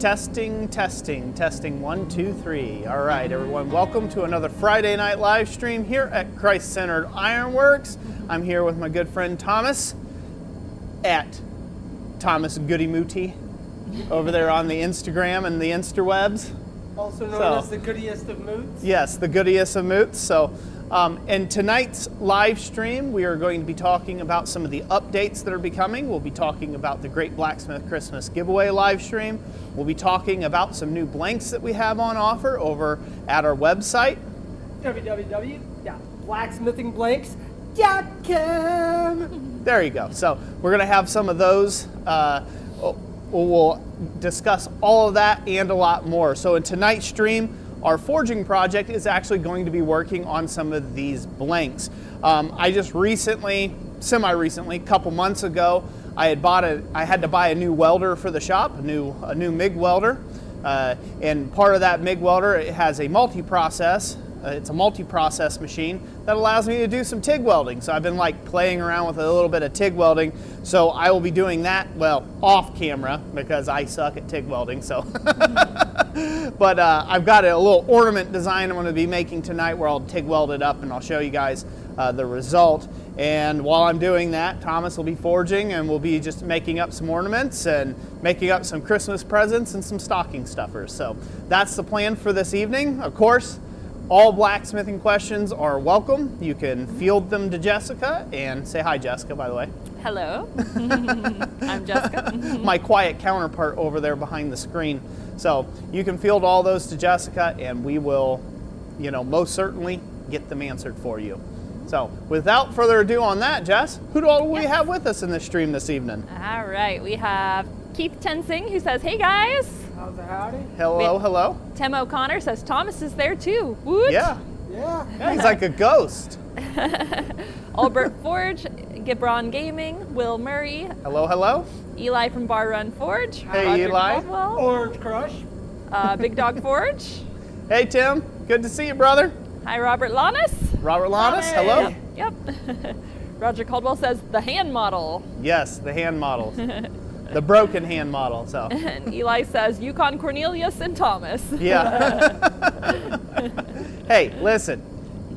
Testing, 1, 2, 3. All right, everyone, welcome to another Friday night live stream here at Christ-Centered Ironworks. I'm here with my good friend Thomas at Thomas Goody Mooty over there on the Instagram and the Interwebs. Also known as the goodiest of moots. Yes, the goodiest of moots. So, in tonight's live stream, we are going to be talking about some of the updates that are becoming. We'll be talking about the Great Blacksmith Christmas Giveaway live stream. We'll be talking about some new blanks that we have on offer over at our website, www.blacksmithingblanks.com. There you go. So we're going to have some of those. We'll discuss all of that and a lot more. So in tonight's stream, our forging project is actually going to be working on some of these blanks. I just semi-recently, a couple months ago, I had to buy a new welder for the shop, a new MIG welder, and part of that MIG welder, it has a multi-process. It's a multi-process machine that allows me to do some TIG welding. So I've been like playing around with a little bit of TIG welding. So I will be doing that, well, off camera because I suck at TIG welding. So, but I've got a little ornament design I'm going to be making tonight where I'll TIG weld it up and I'll show you guys the result. And while I'm doing that, Thomas will be forging and we'll be just making up some ornaments and making up some Christmas presents and some stocking stuffers. So that's the plan for this evening. Of course, all blacksmithing questions are welcome. You can field them to Jessica, and say hi, Jessica, by the way. Hello, I'm Jessica. My quiet counterpart over there behind the screen. So you can field all those to Jessica, and we will, most certainly get them answered for you. So without further ado on that, Jess, who do we have with us in this stream this evening? All right, we have Keith Tensing, who says, hey guys. How's it, howdy? Hello. Tim O'Connor says Thomas is there too. Woot. Yeah, he's like a ghost. Albert Forge, Gibron Gaming, Will Murray. Hello. Eli from Bar Run Forge. Hey, Roger Eli. Caldwell, Orange Crush. Big Dog Forge. Hey, Tim. Good to see you, brother. Hi, Robert Lannis. Hey. Hello. Yep. Roger Caldwell says the hand model. Yes, the hand model. The broken hand model. So. And Eli says Yukon Cornelius and Thomas. Yeah. Hey, listen.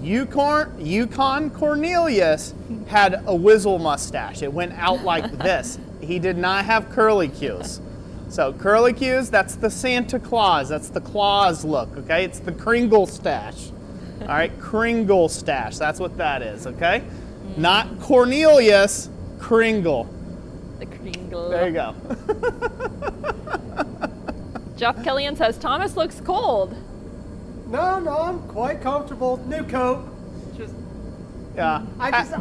Yukon Cornelius had a Whizzle mustache. It went out like this. He did not have curly cues. So curly cues, that's the Santa Claus. That's the Claus look, okay? It's the Kringle stash. All right, Kringle stash. That's what that is, okay? Not Cornelius, Kringle. The Kringle. There you go. Jeff Killian says Thomas looks cold. No, I'm quite comfortable. New coat. Yeah.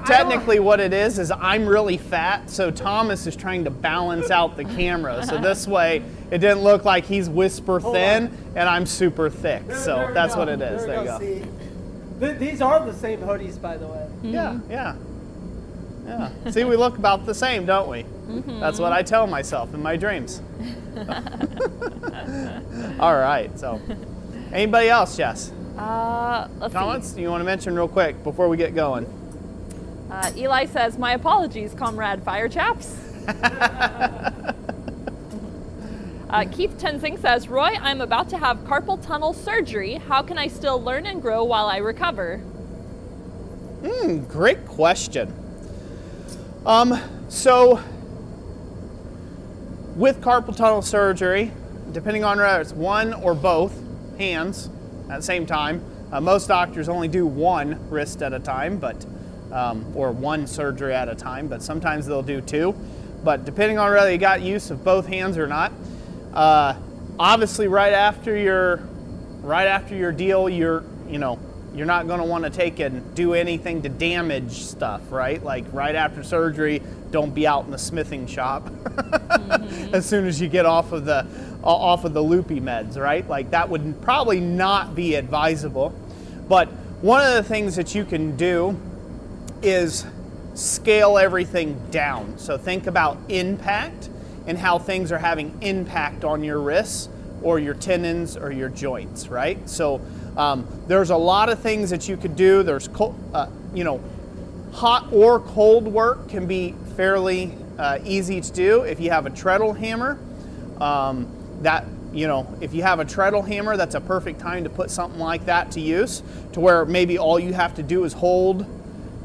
Technically what it is I'm really fat, so Thomas is trying to balance out the camera. So this way it didn't look like he's whisper thin and I'm super thick. So that's what it is. There you go. See. These are the same hoodies, by the way. Yeah. See, we look about the same, don't we? Mm-hmm. That's what I tell myself in my dreams. All right, so anybody else, Jess? Let's Comments see. you want to mention real quick before we get going? Eli says, my apologies, comrade fire chaps. Keith Tensing says, Roy, I'm about to have carpal tunnel surgery. How can I still learn and grow while I recover? Great question. So with carpal tunnel surgery, depending on whether it's one or both hands at the same time, most doctors only do one wrist at a time, or one surgery at a time, but sometimes they'll do two. But depending on whether you got use of both hands or not, obviously right after your deal, you're not going to want to take and do anything to damage stuff, right? Like right after surgery, don't be out in the smithing shop as soon as you get off of the loopy meds, right? Like that would probably not be advisable. But one of the things that you can do is scale everything down. So think about impact and how things are having impact on your wrists or your tendons or your joints, right? So there's a lot of things that you could do. There's hot or cold work can be fairly easy to do. If you have a treadle hammer, that you know, if you have a treadle hammer, that's a perfect time to put something like that to use, to where maybe all you have to do is hold,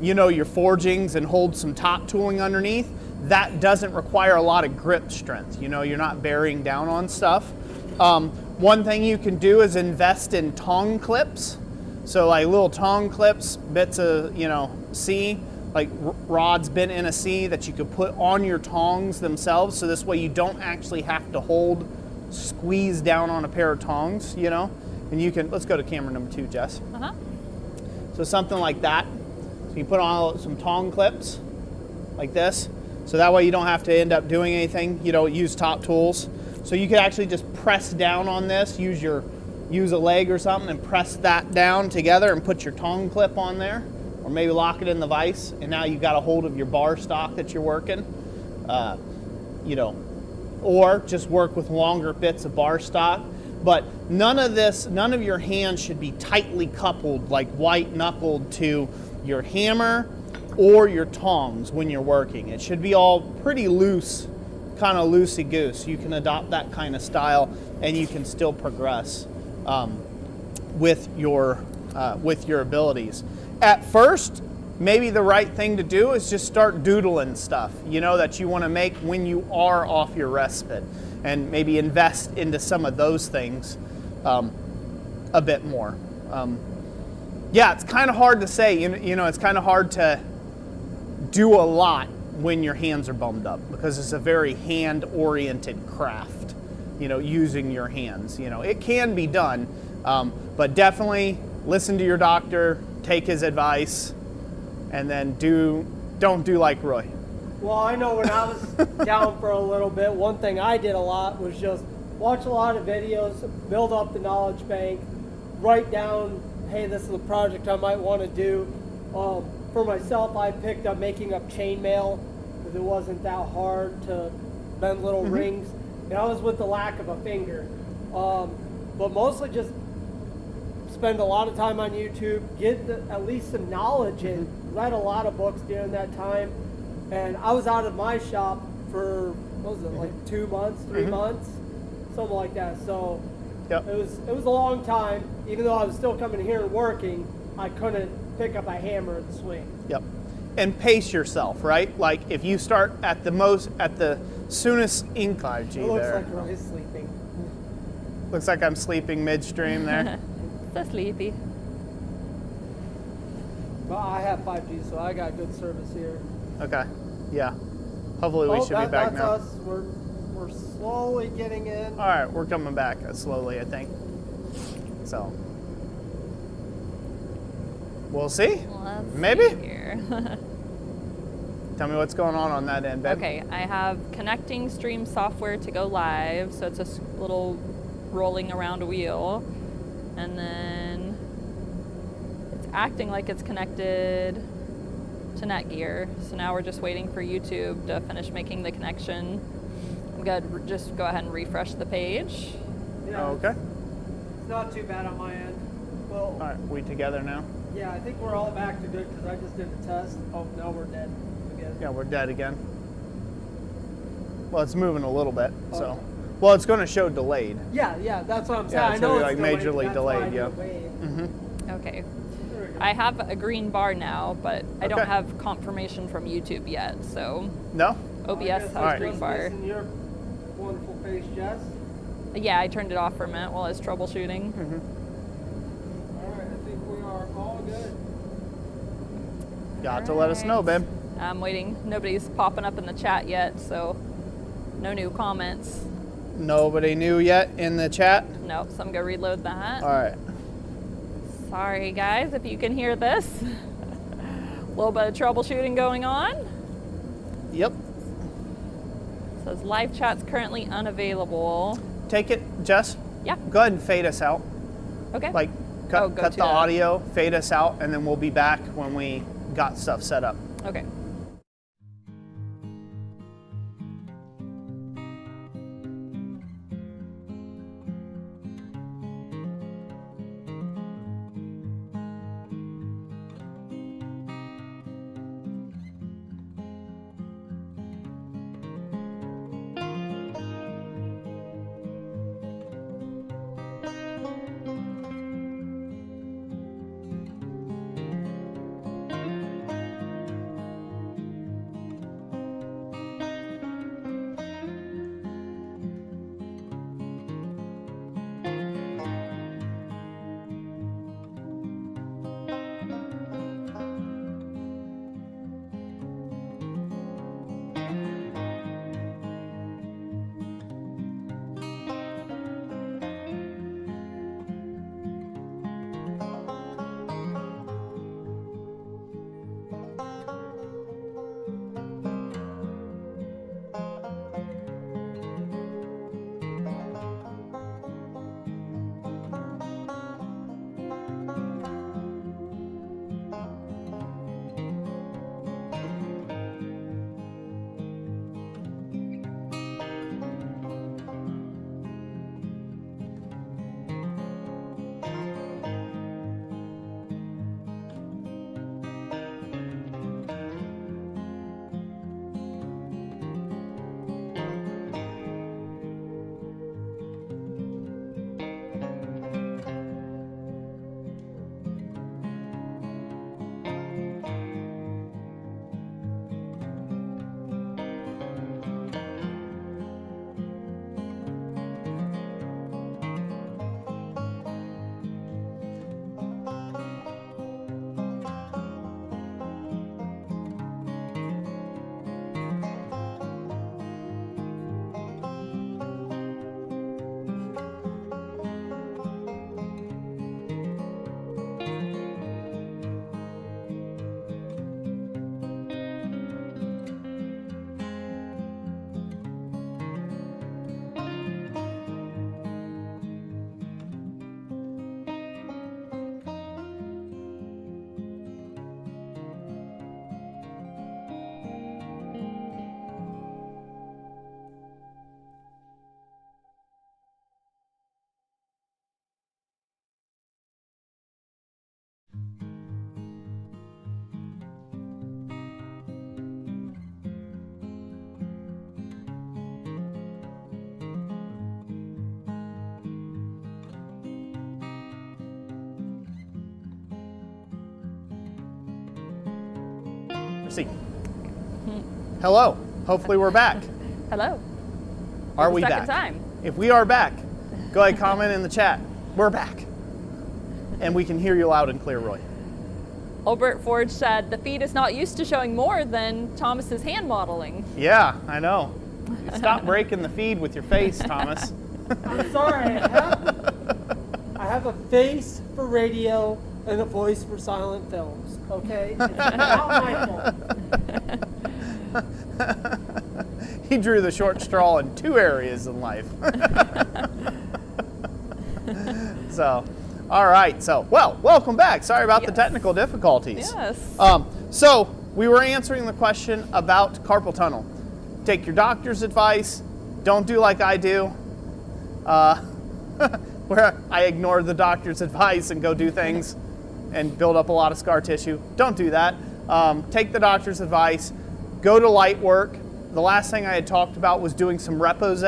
you know, your forgings and hold some top tooling underneath. That doesn't require a lot of grip strength. You know, you're not bearing down on stuff. One thing you can do is invest in tong clips. So like little tong clips, bits of, you know, C, like rods bent in a C that you could put on your tongs themselves. So this way you don't actually have to squeeze down on a pair of tongs, you know? And you can, let's go to camera number 2, Jess. So something like that. So you put on some tong clips like this. So that way you don't have to end up doing anything. You don't use top tools. So you could actually just press down on this, use a leg or something and press that down together and put your tong clip on there, or maybe lock it in the vise, and now you've got a hold of your bar stock that you're working. You know, or just work with longer bits of bar stock. But none of your hands should be tightly coupled, like white knuckled to your hammer or your tongs when you're working. It should be all pretty loose, kind of loosey-goose. You can adopt that kind of style and you can still progress with your abilities. At first, maybe the right thing to do is just start doodling stuff, you know, that you want to make when you are off your respite, and maybe invest into some of those things a bit more. Yeah, it's kind of hard to say, you know, it's kind of hard to do a lot when your hands are bummed up, because it's a very hand-oriented craft, you know, using your hands. You know, it can be done, but definitely listen to your doctor, take his advice, and then don't do like Roy. Well, I know when I was down for a little bit, one thing I did a lot was just watch a lot of videos, build up the knowledge bank, write down, hey, this is a project I might want to do. For myself, I picked up making up chainmail because it wasn't that hard to bend little rings. And I was with the lack of a finger. But mostly just spend a lot of time on YouTube, get at least some knowledge in, read a lot of books during that time. And I was out of my shop for, what was it, like 2 months, 3 months? Something like that. So it was a long time. Even though I was still coming here and working, I couldn't pick up a hammer and swing. Yep. And pace yourself, right? Like if you start at the soonest ink 5G it looks there. like Roy's sleeping. Looks like I'm sleeping midstream there. So sleepy. Well, I have 5G, so I got good service here. Okay. Yeah. Hopefully we should be back that's now. Us. We're slowly getting in. All right, we're coming back slowly, I think. So we'll see. Let's Maybe. see here. Tell me what's going on that end, babe. Okay, I have connecting stream software to go live, so it's a little rolling around a wheel, and then it's acting like it's connected to Netgear. So now we're just waiting for YouTube to finish making the connection. I'm gonna just go ahead and refresh the page. Yeah, Okay. It's not too bad on my end. Well, All right, we together now? yeah, I think we're all back to good because I just did the test. Oh, now we're dead again. Yeah, we're dead again. Well, it's moving a little bit, so. Okay. Well, it's going to show delayed. Yeah, that's what I'm saying. Yeah, I it's know gonna it's be, like, delayed, majorly that's why I delayed, yeah. delayed. Okay. There we go. I have a green bar now, but I don't Okay. have confirmation from YouTube yet, so No? OBS I guess has I'm green just bar. missing your wonderful face, Jess. Yeah, I turned it off for a minute while I was troubleshooting. All right, I think we are all good. Got to let us know, babe. I'm waiting. Nobody's popping up in the chat yet, so no new comments. Nobody new yet in the chat? Nope, so I'm gonna reload that. All right. Sorry guys if you can hear this. A little bit of troubleshooting going on. Yep. Says live chat's currently unavailable. Take it, Jess. Yeah. Go ahead and fade us out. Okay. Like, Oh, cut go the to that. audio, fade us out, and then we'll be back when we got stuff set up. Okay. See. Hello. Hopefully we're back. Hello. Are For the we second back? time. If we are back, go ahead, comment in the chat. We're back. And we can hear you loud and clear, Roy. Obert Forge said the feed is not used to showing more than Thomas's hand modeling. Yeah, I know. Stop breaking the feed with your face, Thomas. I'm sorry. I have a face for radio and a voice for silent films. Okay, it's not my fault. He drew the short straw in 2 areas in life. So, all right. So, well, welcome back. Sorry about the technical difficulties. Yes. So, we were answering the question about carpal tunnel. Take your doctor's advice. Don't do like I do, where I ignore the doctor's advice and go do things and build up a lot of scar tissue. Don't do that. Take the doctor's advice. Go to light work. The last thing I had talked about was doing some repose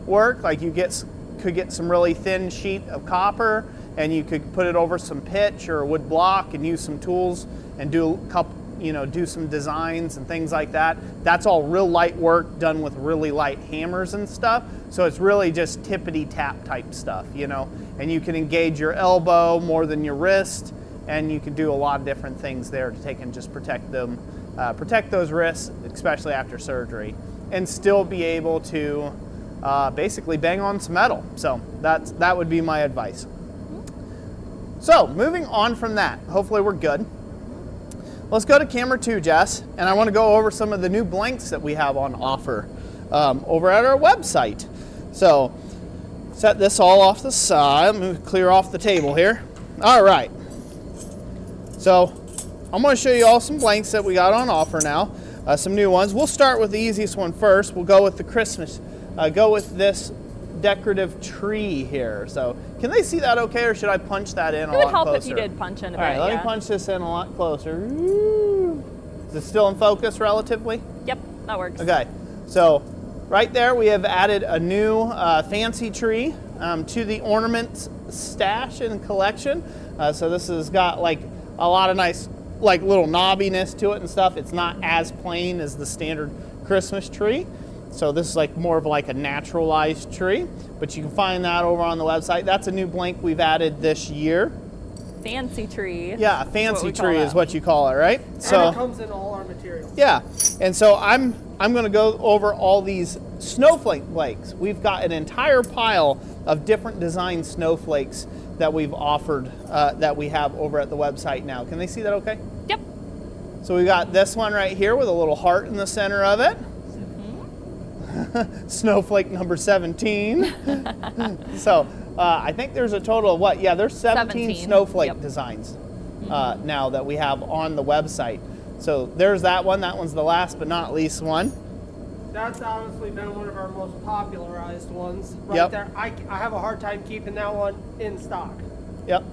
work. Like you could get some really thin sheet of copper and you could put it over some pitch or a wood block and use some tools and do some designs and things like that. That's all real light work done with really light hammers and stuff. So it's really just tippity tap type stuff, and you can engage your elbow more than your wrist, and you can do a lot of different things there to take and just protect those wrists, especially after surgery, and still be able to basically bang on some metal. So that would be my advice. So moving on from that, hopefully we're good. Let's go to camera 2, Jess, and I want to go over some of the new blanks that we have on offer over at our website. So set this all off the side. Let me clear off the table here. All right. So I'm going to show you all some blanks that we got on offer now, some new ones. We'll start with the easiest one first. We'll go with the Christmas. Go with this decorative tree here. So can they see that okay, or should I punch that in a lot closer? It would help if you did punch in a bit. All right, let me punch this in a lot closer. Ooh. Is it still in focus relatively? Yep, that works. Okay, so right there we have added a new fancy tree to the Ornaments stash and collection. So this has got like a lot of nice like little knobbiness to it and stuff. It's not as plain as the standard Christmas tree. So this is like more of like a naturalized tree, but you can find that over on the website. That's a new blank we've added this year. Fancy tree. Yeah, a fancy tree is what you call it, right? And So it comes in all our materials. yeah, and so I'm going to go over all these snowflake blanks. We've got an entire pile of different design snowflakes that we've offered, that we have over at the website now. Can they see that okay? Yep. So we got this one right here with a little heart in the center of it. Snowflake number 17. So I think there's a total of what? Yeah, there's 17 snowflake designs now that we have on the website. So there's that one. That one's the last but not least one. That's honestly been one of our most popularized ones right there. I have a hard time keeping that one in stock. Yep.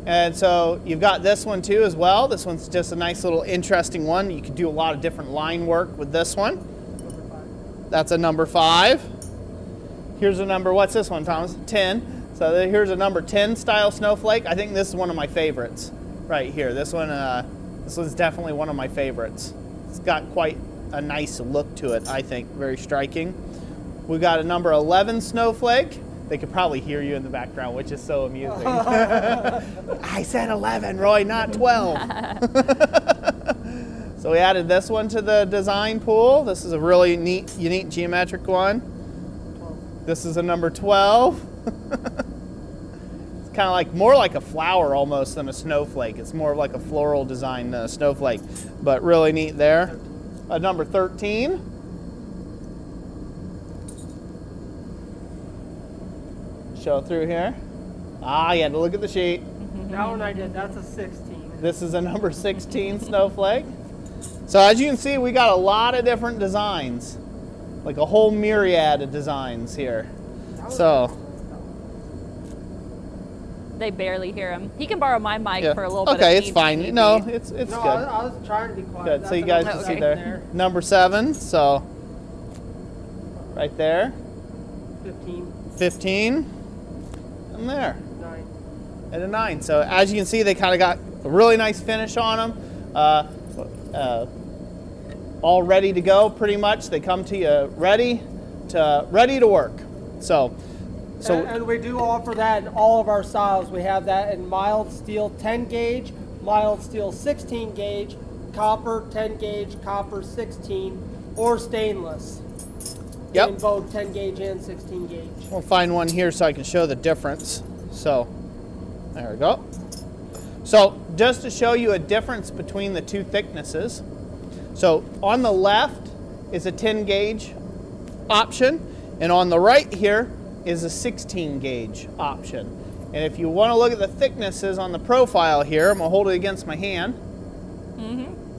And so you've got this one too as well. This one's just a nice little interesting one. You can do a lot of different line work with this one. That's a number 5. Here's a number, what's this one, Thomas? 10. So here's a number 10 style snowflake. I think this is one of my favorites right here. This one's definitely one of my favorites. It's got quite a nice look to it, I think, very striking. We've got a number 11 snowflake. They could probably hear you in the background, which is so amusing. I said 11, Roy, not 12. So we added this one to the design pool. This is a really neat, unique geometric one. 12. This is a number 12. It's kind of like more like a flower almost than a snowflake. It's more of like a floral design snowflake, but really neat there. A number 13. Show through here. Ah, you had to look at the sheet. That one I did. That's a 16. This is a number 16 snowflake. So as you can see, we got a lot of different designs, like a whole myriad of designs here. So They barely hear him. He can borrow my mic for a little bit. Okay, it's fine. No, it's good. I was trying to be quiet. Good. That's So you guys can see there. Number 7. So right there. 15. 15. And there. 9. And a 9. So as you can see, they kind of got a really nice finish on them. all ready to go pretty much. They come to you ready to work. So And we do offer that in all of our styles. We have that in mild steel 10 gauge, mild steel 16 gauge, copper 10 gauge, copper 16, or stainless. Yep. In both 10 gauge and 16 gauge. we'll find one here so I can show the difference. So there we go. So just to show you a difference between the two thicknesses. So on the left is a 10 gauge option, and on the right here is a 16 gauge option. And if you want to look at the thicknesses on the profile here, I'm going to hold it against my hand.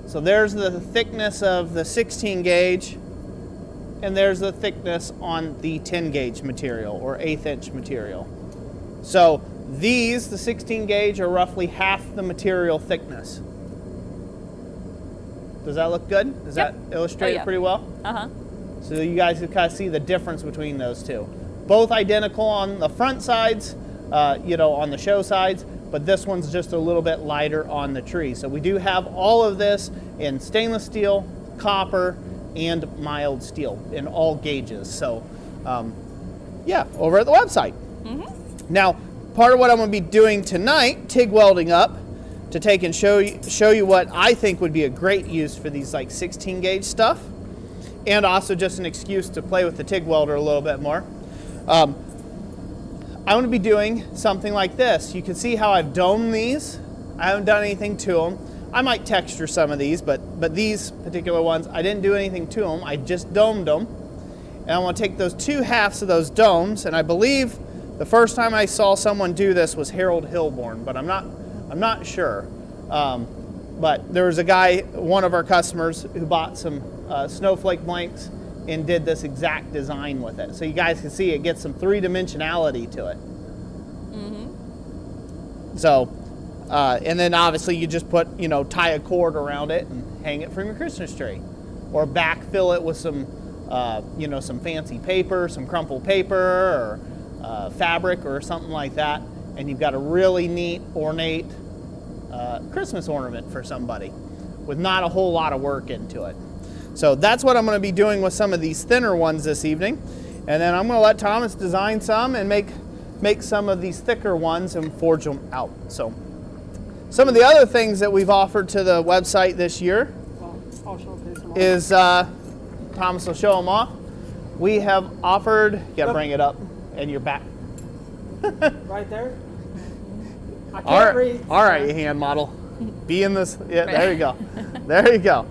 So there's the thickness of the 16 gauge, and there's the thickness on the 10 gauge material or 1/8 inch material. So these, the 16 gauge, are roughly half the material thickness. Does that look good? Does that illustrate it pretty well? So you guys can kind of see the difference between those two. Both identical on the front sides, on the show sides, but this one's just a little bit lighter on the tree. So we do have all of this in stainless steel, copper, and mild steel in all gauges. So over at the website. Now, part of what I'm going to be doing tonight, TIG welding up, to take and show you what I think would be a great use for these like 16 gauge stuff, and also just an excuse to play with the TIG welder a little bit more. I'm going to be doing something like this. You can see how I've domed these. I haven't done anything to them. I might texture some of these, but these particular ones, I didn't do anything to them. I just domed them. And I want to take those two halves of those domes, and I believe the first time I saw someone do this was Harold Hilborn, but I'm not sure. But there was a guy, one of our customers, who bought some snowflake blanks and did this exact design with it. So you guys can see it gets some three-dimensionality to it. So, and then obviously you just put, tie a cord around it and hang it from your Christmas tree, or backfill it with some, some fancy paper, some crumpled paper, or fabric, or something like that, and you've got a really neat, ornate Christmas ornament for somebody with not a whole lot of work into it. So that's what I'm going to be doing with some of these thinner ones this evening, and then I'm going to let Thomas design some and make some of these thicker ones and forge them out. So some of the other things that we've offered to the website this year I'll showcase them all. is Thomas will show them off. We have offered, you got to bring it up and your back. Right there. I can't read. All right, you hand model. Be in this. Yeah, there you go. There you go.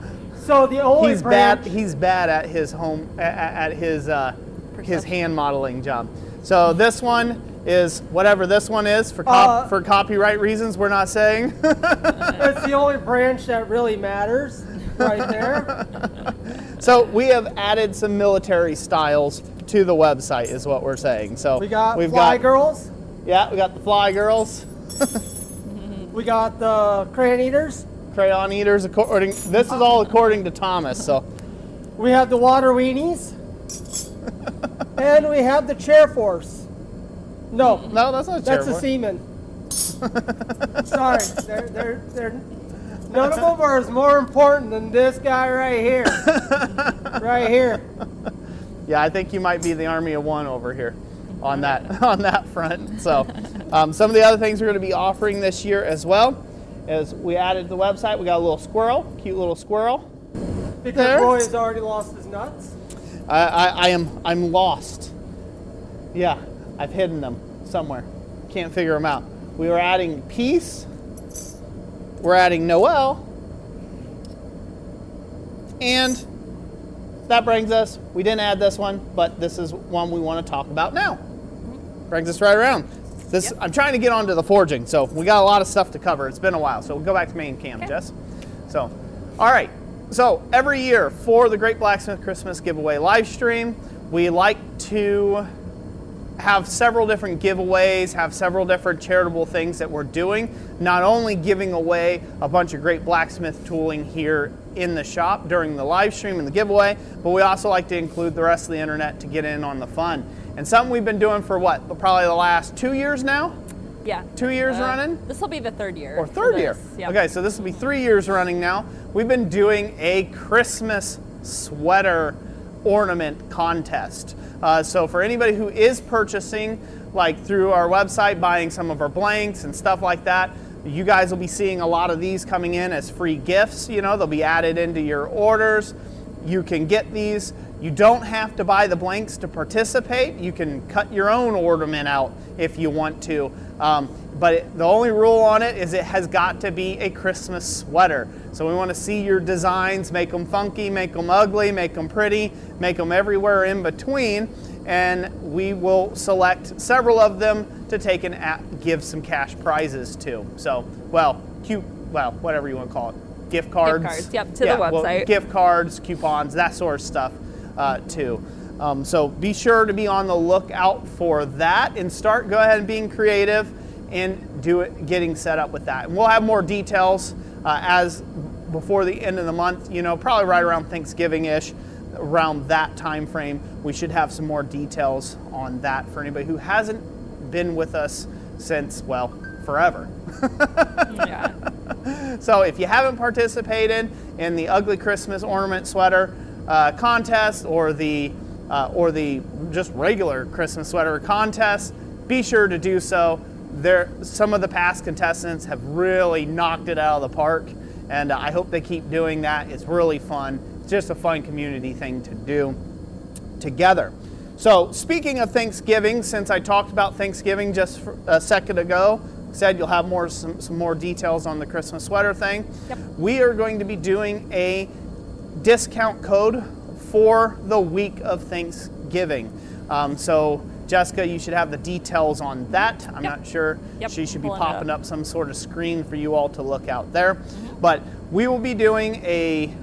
So the only He's bad at his his hand modeling job. So this one is whatever this one is for copyright reasons. We're not saying. It's the only branch that really matters, right there. So we have added some military styles to the website, is what we're saying. So We've got fly girls. Yeah, we got the fly girls. We got the crayon eaters. Crayon eaters. This is all according to Thomas. So We have the water weenies. And we have the chair force. No, that's not a chair that's a force. seaman. Sorry, they're none of them are as more important than this guy right here. Right here. Yeah, I think you might be the army of one over here on that front. So some of the other things we're going to be offering this year as well is we added to the website. We got a little squirrel, cute little squirrel. Because There. Roy has already lost his nuts. I'm lost. Yeah, I've hidden them somewhere. Can't figure them out. We were adding peace. We're adding Noel. And that brings us, we didn't add this one, but this is one we want to talk about now. Brings us right around. I'm trying to get onto the forging, so we got a lot of stuff to cover. It's been a while, so we'll go back to main cam, Jess. So, all right. So every year for the Great Blacksmith Christmas Giveaway live stream, we like to have several different giveaways, have several different charitable things that we're doing. Not only giving away a bunch of great blacksmith tooling here in the shop during the live stream and the giveaway, but we also like to include the rest of the internet to get in on the fun. And something we've been doing for probably the last 2 years now? Yeah. 2 years running? This will be the third year. Or for third year. this. Yep. Okay, so this will be 3 years running now. We've been doing a Christmas sweater ornament contest. So for anybody who is purchasing, like through our website, buying some of our blanks and stuff like that, you guys will be seeing a lot of these coming in as free gifts. You know, they'll be added into your orders. You can get these. You don't have to buy the blanks to participate. You can cut your own ornament out if you want to. But the only rule on it is it has got to be a Christmas sweater. So we want to see your designs, make them funky, make them ugly, make them pretty, make them everywhere in between. And we will select several of them to take and give some cash prizes to. So, whatever you want to call it. Gift cards. Gift cards, yep, to the website. Gift cards, coupons, that sort of stuff too. So be sure to be on the lookout for that and go ahead and being creative and getting set up with that. And we'll have more details as before the end of the month, probably right around Thanksgiving-ish, around that time frame. We should have some more details on that for anybody who hasn't been with us since, forever. Yeah. So if you haven't participated in the Ugly Christmas Ornament Sweater contest or the just regular Christmas sweater contest, be sure to do so. Some of the past contestants have really knocked it out of the park, and I hope they keep doing that. It's really fun. It's just a fun community thing to do together. So speaking of Thanksgiving, since I talked about Thanksgiving just a second ago, said you'll have some more details on the Christmas sweater thing. Yep. We are going to be doing a discount code for the week of Thanksgiving. So Jessica, you should have the details on that. I'm not sure. Yep, She should be pulling it popping up some sort of screen for you all to look out there. But we will be doing a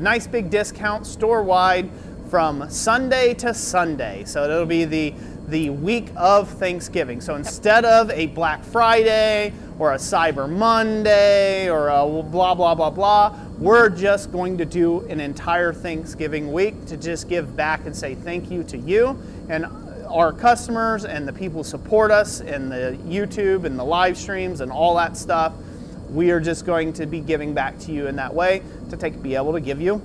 nice big discount store-wide from Sunday to Sunday. So it'll be the week of Thanksgiving. So instead of a Black Friday or a Cyber Monday or a blah, blah, blah, blah, we're just going to do an entire Thanksgiving week to just give back and say thank you to you and our customers and the people who support us in the YouTube and the live streams and all that stuff. We are just going to be giving back to you in that way to be able to give you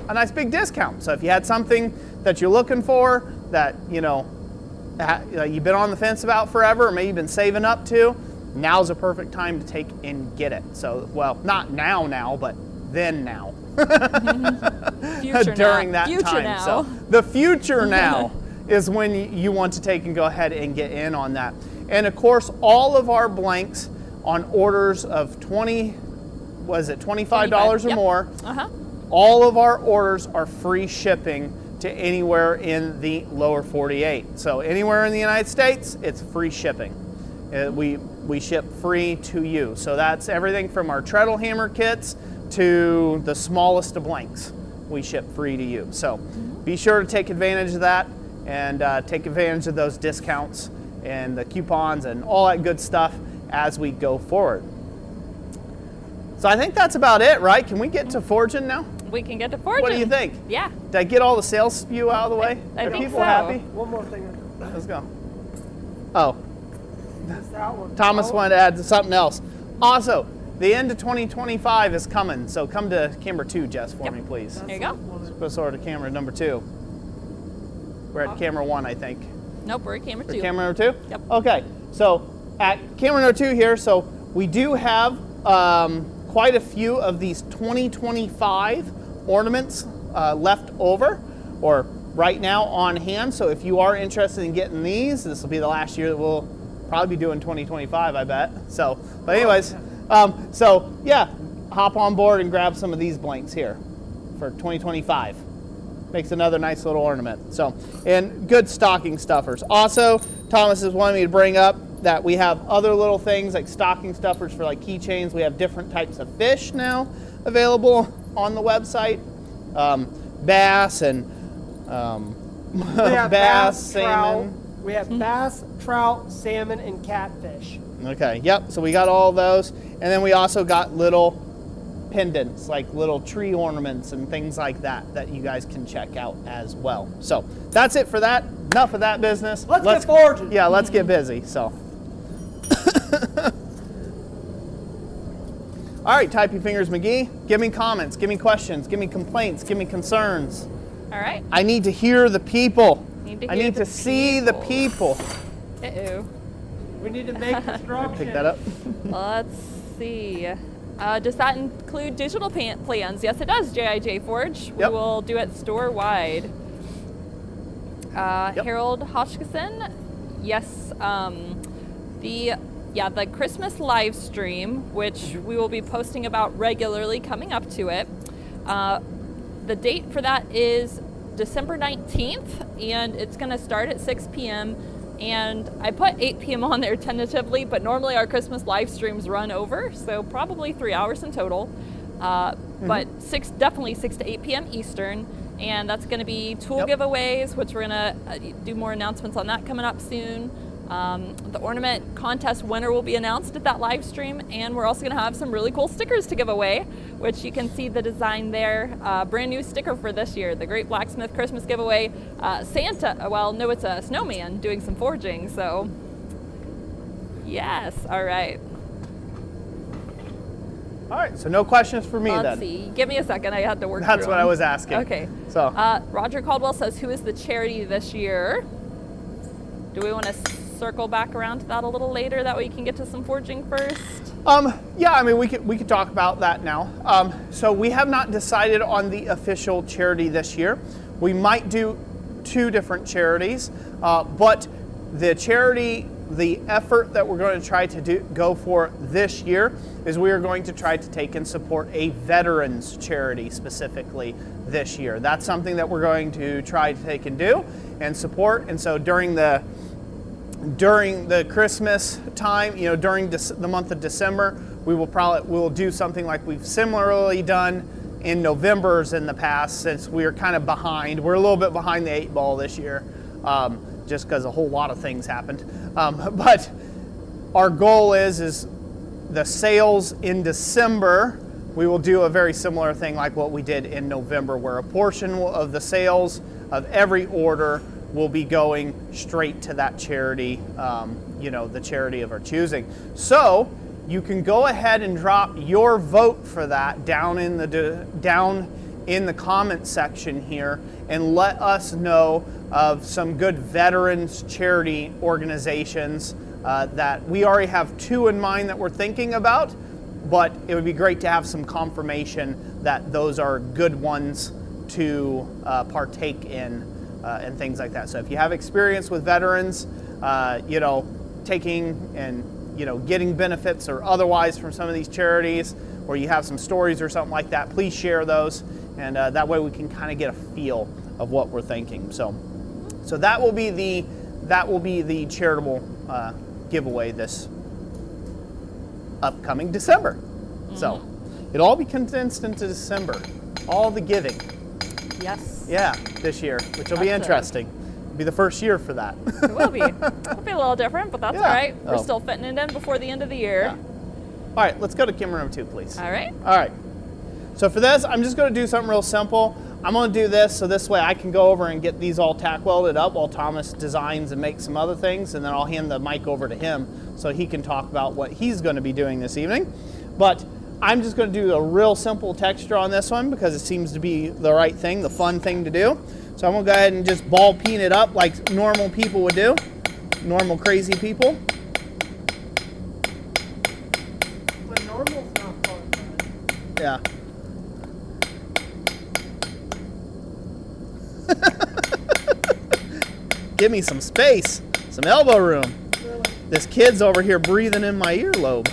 a nice big discount. So if you had something that you're looking for that, you've been on the fence about forever, or maybe you've been saving up to, now's a perfect time to take and get it. So, not now, but then now. Future During now. that Future time. now. So the future now is when you want to take and go ahead and get in on that. And of course, all of our blanks on orders of $25 or Yep. more, all of our orders are free shipping to anywhere in the lower 48. So anywhere in the United States, it's free shipping. We ship free to you. So that's everything from our treadle hammer kits to the smallest of blanks. We ship free to you. So be sure to take advantage of that and take advantage of those discounts and the coupons and all that good stuff as we go forward. So I think that's about it, right? Can we get to forging now? We can get to forging. What do you think? Yeah. Did I get all the sales spew out of the way? I Are think people so. happy? One more thing. Let's go. Oh, Just that one. Thomas Oh, wanted to add something else. Also, the end of 2025 is coming, so come to camera 2, Jess, for me, please. There you go. Let's go to camera number 2. We're at camera 1, I think. Nope, we're at camera 2. Camera number 2? Yep. Okay, so at camera number 2 here, so we do have quite a few of these 2025 ornaments left over, or right now on hand. So if you are interested in getting these, this will be the last year that we'll probably be doing 2025, I bet. So, but anyways, so yeah, hop on board and grab some of these blanks here for 2025. Makes another nice little ornament. So, and good stocking stuffers. Also, Thomas is wanting me to bring up that we have other little things like stocking stuffers for like keychains. We have different types of fish now available on the website. Bass and We have bass, trout. salmon. We have bass, trout, salmon, and catfish. Okay, yep, so we got all of those. And then we also got little pendants, like little tree ornaments and things like that, that you guys can check out as well. So that's it for that. Enough of that business. Let's get forging. Yeah, let's get busy. So All right, Typey Fingers McGee, give me comments, give me questions, give me complaints, give me concerns. All right. I need to hear the people. I need to see the people. people. Uh-oh. We need to make construction. Pick that up. Let's see. Does that include digital plans? Yes, it does, JIJ Forge. We Yep. will do it store-wide. Yep. Harold Hodgkinson, yes. The Christmas live stream, which we will be posting about regularly coming up to it. The date for that is December 19th, and it's going to start at 6 p.m. And I put 8 p.m. on there tentatively, but normally our Christmas live streams run over, so probably 3 hours in total. But definitely 6 to 8 p.m. Eastern, and that's going to be tool giveaways, which we're going to do more announcements on that coming up soon. The ornament contest winner will be announced at that live stream, and we're also going to have some really cool stickers to give away, which you can see the design there. Brand new sticker for this year, the Great Blacksmith Christmas Giveaway. Santa, well, no, it's a snowman doing some forging, so yes, all right. All right, so no questions for me then. Let's see, give me a second, I had to work That's through what them. I was asking. Okay, So Roger Caldwell says, who is the charity this year? Do we want to circle back around to that a little later? That way you can get to some forging first. yeah, I mean, we could talk about that now. So we have not decided on the official charity this year. We might do 2 different charities, but the charity, the effort that we're going to try to go for this year is we are going to try to take and support a veterans charity specifically this year. That's something that we're going to try to take and do and support. And so during the Christmas time, you know, during the month of December, we'll do something like we've similarly done in November's in the past, since we are kind of behind. We're a little bit behind the 8 ball this year, just because a whole lot of things happened. But our goal is the sales in December. We will do a very similar thing like what we did in November, where a portion of the sales of every order will be going straight to that charity, you know, the charity of our choosing. So you can go ahead and drop your vote for that down in the comment section here, and let us know of some good veterans charity organizations that we already have 2 in mind that we're thinking about, but it would be great to have some confirmation that those are good ones to partake in. And things like that. So if you have experience with veterans, you know, taking and, you know, getting benefits or otherwise from some of these charities, or you have some stories or something like that, please share those, and that way we can kind of get a feel of what we're thinking. So that will be the charitable giveaway this upcoming December. So it'll all be condensed into December, all the giving. Yes. Yeah, this year, which will be interesting. It'll be the first year for that. It will be. It'll be a little different, but that's all right. We're still fitting it in before the end of the year. Yeah. All right, let's go to camera number 2, please. All right. All right. So for this, I'm just going to do something real simple. I'm going to do this so this way I can go over and get these all tack welded up while Thomas designs and makes some other things, and then I'll hand the mic over to him so he can talk about what he's going to be doing this evening. But I'm just going to do a real simple texture on this one because it seems to be the right thing, the fun thing to do. So I'm going to go ahead and just ball peen it up like normal people would do, normal crazy people. But normal's not fun, man. Yeah. Give me some space, some elbow room. Really. This kid's over here breathing in my earlobe.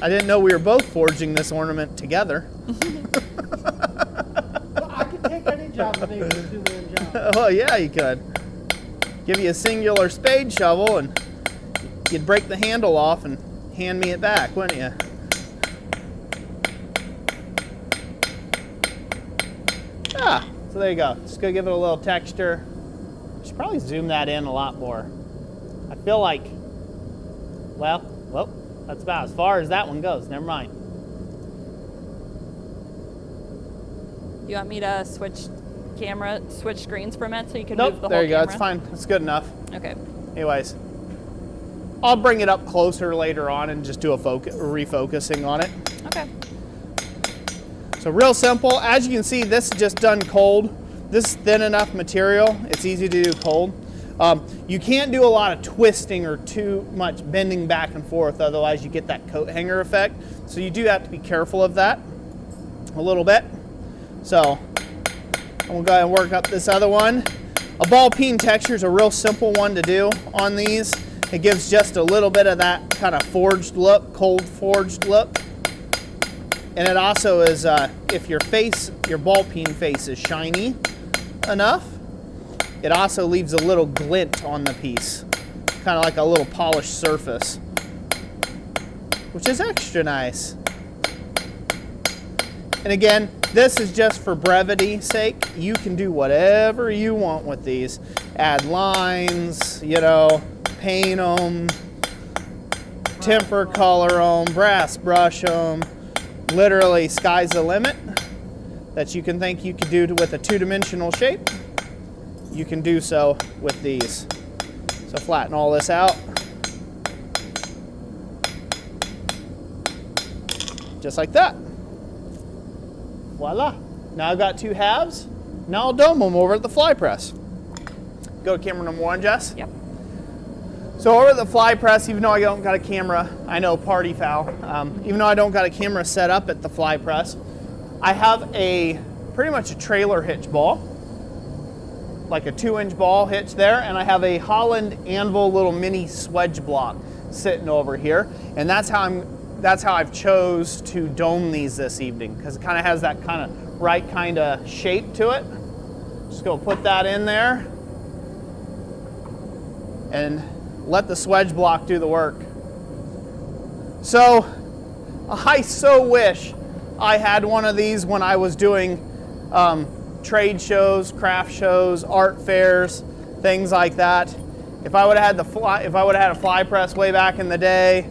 I didn't know we were both forging this ornament together. Well, I could take any job and make it a 2-man job. Oh yeah, you could. Give you a singular spade shovel and you'd break the handle off and hand me it back, wouldn't you? Ah, so there you go. Just gonna give it a little texture. Should probably zoom that in a lot more. I feel like, well, that's about as far as that one goes. Never mind. You want me to switch screens for a minute so you can Nope, move the there whole you go. camera? It's fine. It's good enough. Okay. Anyways, I'll bring it up closer later on and just do a refocusing on it. Okay. So real simple. As you can see, this is just done cold. This is thin enough material. It's easy to do cold. You can't do a lot of twisting or too much bending back and forth, otherwise you get that coat hanger effect. So you do have to be careful of that a little bit. So we'll go ahead and work up this other one. A ball peen texture is a real simple one to do on these. It gives just a little bit of that kind of forged look, cold forged look. And it also is, if your ball peen face is shiny enough, it also leaves a little glint on the piece, kind of like a little polished surface, which is extra nice. And again, this is just for brevity's sake. You can do whatever you want with these. Add lines, you know, paint them, temper color them, brass brush them. Literally, sky's the limit. That you can think you could do with a two-dimensional shape, you can do so with these. So flatten all this out. Just like that. Voila. Now I've got two halves. Now I'll dome them over at the fly press. Go to camera number 1, Jess. Yep. So over at the fly press, even though I don't got a camera, I know party foul, even though I don't got a camera set up at the fly press, I have pretty much a trailer hitch ball, like a 2-inch ball hitch there, and I have a Holland anvil little mini swedge block sitting over here, and that's how I've chose to dome these this evening, because it kind of has that kind of right kind of shape to it. Just gonna put that in there and let the swedge block do the work. So I so wish I had one of these when I was doing trade shows, craft shows, art fairs, things like that. If I would have had a fly press way back in the day,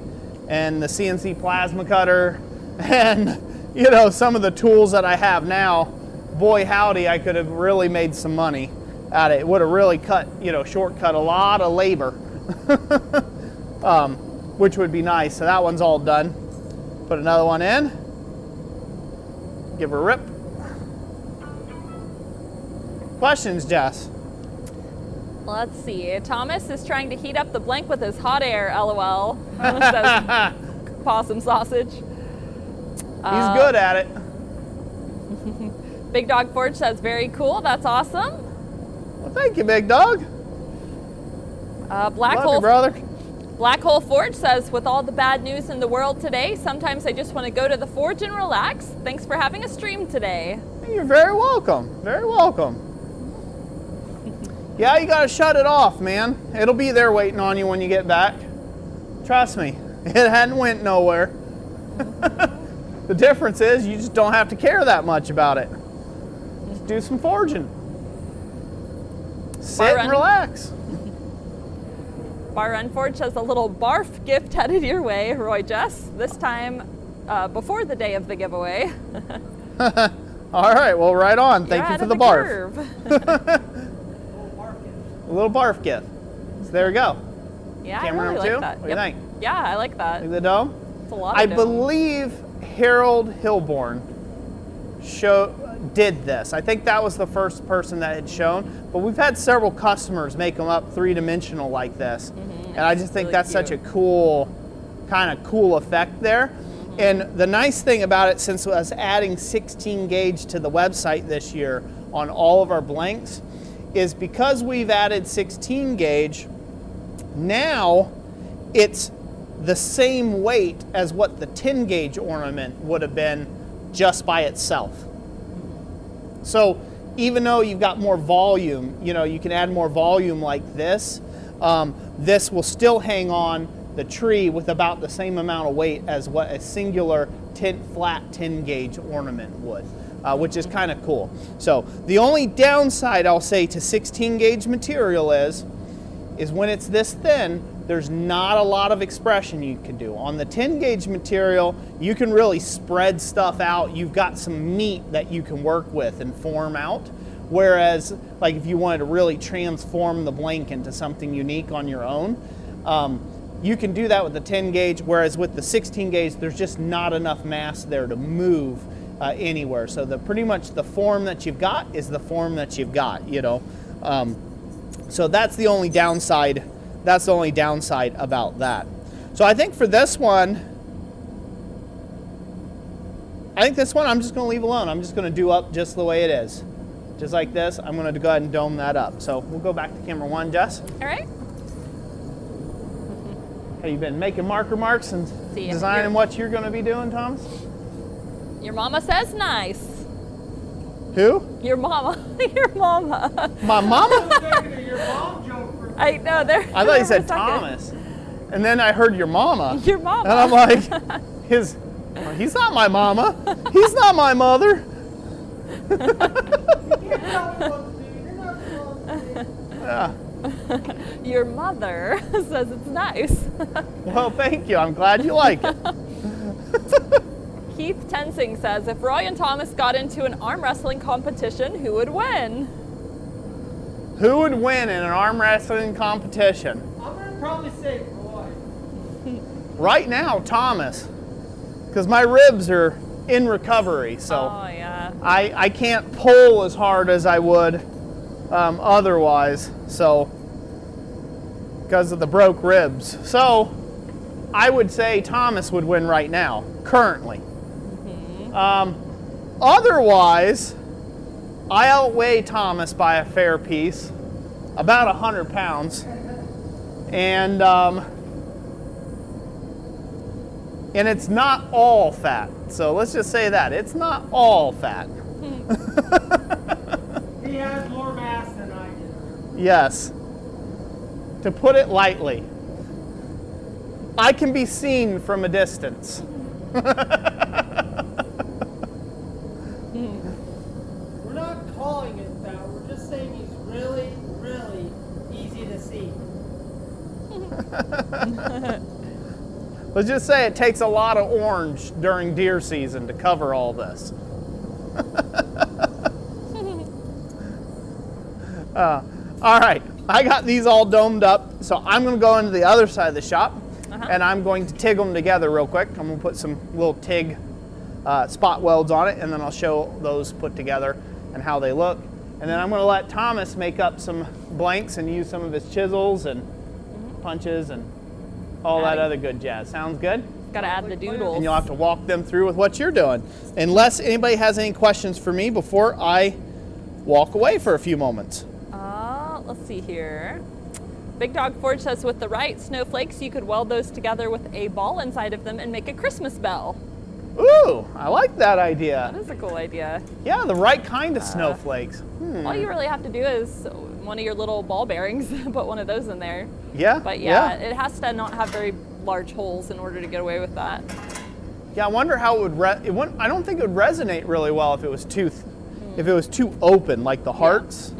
and the CNC plasma cutter, and you know, some of the tools that I have now, boy howdy, I could have really made some money at it. It would have really shortcut a lot of labor, which would be nice. So that one's all done. Put another one in, give her a rip. Questions, Jess? Let's see. Thomas is trying to heat up the blank with his hot air, LOL. Says possum sausage. He's good at it. Big Dog Forge says, very cool. That's awesome. Well, thank you, Big Dog. Black Love Hole you, brother. Black Hole Forge says, with all the bad news in the world today, sometimes I just want to go to the forge and relax. Thanks for having a stream today. You're very welcome. Very welcome. Yeah, you gotta shut it off, man. It'll be there waiting on you when you get back. Trust me, it hadn't went nowhere. The difference is you just don't have to care that much about it. Just do some forging. Sit and relax. Bar Run Forge says, a little barf gift headed your way, Roy Jess. This time before the day of the giveaway. All right, well, right on. Thank you for the barf. A little barf gift. So there we go. Yeah, Camera I really number 2? like that. What do you think? Yeah, I like that. Like the dome? It's a lot I of dome. believe Harold Hilborn did this. I think that was the first person that had shown, but we've had several customers make them up 3-dimensional like this. And I just think really that's cute. such a cool effect there. And the nice thing about it, since us adding 16 gauge to the website this year on all of our blanks, is because we've added 16 gauge, now it's the same weight as what the 10 gauge ornament would have been just by itself. So even though you've got more volume, you can add more volume like this, this will still hang on the tree with about the same amount of weight as what a singular flat 10 gauge ornament would. Which is kind of cool. So the only downside I'll say to 16 gauge material is when it's this thin, there's not a lot of expression you can do. On the 10 gauge material, you can really spread stuff out. You've got some meat that you can work with and form out. Whereas, like if you wanted to really transform the blank into something unique on your own, You can do that with the 10 gauge, whereas with the 16 gauge, there's just not enough mass there to move anywhere. So pretty much the form that you've got is the form that you've got, you know. So that's the only downside. That's the only downside about that. So I think for this one, I'm just going to leave alone. I'm just going to do up just the way it is. Just like this, I'm going to go ahead and dome that up. So we'll go back to camera 1, Jess. All right. Have you been making marker marks and designing what you're going to be doing, Thomas? Your mama says nice. Who? Your mama. Your mama. My mama? Your mom joke for I know. There. I thought you said Thomas. And then I heard your mama. Your mama. And I'm like, he's not my mama. He's not my mother. Yeah. Your mother says it's nice. Well, thank you. I'm glad you like it. Keith Tensing says, if Roy and Thomas got into an arm wrestling competition, who would win? Who would win in an arm wrestling competition? I'm going to probably say Roy. Right now, Thomas. Because my ribs are in recovery, so Oh, yeah. I can't pull as hard as I would otherwise, so because of the broke ribs. So I would say Thomas would win right now, currently. Otherwise, I outweigh Thomas by a fair piece, about 100 pounds, and it's not all fat. So let's just say that it's not all fat. He has more mass than I do. Yes. To put it lightly, I can be seen from a distance. We're not calling it that. We're just saying he's really, really easy to see. Let's just say it takes a lot of orange during deer season to cover all this. All right, I got these all domed up, so I'm going to go into the other side of the shop, and I'm going to TIG them together real quick. I'm going to put some little TIG spot welds on it, and then I'll show those put together and how they look. And then I'm going to let Thomas make up some blanks and use some of his chisels and punches and all that other good jazz. Sounds good? Got to add the doodles. And you'll have to walk them through with what you're doing. Unless anybody has any questions for me before I walk away for a few moments. Let's see here. Big Dog Forge says with the right snowflakes, you could weld those together with a ball inside of them and make a Christmas bell. Ooh, I like that idea. That is a cool idea. Yeah, the right kind of snowflakes. All you really have to do is one of your little ball bearings, put one of those in there. Yeah. But yeah, it has to not have very large holes in order to get away with that. Yeah, I wonder how it would. I don't think it would resonate really well if it was too open, like the hearts.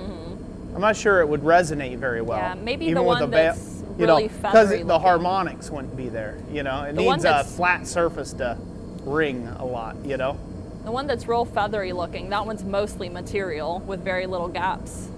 I'm not sure it would resonate very well. Yeah, maybe even the with one a that's you know, really feathery the looking. harmonics wouldn't be there. You know, it The one needs a that's- flat surface to ring a lot. You know. The one that's real feathery looking, that one's mostly material with very little gaps.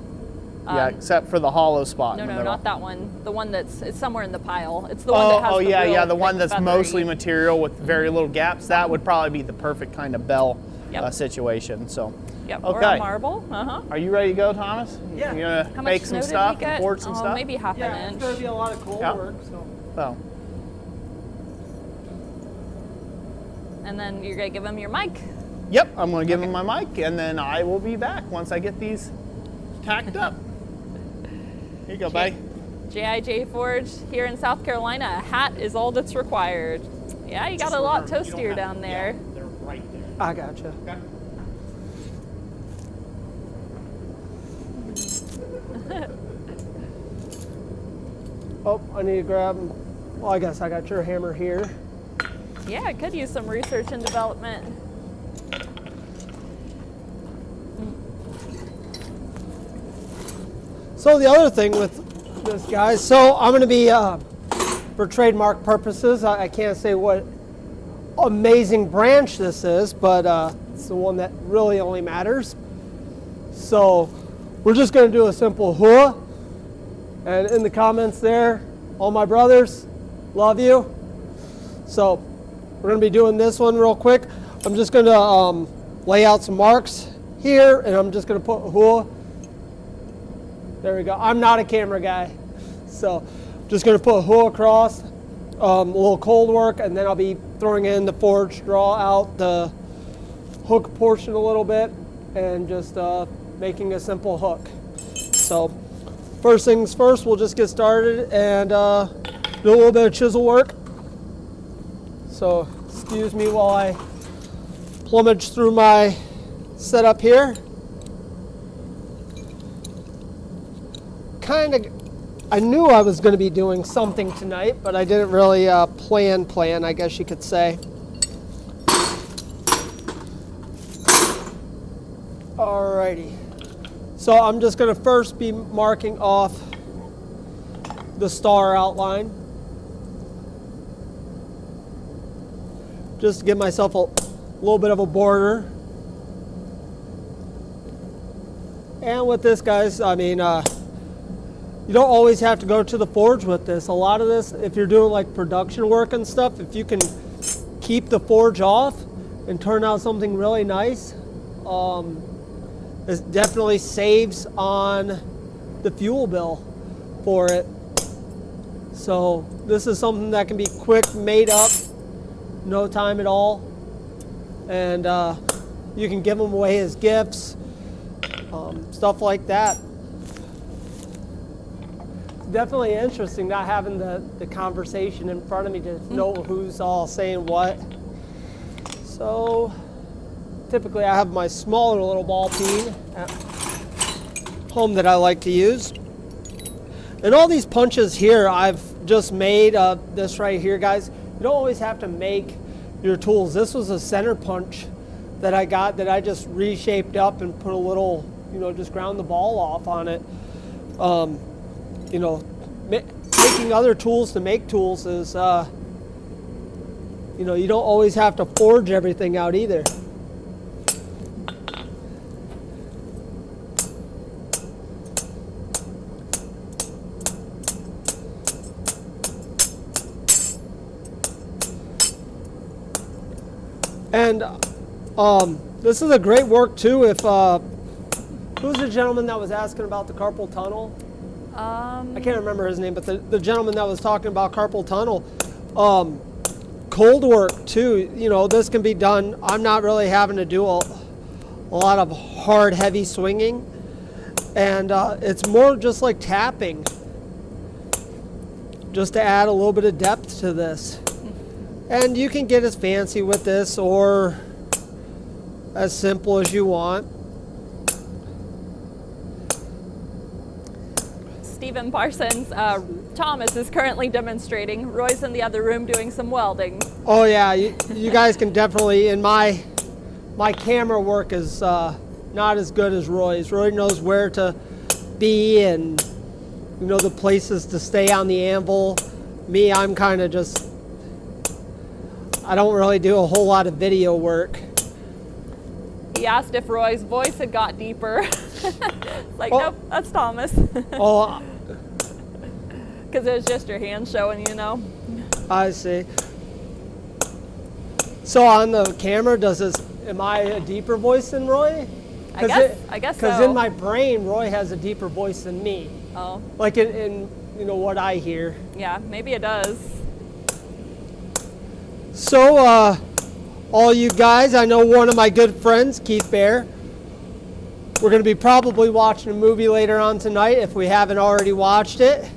Yeah, except for the hollow spot. No, in the no, middle. not that one. The one it's somewhere in the pile. It's the one that has Oh, the yeah, real yeah, the one thick, that's feathery- mostly material with very little gaps. That would probably be the perfect kind of bell Yep. situation. So, Yep, or okay. a marble. Are you ready to go, Thomas? Yeah. You gonna How make much some snow stuff did we and get? forge some stuff? Maybe half Yeah, an it's inch. going to be a lot of cold Yeah. work. So. Oh. And then you're gonna give him your mic. Yep, I'm gonna give him my mic, and then I will be back once I get these tacked up. Here you go, buddy. JIJ Forge here in South Carolina. A hat is all that's required. Yeah, you got a lot toastier down there. They're right there. I gotcha. Okay. Oh, I need to grab. Well, I guess I got your hammer here. Yeah, I could use some research and development. So the other thing with this, guys, so I'm going to be, for trademark purposes, I can't say what amazing branch this is, but it's the one that really only matters. So we're just going to do a simple hua. And in the comments there, all my brothers, Love you. So we're going to be doing this one real quick. I'm just going to lay out some marks here, and I'm just going to put hua. There we go. I'm not a camera guy, so just going to put hua across, a little cold work, and then I'll be throwing in the forge, draw out the hook portion a little bit, and just making a simple hook. So first things first, we'll just get started and do a little bit of chisel work. So excuse me while I plumage through my setup here. I knew I was going to be doing something tonight, but I didn't really plan, I guess you could say. Alrighty. So I'm just going to first be marking off the star outline. Just to give myself a little bit of a border. And with this, guys, I mean, you don't always have to go to the forge with this. A lot of this, if you're doing like production work and stuff, if you can keep the forge off and turn out something really nice, it definitely saves on the fuel bill for it. So this is something that can be quick made up, no time at all, and you can give them away as gifts, stuff like that. Definitely interesting not having the conversation in front of me to know who's all saying what. So typically I have my smaller little ball peen at home that I like to use. And all these punches here I've just made, this right here, guys. You don't always have to make your tools. This was a center punch that I got that I just reshaped up and put a little, just ground the ball off on it. Making other tools to make tools is, you don't always have to forge everything out either. And this is a great work too if, who was the gentleman that was asking about the carpal tunnel? I can't remember his name, but the gentleman that was talking about carpal tunnel, cold work too, this can be done. I'm not really having to do a lot of hard, heavy swinging, and it's more just like tapping, just to add a little bit of depth to this. And you can get as fancy with this or as simple as you want. Stephen Parsons, Thomas is currently demonstrating. Roy's in the other room doing some welding. Oh yeah, you guys can definitely, and my camera work is not as good as Roy's. Roy knows where to be and the places to stay on the anvil. Me, I'm kind of just, I don't really do a whole lot of video work. He asked if Roy's voice had got deeper. It's like, nope, that's Thomas. Oh, because it was just your hand showing, I see. So on the camera, am I a deeper voice than Roy? I guess so. Because in my brain, Roy has a deeper voice than me. Oh. Like in what I hear. Yeah, maybe it does. So, all you guys, I know one of my good friends, Keith Bear, we're going to be probably watching a movie later on tonight if we haven't already watched it.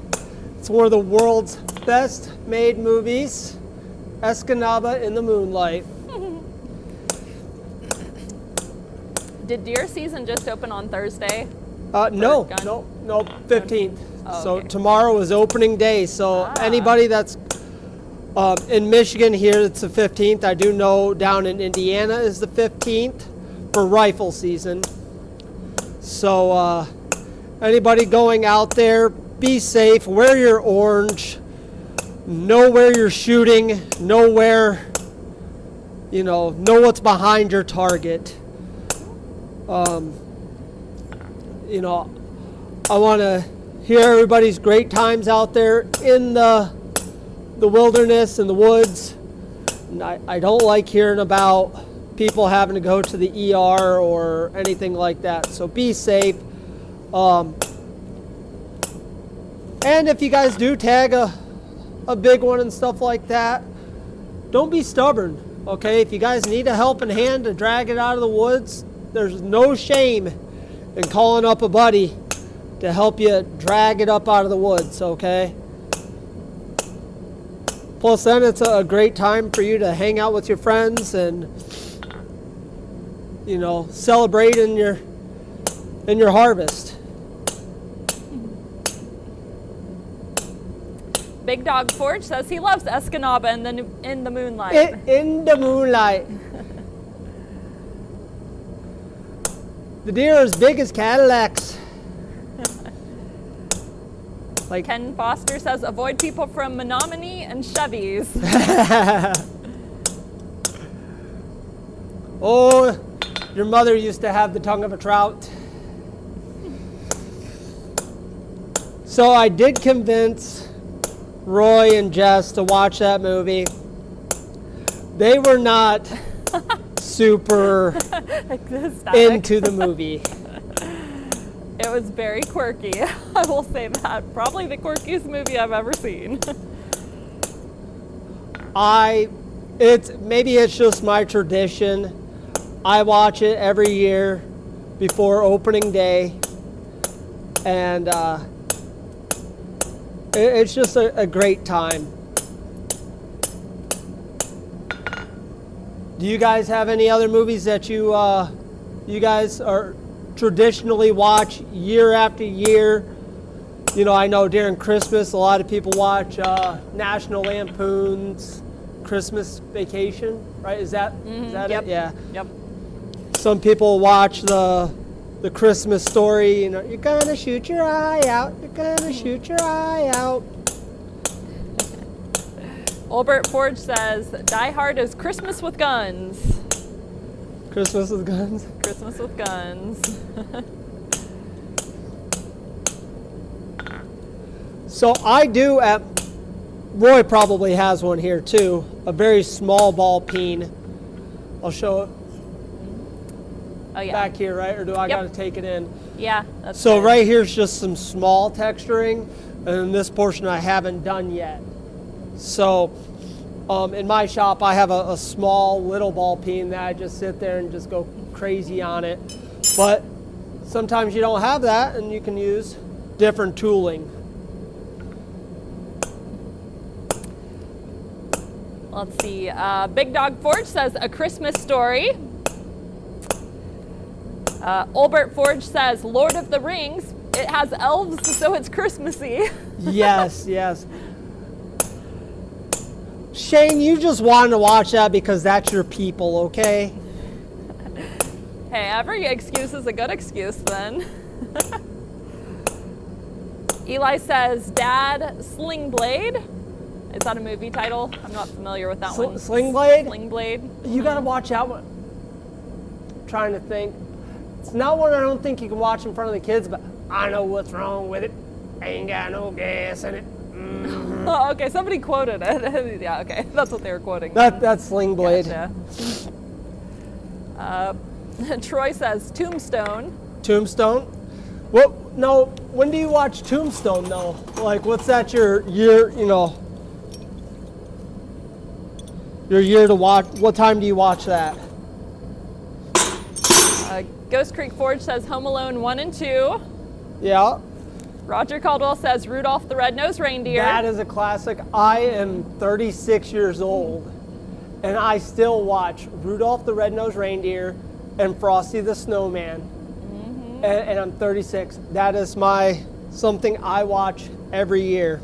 It's one of the world's best made movies, Escanaba in the Moonlight. Did deer season just open on Thursday? No, 15th. Oh, so okay. tomorrow is opening day. So anybody that's in Michigan here, it's the 15th. I do know down in Indiana is the 15th for rifle season. So anybody going out there, be safe, wear your orange, know where you're shooting, know where, know what's behind your target. I want to hear everybody's great times out there in the the wilderness and the woods. And I don't like hearing about people having to go to the ER or anything like that. So be safe. And if you guys do tag a big one and stuff like that, don't be stubborn. Okay, if you guys need a helping hand to drag it out of the woods, there's no shame in calling up a buddy to help you drag it up out of the woods, okay? Plus then it's a great time for you to hang out with your friends and, you know, celebrate in your harvest. Big Dog Forge says he loves Escanaba in the moonlight. In the moonlight. The deer are as big as Cadillacs. Like Ken Foster says, avoid people from Menominee and Chevys. Oh, your mother used to have the tongue of a trout. So I did convince Roy and Jess to watch that movie. They were not super into the movie. It was very quirky. I will say that. Probably the quirkiest movie I've ever seen. Maybe it's just my tradition. I watch it every year before opening day, and it's just a great time. Do you guys have any other movies that you guys are traditionally watch year after year? You know, I know during Christmas a lot of people watch National Lampoon's Christmas Vacation, right? Is that Yep. it? Yeah. Yep. Some people watch the Christmas Story. You know, you're gonna shoot your eye out. You're gonna shoot your eye out. Albert Forge says, Die Hard is Christmas with guns. Christmas with guns. Christmas with guns. So I do Roy probably has one here too, a very small ball peen. I'll show it Oh yeah. back here, right? Or do I Yep. gotta take it in? Yeah. That's So good. right here's just some small texturing, and this portion I haven't done yet. So in my shop I have a small little ball peen that I just sit there and just go crazy on it. But sometimes you don't have that and you can use different tooling. Let's see. Big Dog Forge says, A Christmas Story. Albert Forge says, Lord of the Rings. It has elves, so it's Christmassy. Yes, yes. Shane, you just wanted to watch that because that's your people, okay? Hey, every excuse is a good excuse then. Eli says, Dad, Sling Blade. Is that a movie title? I'm not familiar with that one. Sling Blade? Sling Blade. You gotta watch that one. I'm trying to think. It's not one I don't think you can watch in front of the kids, but I know what's wrong with it. Ain't got no gas in it. Oh, okay, somebody quoted it. Yeah, okay, that's what they were quoting. That's Sling Blade. Gotcha. Troy says Tombstone. Tombstone? What? No. When do you watch Tombstone though? Like, what's that? Your year? You know, your year to watch. What time do you watch that? Ghost Creek Forge says Home Alone 1 and 2. Yeah. Roger Caldwell says Rudolph the Red-Nosed Reindeer. That is a classic. I am 36 years old, and I still watch Rudolph the Red-Nosed Reindeer and Frosty the Snowman. Mm-hmm. And I'm 36. That is something I watch every year.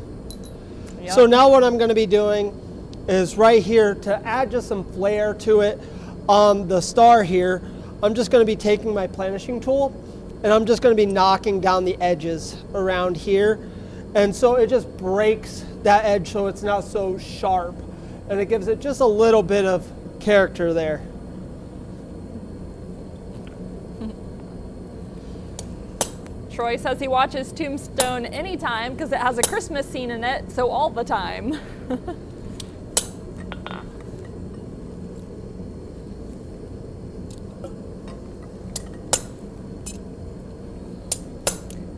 Yep. So now what I'm going to be doing is right here to add just some flair to it on the star here. I'm just going to be taking my planishing tool and I'm just going to be knocking down the edges around here. And so it just breaks that edge so it's not so sharp. And it gives it just a little bit of character there. Troy says he watches Tombstone anytime because it has a Christmas scene in it, so all the time.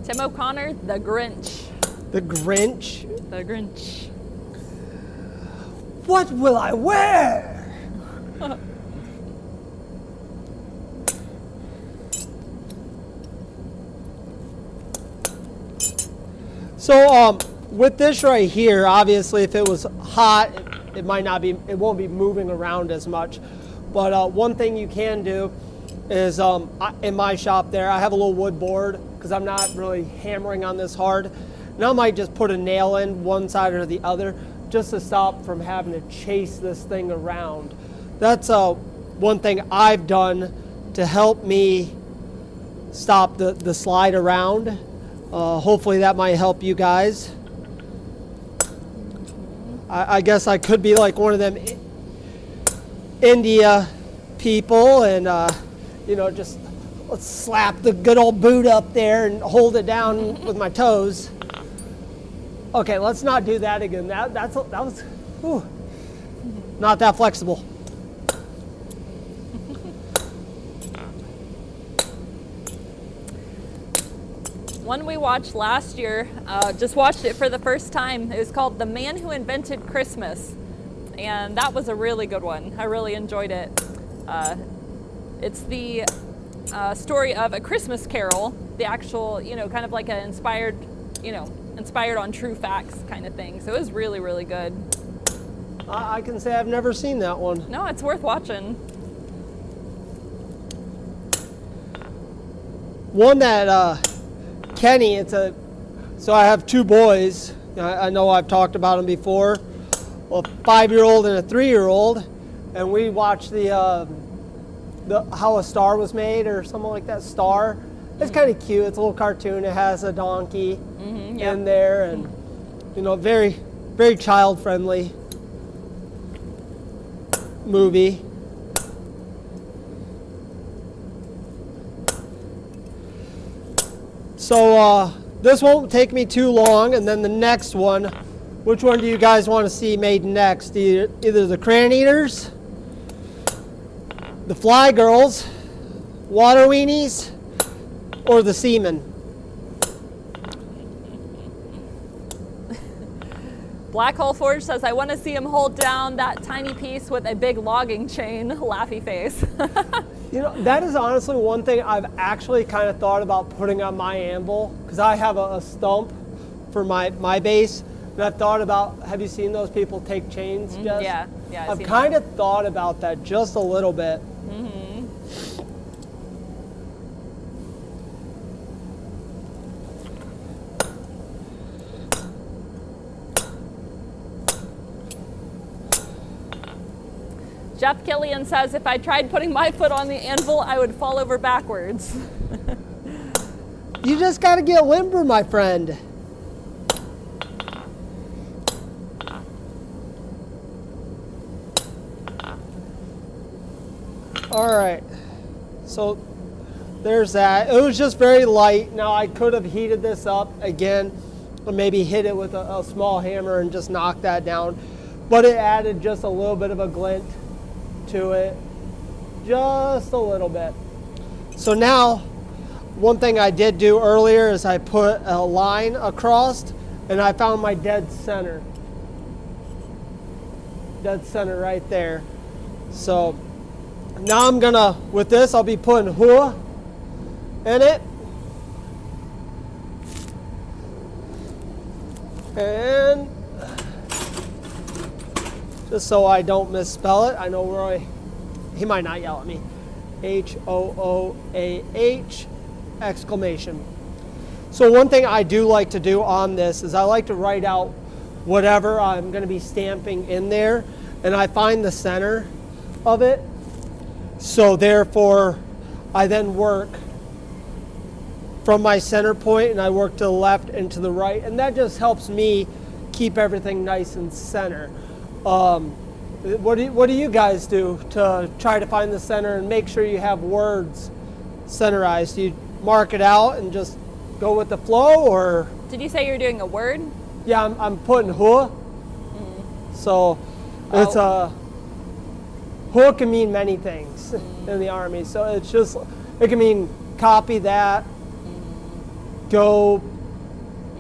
Tim O'Connor, the Grinch. The Grinch? The Grinch. What will I wear? So, with this right here, obviously, if it was hot, it won't be moving around as much. But one thing you can do is, in my shop there, I have a little wood board because I'm not really hammering on this hard. And I might just put a nail in one side or the other just to stop from having to chase this thing around. That's one thing I've done to help me stop the slide around. Hopefully that might help you guys. I guess I could be like one of them India people and, just let's slap the good old boot up there and hold it down with my toes. Okay, let's not do that again. That was not that flexible. One we watched last year, just watched it for the first time. It was called The Man Who Invented Christmas. And that was a really good one. I really enjoyed it. It's the story of A Christmas Carol, the actual, kind of like an inspired on true facts kind of thing. So it was really, really good. I can say I've never seen that one. No, it's worth watching. One that Kenny, so I have two boys. I know I've talked about them before. A 5-year-old and a 3-year-old, and we watched the How a Star Was Made or something like that. Star. It's kind of cute. It's a little cartoon. It has a donkey in there, and very, very child-friendly movie. So this won't take me too long, and then the next one, which one do you guys want to see made next? Either the Crayon Eaters, the Fly Girls, Water Weenies, or the Seamen? Black Hole Forge says, I want to see him hold down that tiny piece with a big logging chain. Laughy face. That is honestly one thing I've actually kind of thought about putting on my anvil, because I have a stump for my base, and I've thought about, have you seen those people take chains, Jess? Yeah. I've kind of thought about that just a little bit. Jeff Killian says, if I tried putting my foot on the anvil, I would fall over backwards. You just got to get limber, my friend. All right, so there's that. It was just very light. Now I could have heated this up again, or maybe hit it with a small hammer and just knock that down, but it added just a little bit of a glint to it, just a little bit. So now, one thing I did do earlier is I put a line across, and I found my dead center right there. So now I'm gonna, with this, I'll be putting hua in it, and just so I don't misspell it. I know Roy, he might not yell at me. H-O-O-A-H exclamation. So one thing I do like to do on this is I like to write out whatever I'm going to be stamping in there, and I find the center of it. So therefore, I then work from my center point, and I work to the left and to the right, and that just helps me keep everything nice and center. What do you guys do to try to find the center and make sure you have words centerized? Do you mark it out and just go with the flow, or? Did you say you're doing a word? Yeah, I'm putting hua. So it's hua can mean many things in the Army. So it's just, it can mean copy that, go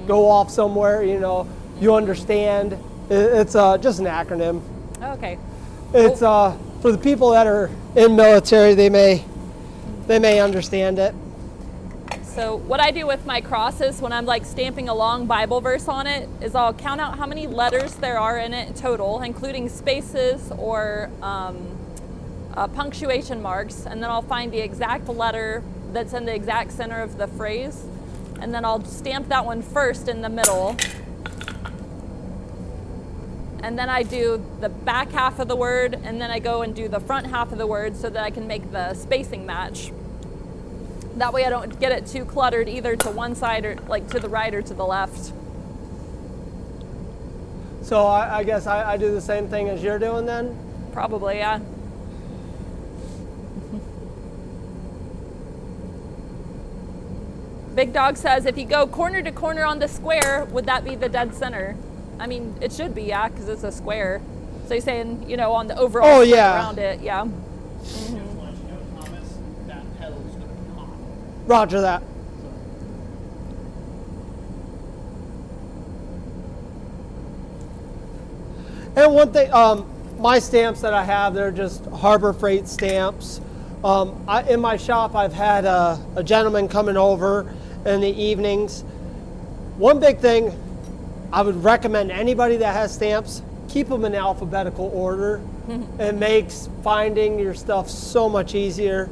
off somewhere, you know, you understand. It's just an acronym. Okay. It's for the people that are in military, they may understand it. So what I do with my crosses when I'm like stamping a long Bible verse on it is I'll count out how many letters there are in it total, including spaces or punctuation marks, and then I'll find the exact letter that's in the exact center of the phrase, and then I'll stamp that one first in the middle, and then I do the back half of the word, and then I go and do the front half of the word so that I can make the spacing match. That way I don't get it too cluttered either to one side or like to the right or to the left. So I guess I do the same thing as you're doing then? Probably, yeah. Big Dog says, if you go corner to corner on the square, would that be the dead center? I mean, it should be, yeah, because it's a square. So you're saying, you know, on the overall square around it, yeah. Roger that. And one thing, my stamps that I have, they're just Harbor Freight stamps. In my shop, I've had a gentleman coming over in the evenings. One big thing, I would recommend anybody that has stamps, keep them in alphabetical order. It makes finding your stuff so much easier.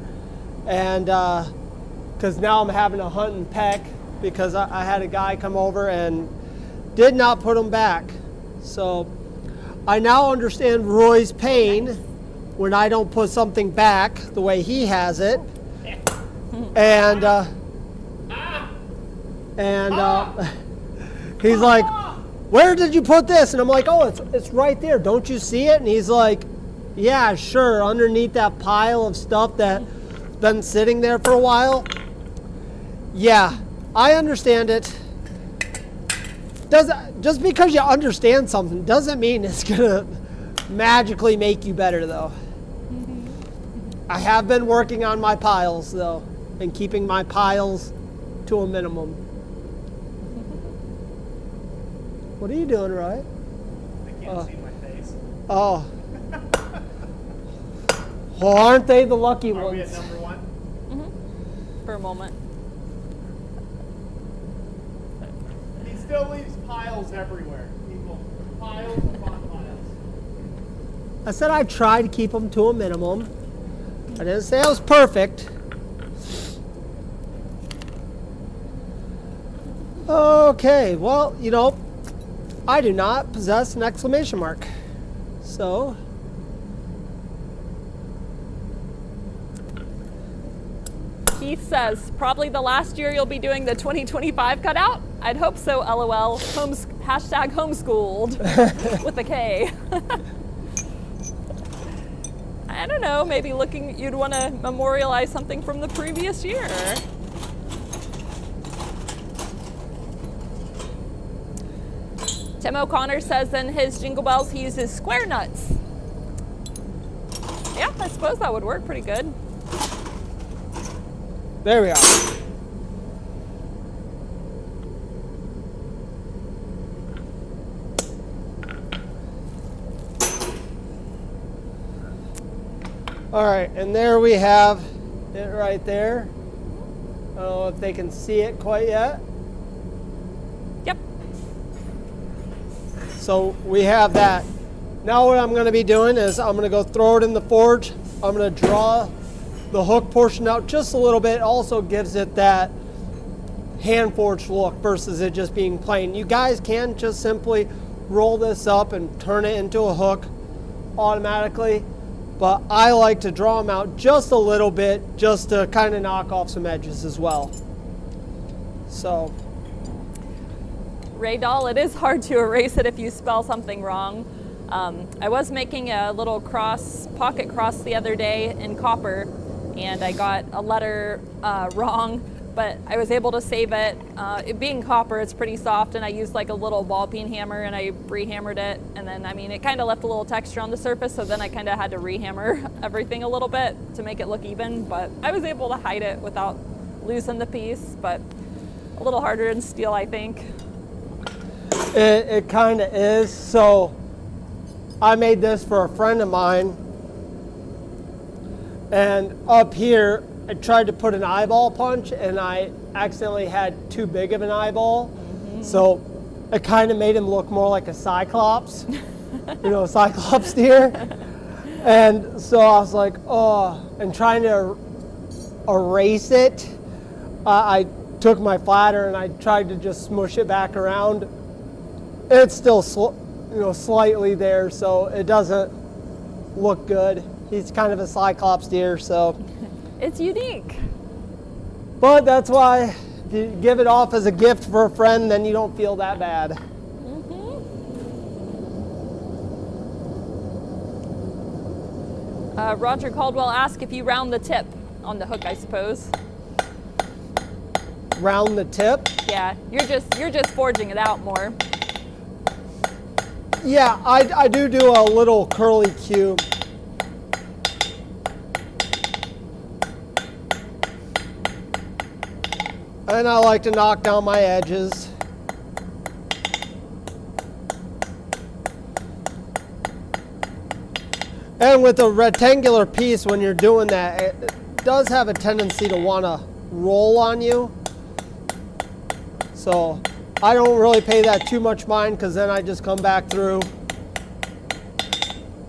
And because now I'm having to hunt and peck because I had a guy come over and did not put them back. So I now understand Roy's pain when I don't put something back the way he has it. And he's like, where did you put this? And I'm like, oh, it's right there. Don't you see it? And he's like, yeah, sure, underneath that pile of stuff that's been sitting there for a while. Yeah, I understand it. Just because you understand something doesn't mean it's gonna magically make you better, though. I have been working on my piles, though, and keeping my piles to a minimum. What are you doing, Roy? I can't see my face. Oh. Well, aren't they the lucky Are ones? we at number one? For a moment. He still leaves piles everywhere. People, piles upon piles. I said I tried to keep them to a minimum. I didn't say I was perfect. Okay, well, you know, I do not possess an exclamation mark. So, Keith says, probably the last year you'll be doing the 2025 cutout? I'd hope so, LOL. Hashtag homeschooled with a K. I don't know, maybe you'd want to memorialize something from the previous year. Tim O'Connor says in his Jingle Bells he uses square nuts. Yeah, I suppose that would work pretty good. there we are. All right, and there we have it right there. I don't know if they can see it quite yet. Yep. So we have that. Now what I'm going to be doing is I'm going to go throw it in the forge. I'm going to draw the hook portion out just a little bit. Also gives it that hand forged look versus it just being plain. You guys can just simply roll this up and turn it into a hook automatically. But I like to draw them out just a little bit just to kind of knock off some edges as well. So. Ray Doll, it is hard to erase it if you spell something wrong. I was making a little pocket cross the other day in copper, and I got a letter wrong but I was able to save it. It being copper, it's pretty soft, and I used like a little ball peen hammer and I rehammered it. And then, I mean, it kind of left a little texture on the surface, so then I kind of had to rehammer everything a little bit to make it look even, but I was able to hide it without losing the piece, but a little harder in steel, I think. It kind of is. So I made this for a friend of mine, and up here I tried to put an eyeball punch and I accidentally had too big of an eyeball. So it kind of made him look more like a cyclops, you know, a cyclops deer. And so I was like, oh, and trying to erase it, I took my flatter and I tried to just smush it back around. It's still, you know, slightly there, so it doesn't look good. He's kind of a cyclops deer, so. It's unique. But that's why if you give it off as a gift for a friend, then you don't feel that bad. Roger Caldwell asked if you round the tip on the hook, I suppose. Round the tip? Yeah, you're just forging it out more. Yeah, I do a little curly cue. And I like to knock down my edges. And with a rectangular piece, when you're doing that, it does have a tendency to want to roll on you. So I don't really pay that too much mind, because then I just come back through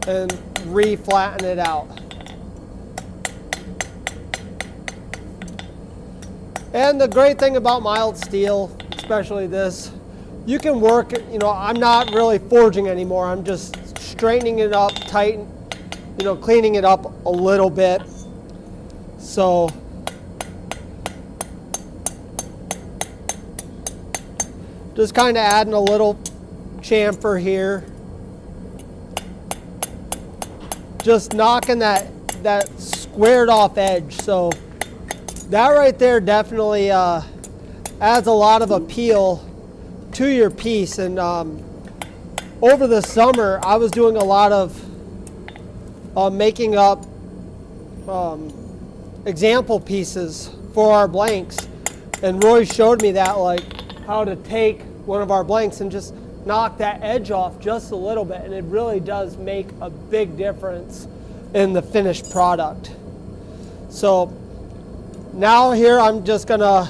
and re-flatten it out. And the great thing about mild steel, especially this, you can work, you know, I'm not really forging anymore. I'm just straightening it up, you know, cleaning it up a little bit. So just kind of adding a little chamfer here. Just knocking that squared off edge. So that right there definitely adds a lot of appeal to your piece. And over the summer, I was doing a lot of making up example pieces for our blanks. And Roy showed me that, like how to take one of our blanks and just knock that edge off just a little bit. And it really does make a big difference in the finished product. So now here I'm just gonna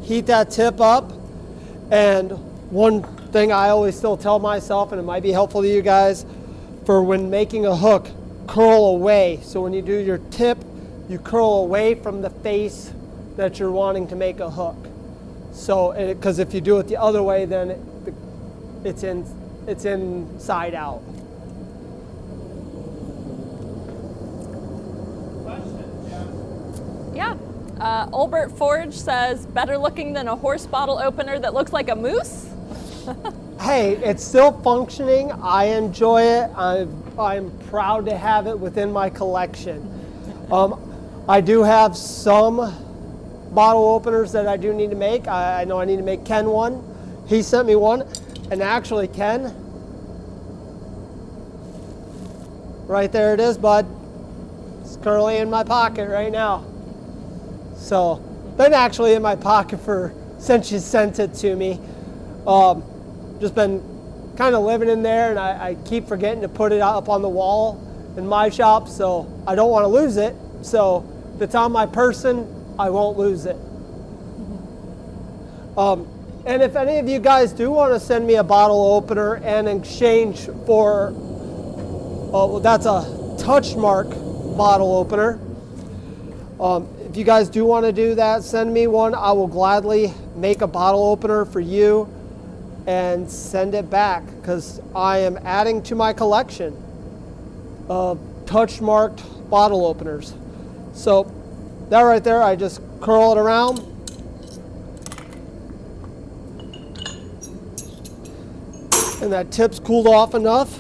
heat that tip up. And one thing I always still tell myself, and it might be helpful to you guys, for when making a hook, curl away. So when you do your tip, you curl away from the face that you're wanting to make a hook. So, because if you do it the other way, then it's inside out. Yeah. Olbert Forge says, better looking than a horse bottle opener that looks like a moose? Hey, it's still functioning. I enjoy it. I'm proud to have it within my collection. I do have some bottle openers that I do need to make. I know I need to make Ken one. He sent me one. And actually, Ken, right there it is, bud. It's currently in my pocket right now. So, been actually in my pocket since you sent it to me. Just been kind of living in there, and I keep forgetting to put it up on the wall in my shop, so I don't want to lose it. So if it's on my person, I won't lose it. And if any of you guys do want to send me a bottle opener in exchange for, well, that's a Touchmark bottle opener. If you guys do want to do that, send me one. I will gladly make a bottle opener for you and send it back, because I am adding to my collection of Touchmarked bottle openers. So that right there, I just curl it around. And that tip's cooled off enough.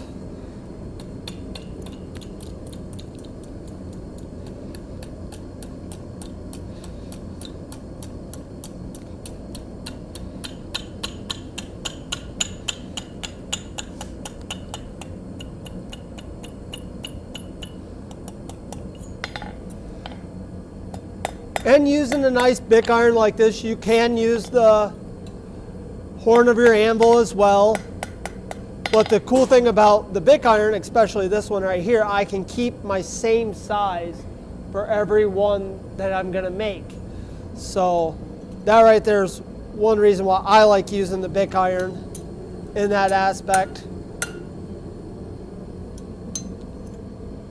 And using a nice Bic iron like this, you can use the horn of your anvil as well. But the cool thing about the Bic iron, especially this one right here, I can keep my same size for every one that I'm gonna make. So that right there is one reason why I like using the Bic iron in that aspect.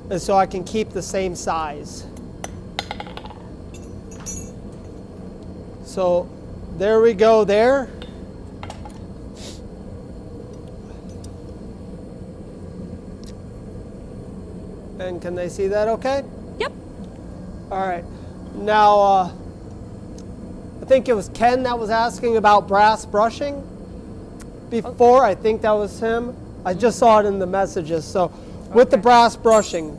And so I can keep the same size. So there we go there. And can they see that okay? Yep. All right. Now, I think it was Ken that was asking about brass brushing before. I think that was him. I just saw it in the messages. So with the brass brushing,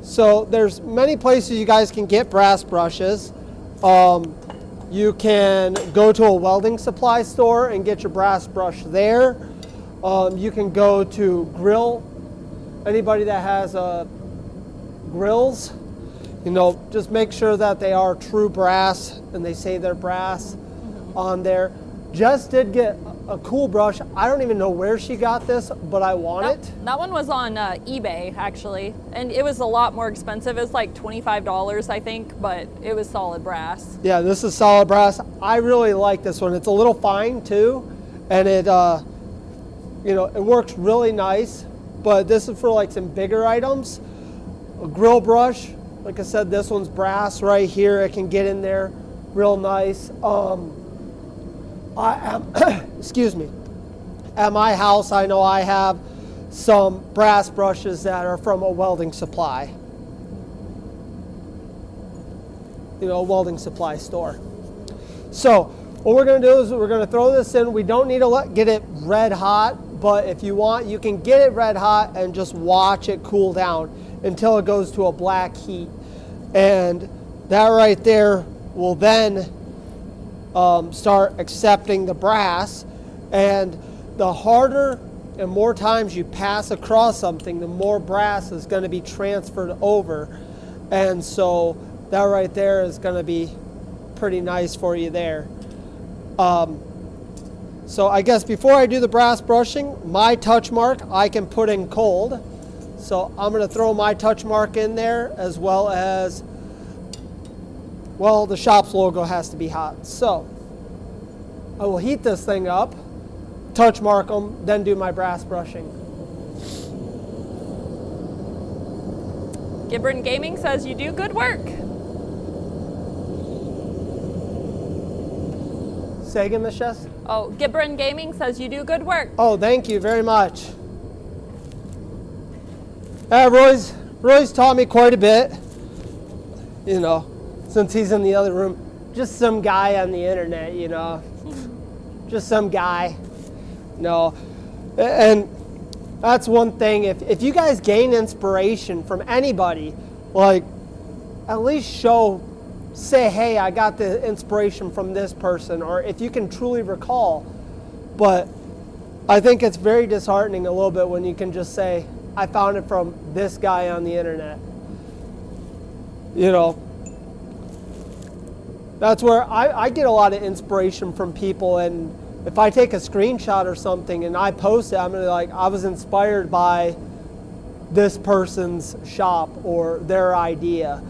so there's many places you guys can get brass brushes. You can go to a welding supply store and get your brass brush there. You can go to grill. Anybody that has grills, you know, just make sure that they are true brass and they say they're brass on there. Jess did get a cool brush. I don't even know where she got this, but I want it. That one was on eBay, actually. And it was a lot more expensive. It was like $25, I think, but it was solid brass. Yeah, this is solid brass. I really like this one. It's a little fine too, and it, you know, it works really nice. But this is for like some bigger items. A grill brush, like I said, this one's brass right here. It can get in there real nice. I am, excuse me, at my house I know I have some brass brushes that are from a welding supply. You know, a welding supply store. So what we're going to do is we're going to throw this in. We don't need to get it red hot. But if you want, you can get it red hot and just watch it cool down until it goes to a black heat. And that right there will then start accepting the brass. And the harder and more times you pass across something, the more brass is going to be transferred over. And so that right there is going to be pretty nice for you there. So I guess before I do the brass brushing, my touch mark I can put in cold. So I'm going to throw my touch mark in there, as well as, well, the shop's logo has to be hot. So I will heat this thing up, touch mark them, then do my brass brushing. Gibran Gaming says you do good work. Say again, Miss Jess? Oh, Gibran Gaming says you do good work. Oh, thank you very much. Roy's taught me quite a bit, you know, since he's in the other room. Just some guy on the internet, you know. Just some guy. No. And that's one thing. If you guys gain inspiration from anybody, like, at least say, hey, I got the inspiration from this person, or if you can truly recall. But I think it's very disheartening a little bit when you can just say, I found it from this guy on the internet. You know, that's where I get a lot of inspiration from people, and if I take a screenshot or something and I post it, I'm gonna be like, I was inspired by this person's shop or their idea.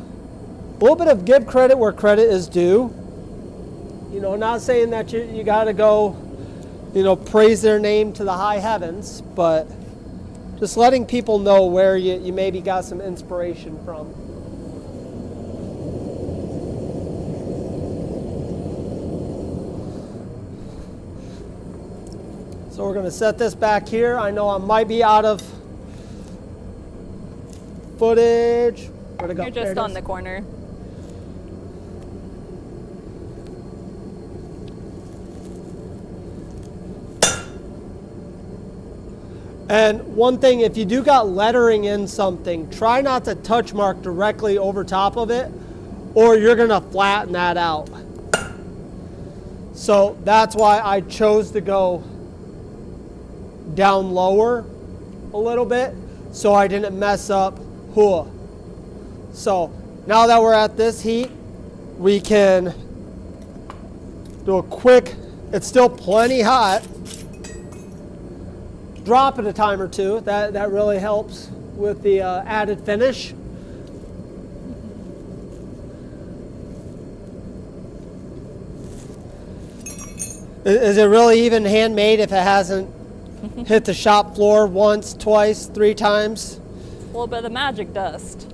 A little bit of give credit where credit is due. You know, not saying that you got to go, you know, praise their name to the high heavens, but just letting people know where you maybe got some inspiration from. So we're going to set this back here. I know I might be out of footage. Where'd it go? You're just on the corner. And one thing, if you do got lettering in something, try not to touch mark directly over top of it, or you're going to flatten that out. So that's why I chose to go down lower a little bit, so I didn't mess up. So now that we're at this heat, we can do a quick, it's still plenty hot, drop it a time or two. That really helps with the added finish. Is it really even handmade if it hasn't hit the shop floor once, twice, 3 times? A little bit of magic dust.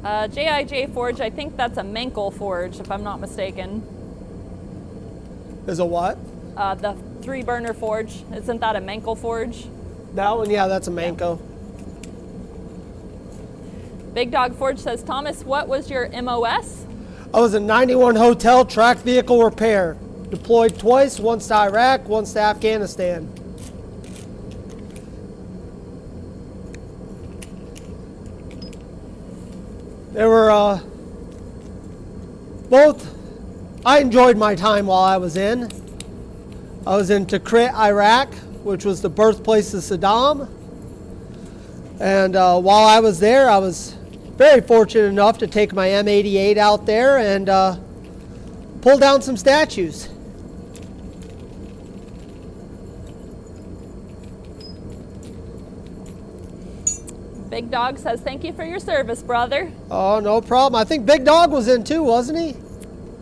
JIJ Forge, I think that's a Menkel Forge, if I'm not mistaken. Is a what? The 3-burner forge, isn't that a Menkel Forge? That one, yeah, that's a Manco. Big Dog Forge says, Thomas, what was your MOS? I was a 91 Hotel Track Vehicle Repair. Deployed twice, once to Iraq, once to Afghanistan. They were both, I enjoyed my time while I was in. I was in Tikrit, Iraq, which was the birthplace of Saddam. And while I was there, I was very fortunate enough to take my M88 out there and pull down some statues. Big Dog says, thank you for your service, brother. Oh, no problem. I think Big Dog was in too, wasn't he?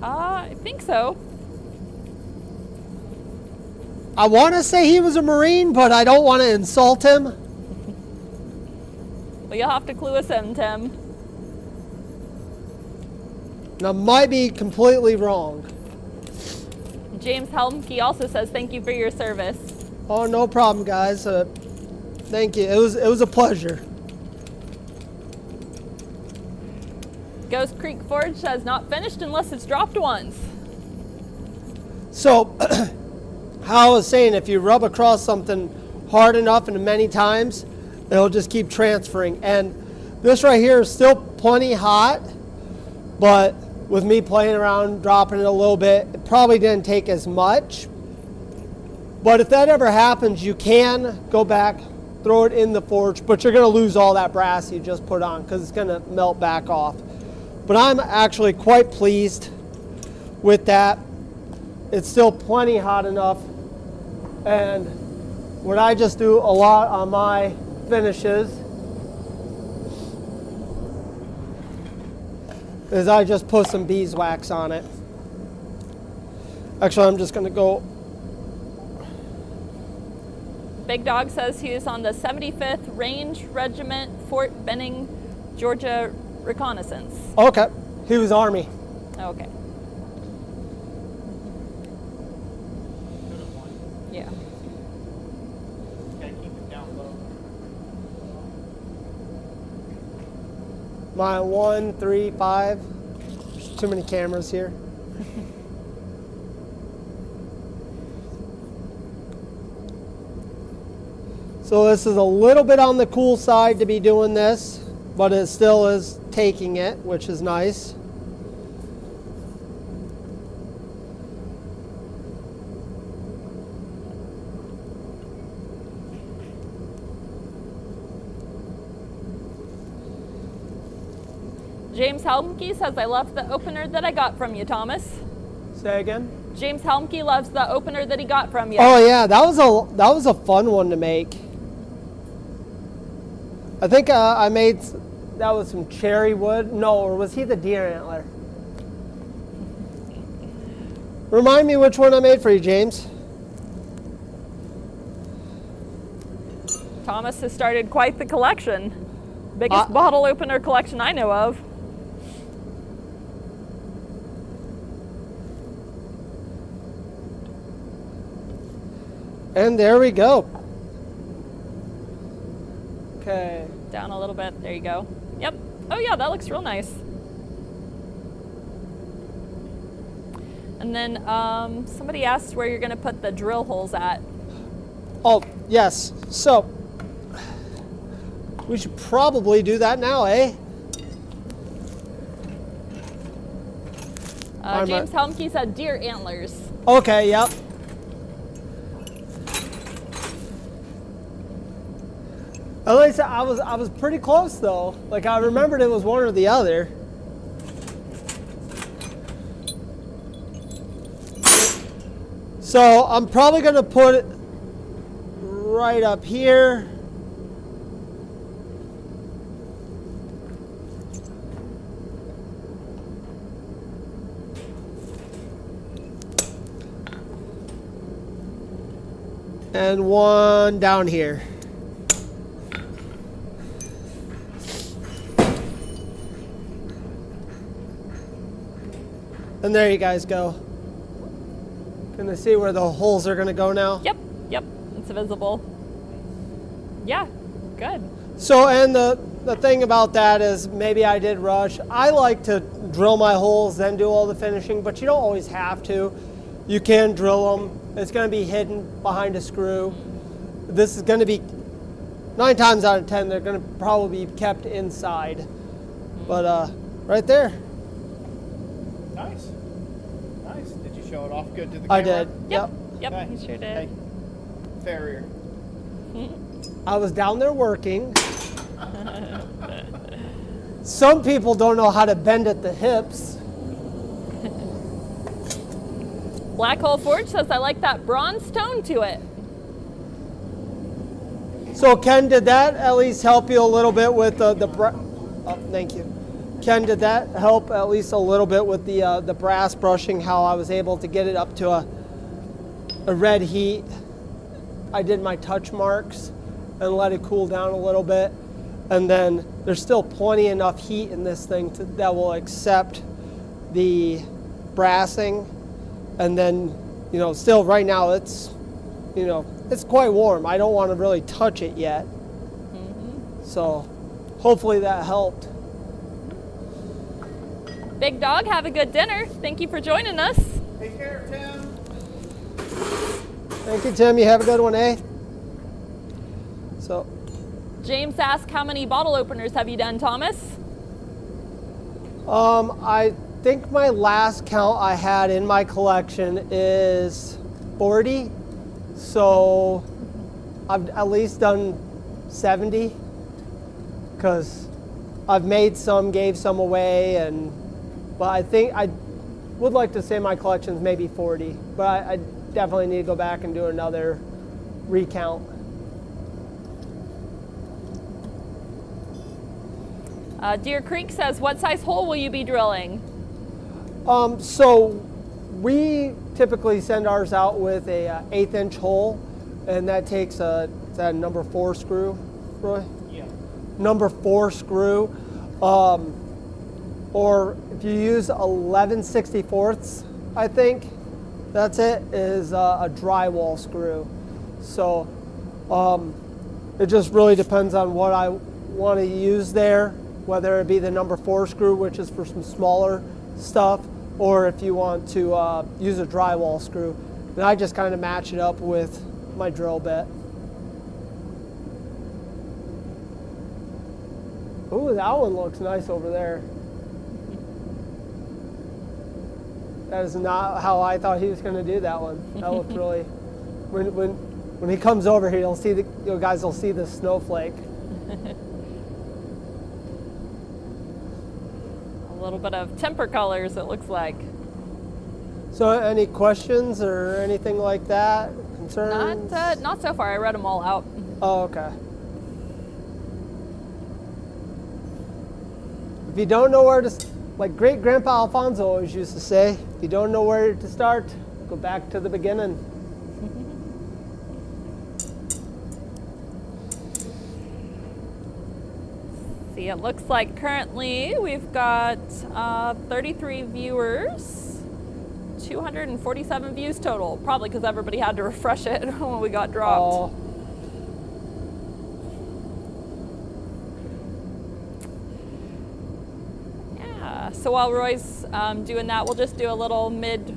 I think so. I want to say he was a Marine, but I don't want to insult him. Well, you'll have to clue us in, Tim. And I might be completely wrong. James Helmke also says, thank you for your service. Oh, no problem, guys. Thank you. It was a pleasure. Ghost Creek Forge says, not finished unless it's dropped once. So, how I was saying, if you rub across something hard enough and many times, it'll just keep transferring. And this right here is still plenty hot, but with me playing around, dropping it a little bit, it probably didn't take as much. But if that ever happens, you can go back, throw it in the forge, but you're going to lose all that brass you just put on because it's going to melt back off. But I'm actually quite pleased with that. It's still plenty hot enough. And what I just do a lot on my finishes is I just put some beeswax on it. Actually, I'm just going to go. Big Dog says he is on the 75th Range Regiment, Fort Benning, Georgia Reconnaissance. Okay, he was Army. Okay. Yeah. Gotta keep it down low. My 1, 3, 5. There's too many cameras here. So this is a little bit on the cool side to be doing this, but it still is taking it, which is nice. James Helmke says, I love the opener that I got from you, Thomas. Say again? James Helmke loves the opener that he got from you. Oh yeah, that was a fun one to make. I think I made that was some cherry wood. No, or was he the deer antler? Remind me which one I made for you, James. Thomas has started quite the collection. Biggest bottle opener collection I know of. And there we go. Okay. Down a little bit. There you go. Yep. Oh yeah, that looks real nice. And then somebody asked where you're going to put the drill holes at. Oh, yes. So, we should probably do that now, eh? James Helmke said deer antlers. Okay, yep. At least I was pretty close though. Like I remembered it was one or the other. So I'm probably gonna put it right up here. And one down here. And there you guys go. Gonna see where the holes are gonna go now? Yep, it's visible. Yeah, good. So, and the thing about that is maybe I did rush. I like to drill my holes, then do all the finishing, but you don't always have to. You can drill them. It's gonna be hidden behind a screw. This is gonna be, 9 times out of 10, they're gonna probably be kept inside. But right there. Nice. Did you show it off good to the camera? I did. Yep, Okay. you sure did. Hey, Farrier. I was down there working. Some people don't know how to bend at the hips. Black Hole Forge says, I like that bronze tone to it. So Ken, did that at least help you a little bit with thank you. Ken, did that help at least a little bit with the brass brushing, how I was able to get it up to a red heat? I did my touch marks and let it cool down a little bit. And then there's still plenty enough heat in this thing that will accept the brassing. And then, still right now it's quite warm. I don't want to really touch it yet. Mm-hmm. So hopefully that helped. Big Dog, have a good dinner. Thank you for joining us. Take care, Tim. Thank you, Tim. You have a good one, eh? So, James asked, how many bottle openers have you done, Thomas? I think my last count I had in my collection is 40. So I've at least done 70 because I've made some, gave some away, but I think I would like to say my collection's maybe 40, but I definitely need to go back and do another recount. Deer Creek says, what size hole will you be drilling? So we typically send ours out with a 1/8" hole, and that takes is that a number 4 screw, Roy? Yeah. Number 4 screw, or if you use 11/64, I think that's it, is a drywall screw. So it just really depends on what I want to use there, whether it be the number 4 screw, which is for some smaller stuff, or if you want to use a drywall screw. And I just kind of match it up with my drill bit. Ooh, that one looks nice over there. That is not how I thought he was going to do that one. That looked really. When he comes over here, you'll see you guys will see the snowflake. A little bit of temper colors, it looks like. So, any questions or anything like that? Concerns? Not so far. I read them all out. Oh, okay. If you don't know where to, like Great Grandpa Alfonso always used to say, if you don't know where to start, go back to the beginning. See, it looks like currently we've got 33 viewers, 247 views total, probably because everybody had to refresh it when we got dropped. Yeah, so while Roy's doing that, we'll just do a little mid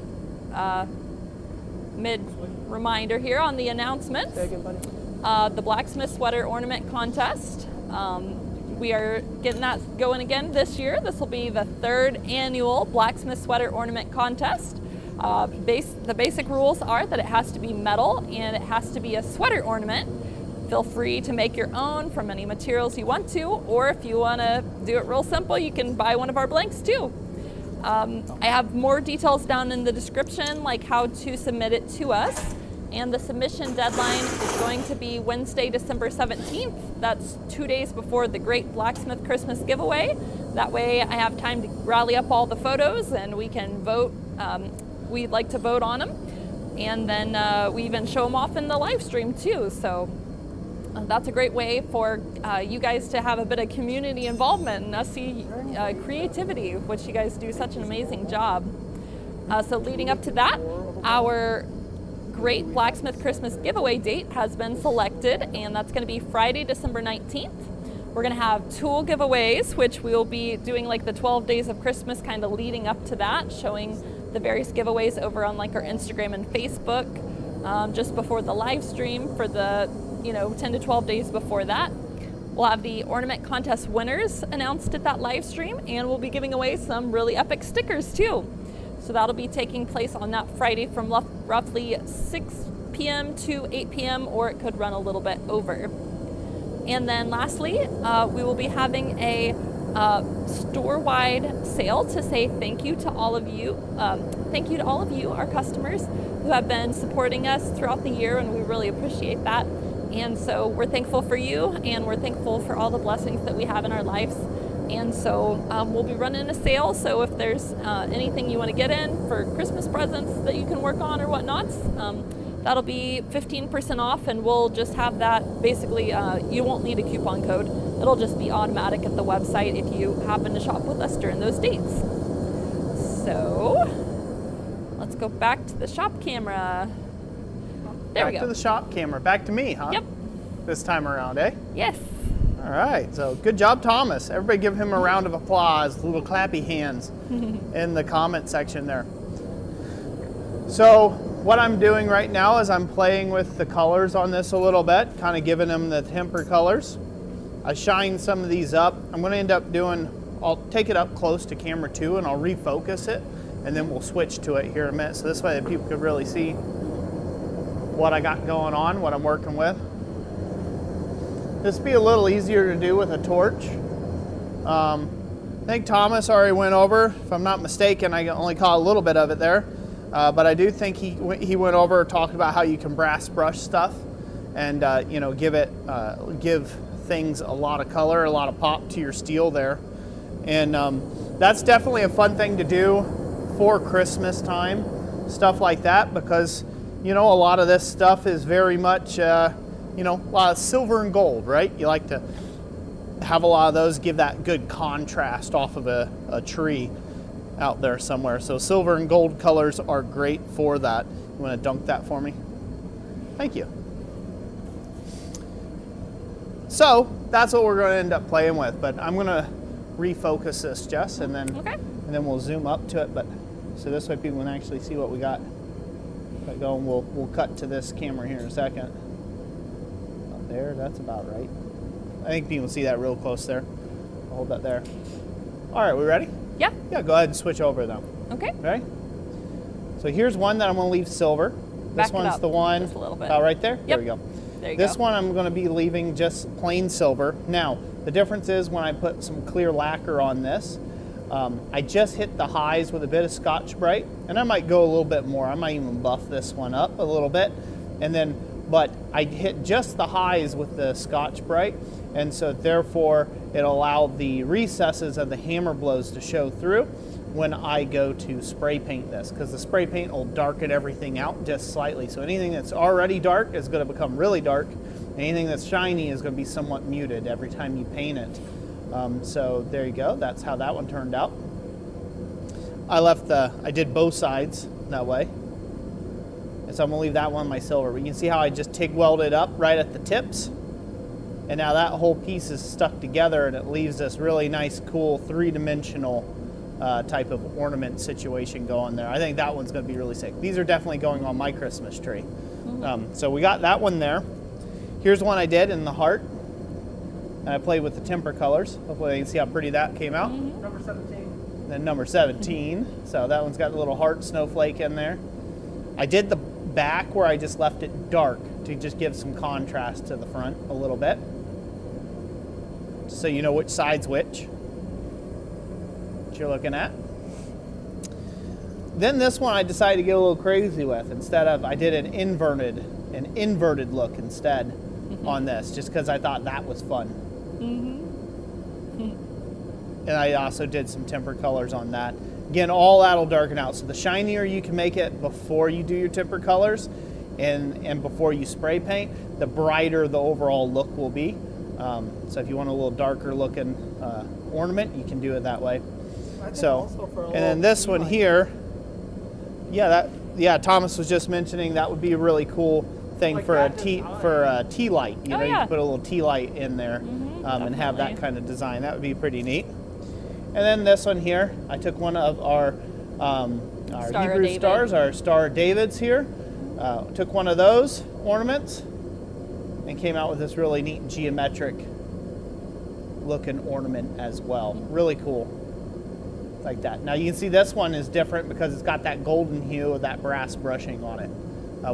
reminder here on the announcements. The Blacksmith Sweater Ornament Contest. We are getting that going again this year. This will be the 3rd annual Blacksmith Sweater Ornament Contest. The basic rules are that it has to be metal and it has to be a sweater ornament. Feel free to make your own from any materials you want to, or if you want to do it real simple, you can buy one of our blanks too. I have more details down in the description, like how to submit it to us. And the submission deadline is going to be Wednesday, December 17th. That's 2 days before the Great Blacksmith Christmas giveaway. That way I have time to rally up all the photos and we can vote. We'd like to vote on them. And then we even show them off in the live stream too. So that's a great way for you guys to have a bit of community involvement and us see creativity, which you guys do such an amazing job. So leading up to that, our Great Blacksmith Christmas giveaway date has been selected, and that's going to be Friday, December 19th. We're going to have tool giveaways, which we will be doing like the 12 days of Christmas kind of leading up to that, showing the various giveaways over on like our Instagram and Facebook just before the live stream for the 10 to 12 days before that. We'll have the ornament contest winners announced at that live stream, and we'll be giving away some really epic stickers too. So that'll be taking place on that Friday from roughly 6 p.m. to 8 p.m. or it could run a little bit over. And then lastly, we will be having a store-wide sale to say thank you to all of you. Thank you to all of you, our customers, who have been supporting us throughout the year, and we really appreciate that. And so we're thankful for you, and we're thankful for all the blessings that we have in our lives. And so we'll be running a sale, so if there's anything you want to get in for Christmas presents that you can work on or whatnot, that'll be 15% off, and we'll just have that basically, you won't need a coupon code. It'll just be automatic at the website if you happen to shop with us during those dates. So let's go back to the shop camera. There we go. Back to the shop camera. Back to me, huh? Yep. This time around, eh? Yes. All right, so good job, Thomas. Everybody give him a round of applause, little clappy hands in the comment section there. So what I'm doing right now is I'm playing with the colors on this a little bit, kind of giving them the temper colors. I shine some of these up. I'm gonna end up doing, I'll take it up close to camera 2 and I'll refocus it, and then we'll switch to it here in a minute, so this way that people could really see what I got going on, what I'm working with. This would be a little easier to do with a torch. I think Thomas already went over. If I'm not mistaken, I only caught a little bit of it there. But I do think he went over, talked about how you can brass brush stuff and give things a lot of color, a lot of pop to your steel there. And that's definitely a fun thing to do for Christmas time, stuff like that, because a lot of this stuff is very much a lot of silver and gold, right? You like to have a lot of those, give that good contrast off of a tree out there somewhere. So silver and gold colors are great for that. You want to dunk that for me? Thank you. So that's what we're going to end up playing with, but I'm going to refocus this, Jess, and then we'll zoom up to it. But so this way people can actually see what we got going. We'll cut to this camera here in a second. There, that's about right. I think people see that real close there. I'll hold that there. All right, we ready? Yeah. Yeah, go ahead and switch over though. Okay. Ready? So here's one that I'm going to leave silver. This one's the one just a little bit. about right there. Yep. There we go. There you go. This one I'm going to be leaving just plain silver. Now, the difference is when I put some clear lacquer on this, I just hit the highs with a bit of Scotch-Brite, and I might go a little bit more. I might even buff this one up a little bit, but I hit just the highs with the Scotch-Brite, and so therefore it allowed the recesses of the hammer blows to show through when I go to spray paint this, because the spray paint will darken everything out just slightly. So anything that's already dark is going to become really dark. Anything that's shiny is going to be somewhat muted every time you paint it. So there you go. That's how that one turned out. I did both sides that way. And so I'm going to leave that one my silver. But you can see how I just TIG welded up right at the tips. And now that whole piece is stuck together, and it leaves this really nice, cool, three-dimensional type of ornament situation going there. I think that one's going to be really sick. These are definitely going on my Christmas tree. Mm-hmm. So we got that one there. Here's one I did in the heart. And I played with the temper colors. Hopefully you can see how pretty that came out. Mm-hmm. Number 17. Then number 17. So that one's got a little heart snowflake in there. I did the back where I just left it dark. to just give some contrast to the front a little bit, so you know which side's which you're looking at. Then this one I decided to get a little crazy with. Instead of, I did an inverted look instead on this, just because I thought that was fun. And I also did some tempered colors on that. Again, all that'll darken out. So the shinier you can make it before you do your tempered colors and before you spray paint, the brighter the overall look will be. So if you want a little darker looking ornament, you can do it that way. So, and then this one here, Thomas was just mentioning that would be a really cool thing like for a tea light. You know, you can put a little tea light in there and have that kind of design. That would be pretty neat. And then this one here, I took one of our Hebrew stars, our Star of Davids here. Took one of those ornaments and came out with this really neat geometric looking ornament as well. Really cool. Like that. Now you can see this one is different because it's got that golden hue of that brass brushing on it,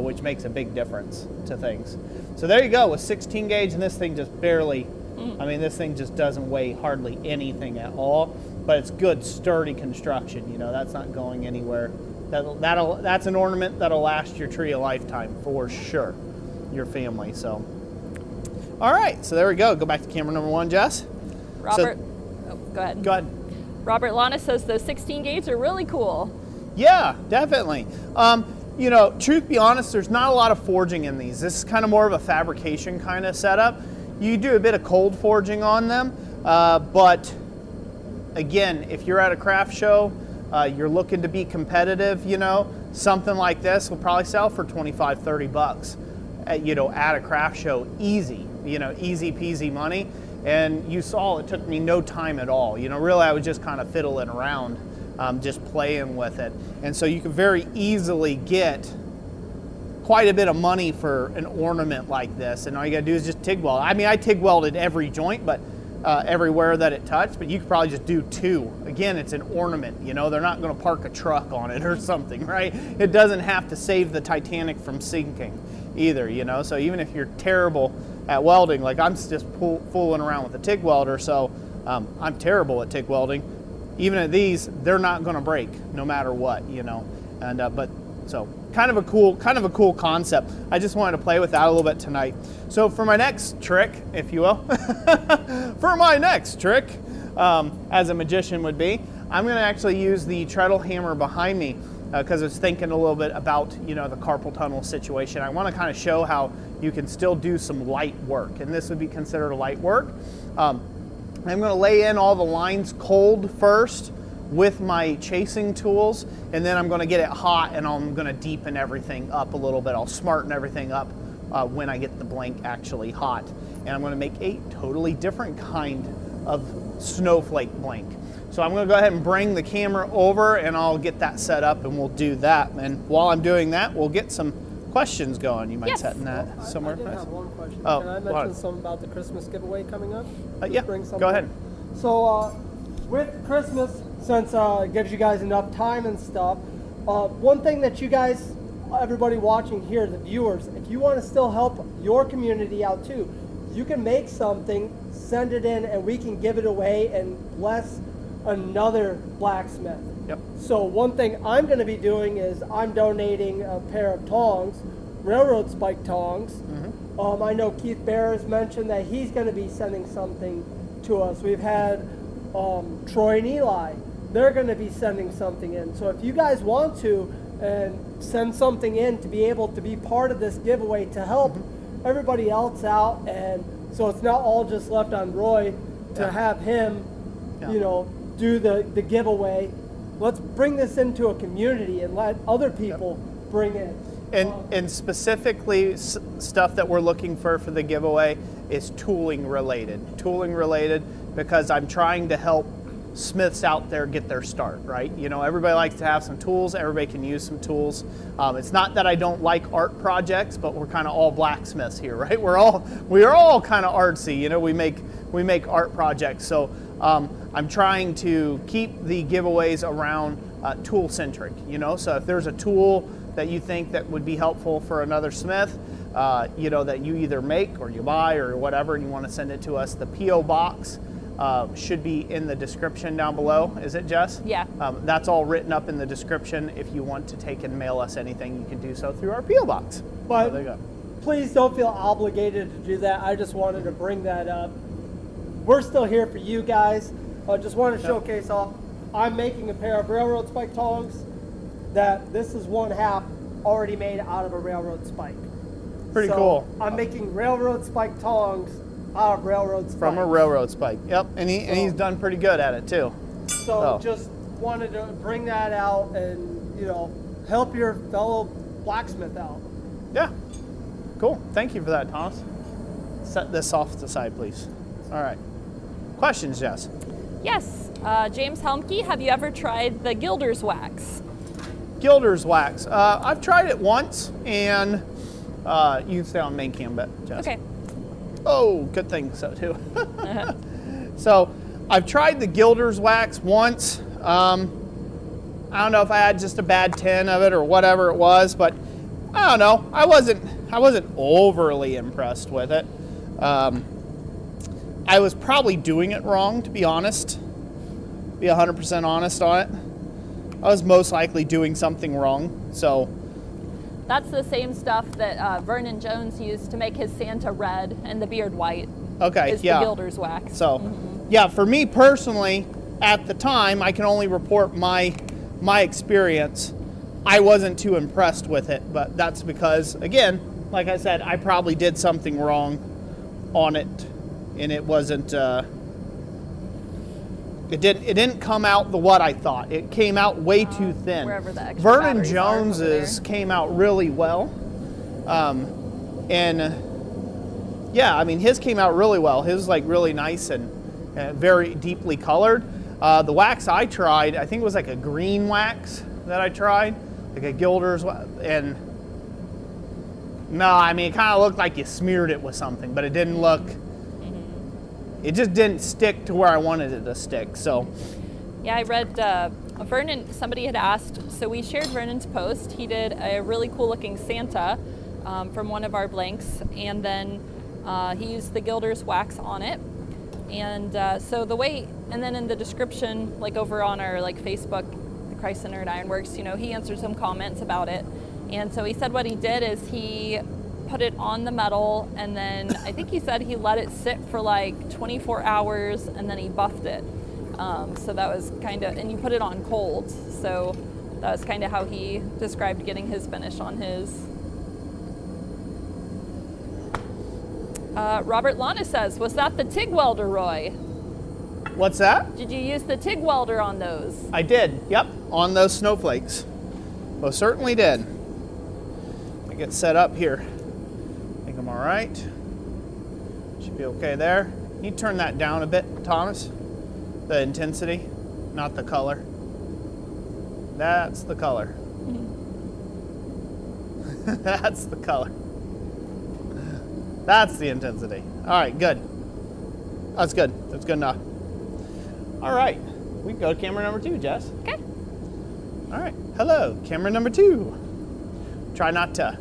which makes a big difference to things. So there you go with 16 gauge, and this thing just barely, I mean, this thing just doesn't weigh hardly anything at all, but it's good sturdy construction. You know, that's not going anywhere. That's an ornament that'll last your tree a lifetime for sure, your family. So, all right, so there we go. Go back to camera number 1, Jess. Robert, go ahead. Go ahead. Robert Lana says those 16 gauge are really cool. Yeah, definitely. You know, truth be honest, there's not a lot of forging in these. This is kind of more of a fabrication kind of setup. You do a bit of cold forging on them, but again, if you're at a craft show, you're looking to be competitive, you know, something like this will probably sell for 25, 30 bucks, you know, at a craft show, easy, you know, easy peasy money. And you saw it took me no time at all. You know, really I was just kind of fiddling around, just playing with it. And so you can very easily get quite a bit of money for an ornament like this. And all you gotta do is just TIG weld. I mean, I TIG welded every joint, but everywhere that it touched, but you could probably just do 2. Again, it's an ornament, you know, they're not gonna park a truck on it or something, right? It doesn't have to save the Titanic from sinking either, you know? So even if you're terrible at welding, like I'm just fooling around with a TIG welder, so I'm terrible at TIG welding. Even at these, they're not gonna break no matter what, you know? And but so kind of a cool concept. I just wanted to play with that a little bit tonight. So for my next trick, if you will, for my next trick, as a magician would be, I'm gonna actually use the treadle hammer behind me because I was thinking a little bit about, you know, the carpal tunnel situation. I want to kind of show how you can still do some light work, and this would be considered light work. I'm going to lay in all the lines cold first with my chasing tools, and then I'm going to get it hot and I'm going to deepen everything up a little bit. I'll smarten everything up when I get the blank actually hot. And I'm going to make a totally different kind of snowflake blank. So I'm going to go ahead and bring the camera over and I'll get that set up and we'll do that. And while I'm doing that, we'll get some questions going. You mind setting that somewhere? I did have one question. Oh, can I mention something about the Christmas giveaway coming up? Yeah, go ahead. So with Christmas, since it gives you guys enough time and stuff, one thing that you guys, everybody watching here, the viewers, if you want to still help your community out too, you can make something, send it in, and we can give it away and bless another blacksmith. Yep. So one thing I'm going to be doing is I'm donating a pair of tongs, railroad spike tongs. Mm-hmm. I know Keith Bear has mentioned that he's going to be sending something to us. We've had Troy and Eli. They're going to be sending something in. So if you guys want to and send something in to be able to be part of this giveaway to help everybody else out, and so it's not all just left on Roy to have him, you know, do the giveaway. Let's bring this into a community and let other people bring in. And specifically stuff that we're looking for the giveaway is tooling related. Tooling related because I'm trying to help smiths out there get their start, right? You know, everybody likes to have some tools. Everybody can use some tools. It's not that I don't like art projects, but we're kind of all blacksmiths here, right? We are all kind of artsy. You know, we make art projects. So I'm trying to keep the giveaways around tool centric. You know, so if there's a tool that you think that would be helpful for another smith, you know, that you either make or you buy or whatever, and you want to send it to us, the P.O. Box should be in the description down below. Is it, Jess? Yeah. That's all written up in the description. If you want to take and mail us anything, you can do so through our P.O. Box. But So there you go. please don't feel obligated to do that. I just wanted to bring that up. We're still here for you guys. I just want to showcase off. I'm making a pair of railroad spike tongs that this is one half already made out of a railroad spike. Pretty So cool. I'm making railroad spike tongs out of railroad spikes. From a railroad spike. Yep, and he's done pretty good at it too. So just wanted to bring that out and, you know, help your fellow blacksmith out. Yeah, cool. Thank you for that, Thomas. Set this off to the side, please. All right. Questions, Jess? Yes. James Helmke, have you ever tried the Gilder's wax? Gilder's wax. I've tried it once, and you can stay on main cam, but Jess. Okay. Oh, good thing so too. So I've tried the Gilder's wax once. I don't know if I had just a bad tin of it or whatever it was, but I don't know. I wasn't overly impressed with it. I was probably doing it wrong, to be honest. Be 100% honest on it. I was most likely doing something wrong. So That's the same stuff that Vernon Jones used to make his Santa red and the beard white. okay, Is yeah. the Gilder's wax. So, yeah, for me personally, at the time, I can only report my experience. I wasn't too impressed with it, but that's because, again, like I said, I probably did something wrong on it, and it wasn't. It didn't come out the what I thought. It came out way too thin. wherever the extra Vernon batteries are over Jones's there. came out really well, and yeah, I mean his came out really well. His was like really nice and very deeply colored. The wax I tried, I think it was like a green wax that I tried, like a Gilder's, and no, I mean it kind of looked like you smeared it with something, but it didn't look. It just didn't stick to where I wanted it to stick. So, Yeah, I read Vernon, somebody had asked, so we shared Vernon's post. He did a really cool looking Santa from one of our blanks, and then he used the Gilder's wax on it. And so the way, and then in the description, like over on our like Facebook, the Christ Center at Ironworks, you know, he answered some comments about it. And so he said what he did is he put it on the metal, and then I think he said he let it sit for like 24 hours, and then he buffed it. So that was kind of, and you put it on cold. So that was kind of how he described getting his finish on his. Robert Lana says, was that the TIG welder, Roy? what's that? Did you use the TIG welder on those? I did. Yep, on those snowflakes. Most certainly did. I get set up here. I think I'm all right. Should be okay there. Can you turn that down a bit, Thomas? The intensity, not the color. That's the color. That's the color. That's the intensity. All right, good. That's good. That's good enough. All right, we can go to camera number 2, Jess. Okay. All right, hello, camera number 2. Try not to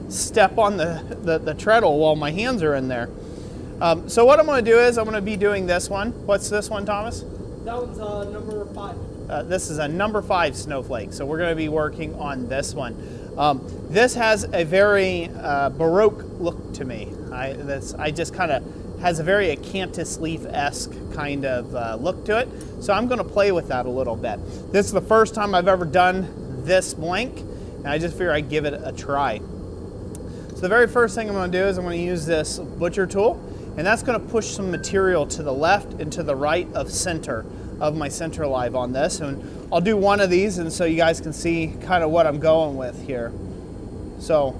step on the treadle while my hands are in there. So what I'm going to do is I'm going to be doing this one. What's this one, Thomas? That one's number 5. This is a number 5 snowflake, so we're going to be working on this one. This has a very Baroque look to me. I just kind of has a very acanthus leaf-esque kind of look to it, so I'm going to play with that a little bit. This is the first time I've ever done this blank, and I just figure I'd give it a try. So the very first thing I'm going to do is I'm going to use this butcher tool, and that's going to push some material to the left and to the right of center of my center live on this. And I'll do one of these, and so you guys can see kind of what I'm going with here. So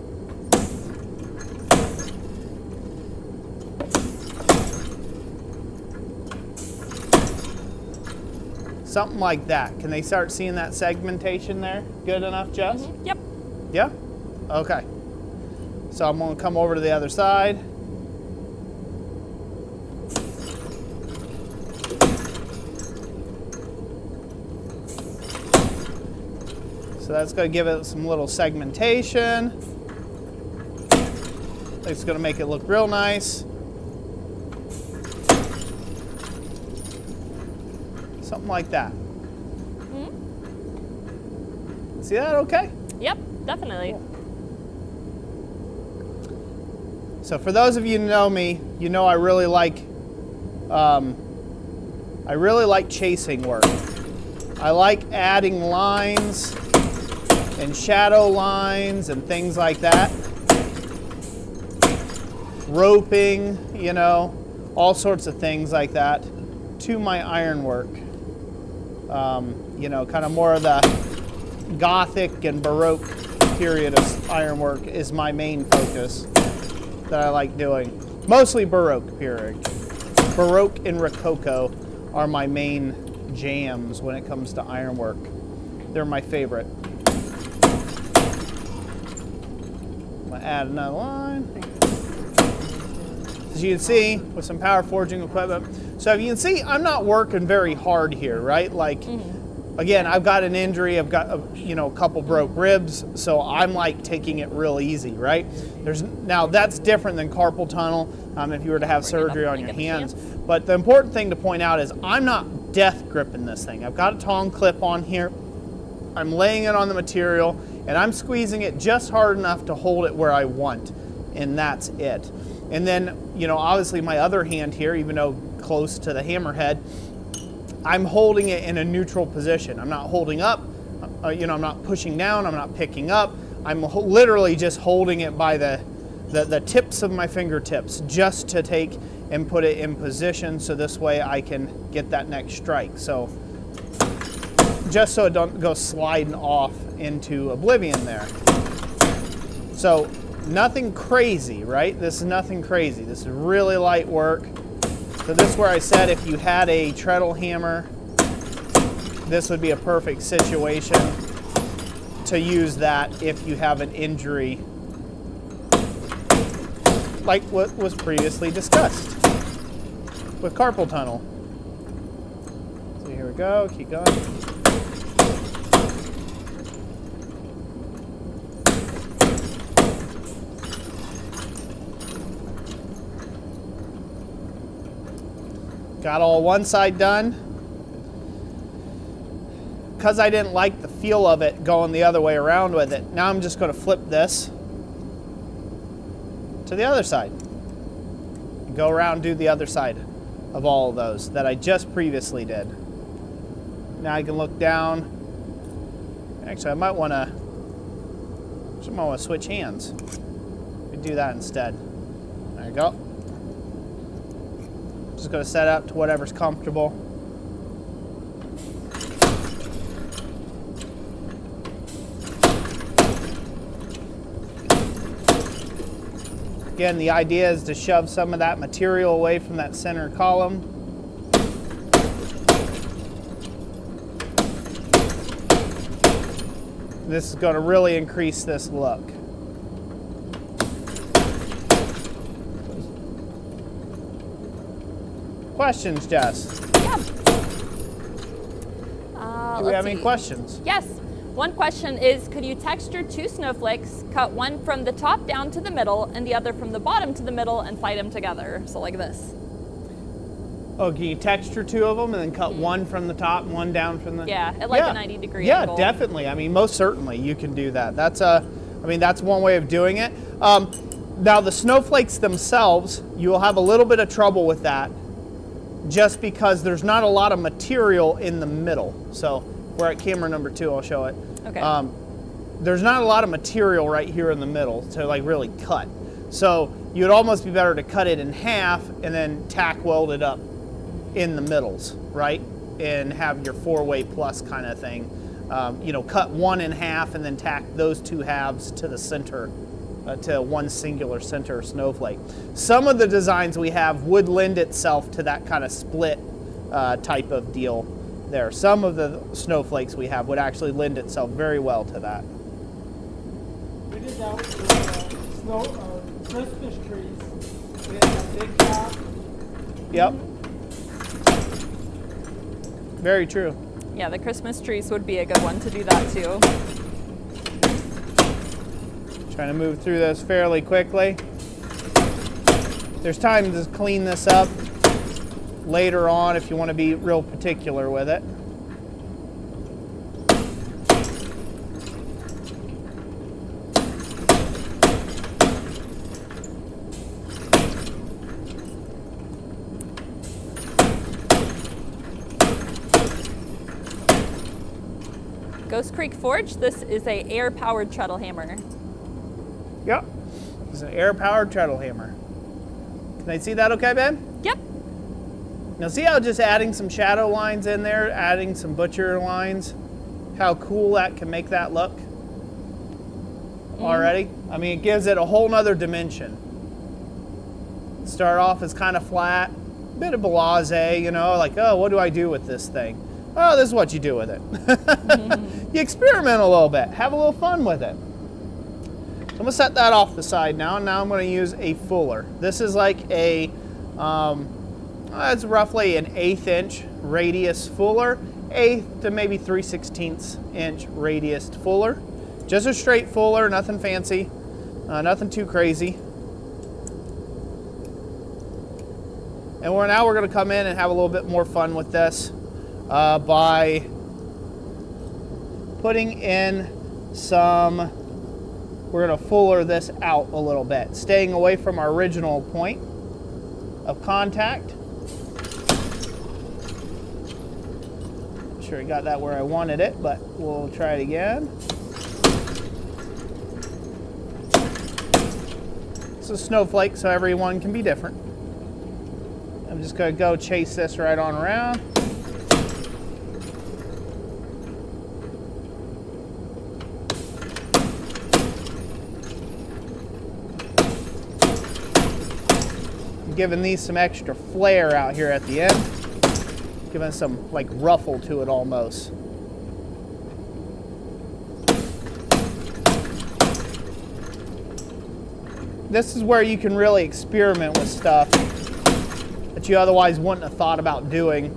something like that. Can they start seeing that segmentation there? Good enough, Jess? Mm-hmm. Yep. Yeah? Okay. So I'm going to come over to the other side. So that's going to give it some little segmentation. It's going to make it look real nice. Something like that. See that okay? Yep, definitely. Cool. So for those of you who know me, you know I really like chasing work. I like adding lines and shadow lines and things like that. Roping, you know, all sorts of things like that to my ironwork. You know, kind of more of the Gothic and Baroque period of ironwork is my main focus that I like doing. Mostly Baroque period. Baroque and Rococo are my main jams when it comes to ironwork. They're my favorite. I'm gonna add another line. As you can see, with some power forging equipment. So if you can see, I'm not working very hard here, right? Like, again, I've got an injury, I've got a couple broke ribs, so I'm like taking it real easy, right? Now that's different than carpal tunnel if you were to have surgery on your hands. But the important thing to point out is I'm not death gripping this thing. I've got a tong clip on here, I'm laying it on the material, and I'm squeezing it just hard enough to hold it where I want, and that's it. And then, you know, obviously my other hand here, even though close to the hammerhead, I'm holding it in a neutral position. I'm not holding up, I'm not pushing down, I'm not picking up. I'm literally just holding it by the tips of my fingertips just to take and put it in position so this way I can get that next strike. So just so it don't go sliding off into oblivion there. So nothing crazy, right? This is nothing crazy. This is really light work. So this is where I said if you had a treadle hammer, this would be a perfect situation to use that if you have an injury like what was previously discussed with carpal tunnel. So here we go, keep going. Got all one side done. Because I didn't like the feel of it going the other way around with it, now I'm just going to flip this to the other side. And go around and do the other side of all of those that I just previously did. Now I can look down. Actually, I might want to switch hands. We do that instead. There you go. Just going to set up to whatever's comfortable. Again, the idea is to shove some of that material away from that center column. This is going to really increase this look. Questions, Jess? Yeah. Do we have any questions? Yes. One question is, could you texture 2 snowflakes, cut one from the top down to the middle and the other from the bottom to the middle and slide them together? So like this. Oh, can you texture 2 of them and then cut one from the top and one down from the... Yeah, at like a 90-degree Yeah, angle. definitely. I mean, most certainly you can do that. That's one way of doing it. Now the snowflakes themselves, you will have a little bit of trouble with that just because there's not a lot of material in the middle. So we're at camera number 2, I'll show it. Okay. There's not a lot of material right here in the middle to like really cut. So you'd almost be better to cut it in half and then tack weld it up in the middles, right? And have your 4-way plus kind of thing. Cut one in half and then tack those 2 halves to the center, to one singular center snowflake. Some of the designs we have would lend itself to that kind of split type of deal there. Some of the snowflakes we have would actually lend itself very well to that. We did that with Christmas trees. We had a big top. Yep. Very true. Yeah, the Christmas trees would be a good one to do that too. Trying to move through this fairly quickly. There's time to clean this up later on if you want to be real particular with it. Ghost Creek Forge, this is a air-powered treadle hammer. Yep. It's an air-powered treadle hammer. Can I see that okay, Ben? Yep. Now see how just adding some shadow lines in there, adding some butcher lines, how cool that can make that look already? I mean, it gives it a whole nother dimension. Start off as kind of flat, bit of blasé, you know, like, oh, what do I do with this thing? Oh, this is what you do with it. You experiment a little bit, have a little fun with it. So I'm gonna set that off the side now, and now I'm gonna use a fuller. This is like a, it's roughly an 1/8 inch radius fuller, 1/8 to maybe 3/16 inch radius fuller. Just a straight fuller, nothing fancy, nothing too crazy. And now we're gonna come in and have a little bit more fun with this by putting in some, we're gonna fuller this out a little bit, staying away from our original point of contact. Sure I got that where I wanted it, but we'll try it again. It's a snowflake, so everyone can be different. I'm just gonna go chase this right on around. Giving these some extra flair out here at the end, giving some like ruffle to it almost. This is where you can really experiment with stuff that you otherwise wouldn't have thought about doing.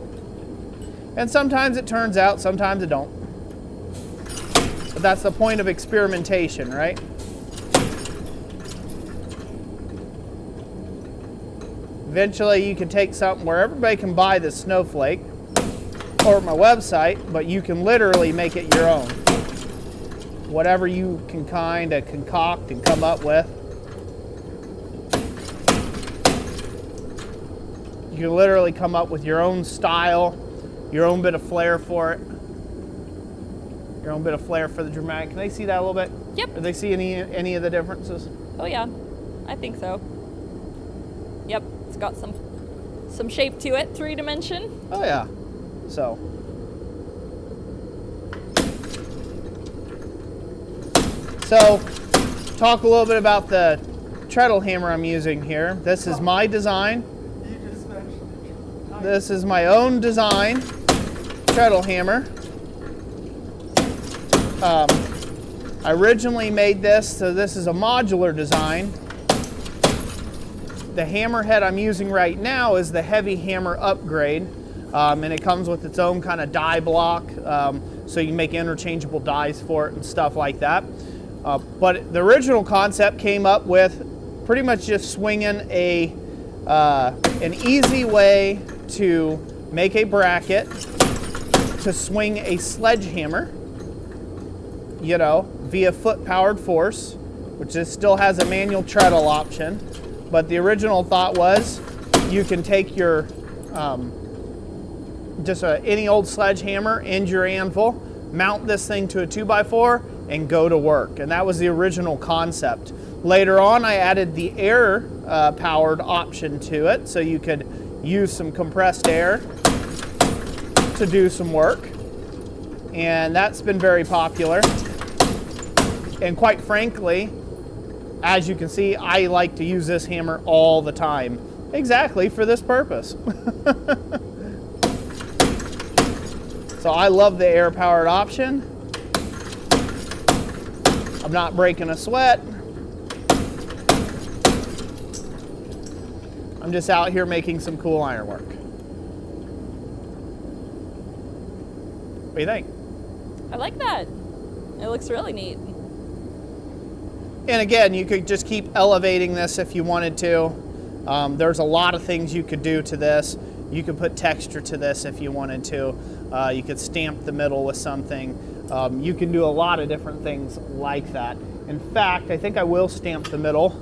And sometimes it turns out, sometimes it don't. But that's the point of experimentation, right? Eventually you can take something where everybody can buy this snowflake or my website, but you can literally make it your own. Whatever you can kind of concoct and come up with. You can literally come up with your own style, your own bit of flair for it. Your own bit of flair for the dramatic. Can they see that a little bit? Yep. Do they see any of the differences? Oh yeah, I think so. Yep, it's got some shape to it, 3-dimension. Oh yeah. So. Talk a little bit about the treadle hammer I'm using here. This is my design. This is my own design treadle hammer. I originally made this, so this is a modular design. The hammer head I'm using right now is the heavy hammer upgrade, and it comes with its own kind of die block, so you can make interchangeable dies for it and stuff like that. But the original concept came up with pretty much just swinging an easy way to make a bracket to swing a sledgehammer, you know, via foot-powered force, which still has a manual treadle option. But the original thought was you can take your any old sledgehammer, end your anvil, mount this thing to a 2x4, and go to work. And that was the original concept. Later on, I added the air powered option to it, so you could use some compressed air to do some work. And that's been very popular. And quite frankly, as you can see, I like to use this hammer all the time, exactly for this purpose. So I love the air-powered option. I'm not breaking a sweat. I'm just out here making some cool ironwork. What do you think? I like that. It looks really neat. And again, you could just keep elevating this if you wanted to. There's a lot of things you could do to this. You could put texture to this if you wanted to. You could stamp the middle with something. You can do a lot of different things like that. In fact, I think I will stamp the middle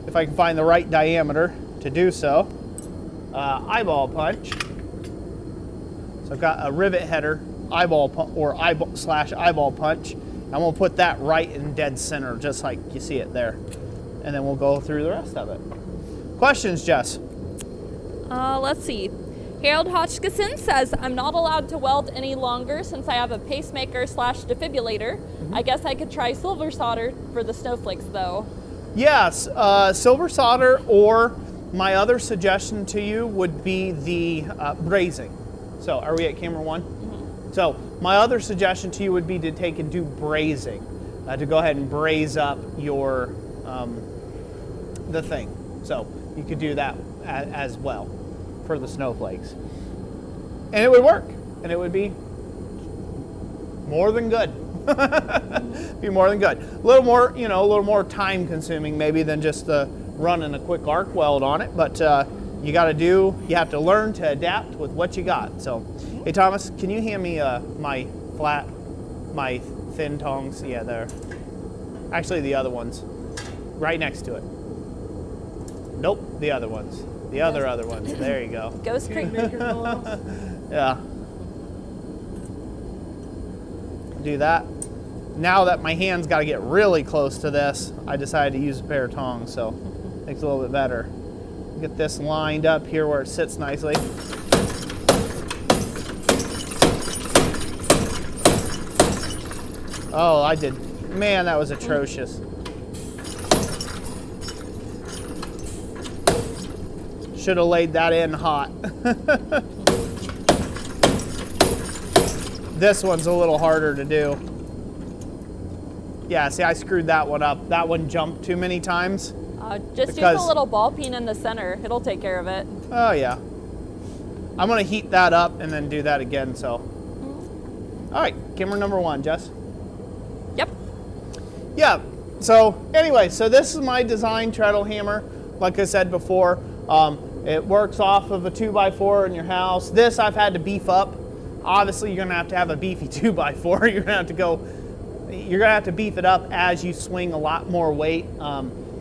if I can find the right diameter to do so. Eyeball punch. So I've got a rivet header, eyeball punch. I'm gonna put that right in dead center, just like you see it there. And then we'll go through the rest of it. Questions, Jess? Let's see. Harold Hodgkinson says, I'm not allowed to weld any longer since I have a pacemaker / defibrillator. I guess I could try silver solder for the snowflakes though. Yes, silver solder, or my other suggestion to you would be the brazing. So are we at camera 1? Mm-hmm. So my other suggestion to you would be to take and do brazing, to go ahead and braze up your the thing. So you could do that as well for the snowflakes. And it would work, and it would be more than good. Be more than good. A little more, a little more time consuming maybe than just running a quick arc weld on it, but you have to learn to adapt with what you got. So, hey Thomas, can you hand me my thin tongs? Yeah, there. Actually, the other ones, right next to it. Nope, the other ones. The other ones. There you go. Ghost Creek. Yeah. Do that. Now that my hand's got to get really close to this, I decided to use a pair of tongs, so it makes it a little bit better. Get this lined up here where it sits nicely. Oh, I did. Man, that was atrocious. Should have laid that in hot. This one's a little harder to do. Yeah, see, I screwed that one up. That one jumped too many times. Just use a little ball peen in the center. It'll take care of it. Oh, yeah. I'm going to heat that up and then do that again, so. All right, camera number 1, Jess. Yep. Yeah, so anyway, so this is my design treadle hammer. Like I said before, it works off of a 2x4 in your house. This I've had to beef up. Obviously, you're going to have a beefy 2x4. You're going to have to beef it up as you swing a lot more weight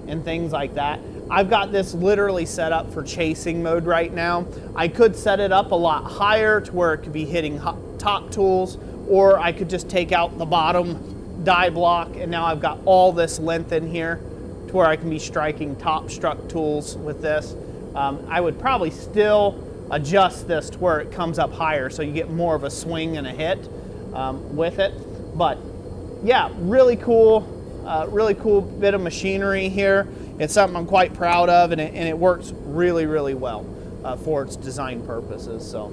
and things like that. I've got this literally set up for chasing mode right now. I could set it up a lot higher to where it could be hitting top tools, or I could just take out the bottom die block, and now I've got all this length in here to where I can be striking top struck tools with this. I would probably still adjust this to where it comes up higher so you get more of a swing and a hit with it. But yeah, really cool bit of machinery here. It's something I'm quite proud of, and it works really, really well for its design purposes. So,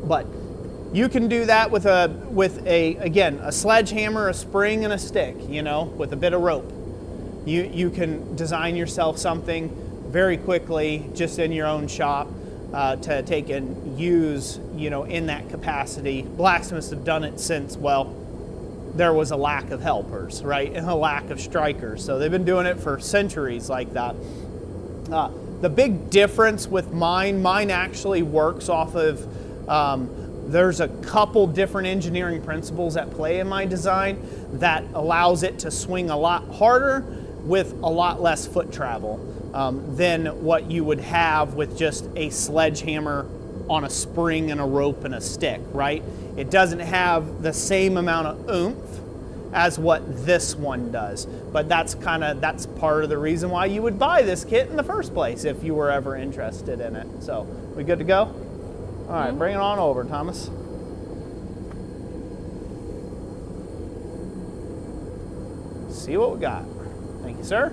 but you can do that with a sledgehammer, a spring, and a stick, with a bit of rope. You can design yourself something very quickly just in your own shop to take and use, in that capacity. Blacksmiths have done it since, there was a lack of helpers, right? And a lack of strikers. So they've been doing it for centuries like that. The big difference with mine actually works off of, there's a couple different engineering principles at play in my design that allows it to swing a lot harder with a lot less foot travel than what you would have with just a sledgehammer on a spring and a rope and a stick, right? It doesn't have the same amount of oomph as what this one does, but that's part of the reason why you would buy this kit in the first place if you were ever interested in it. So, we good to go? All right, bring it on over, Thomas. See what we got. Thank you, sir.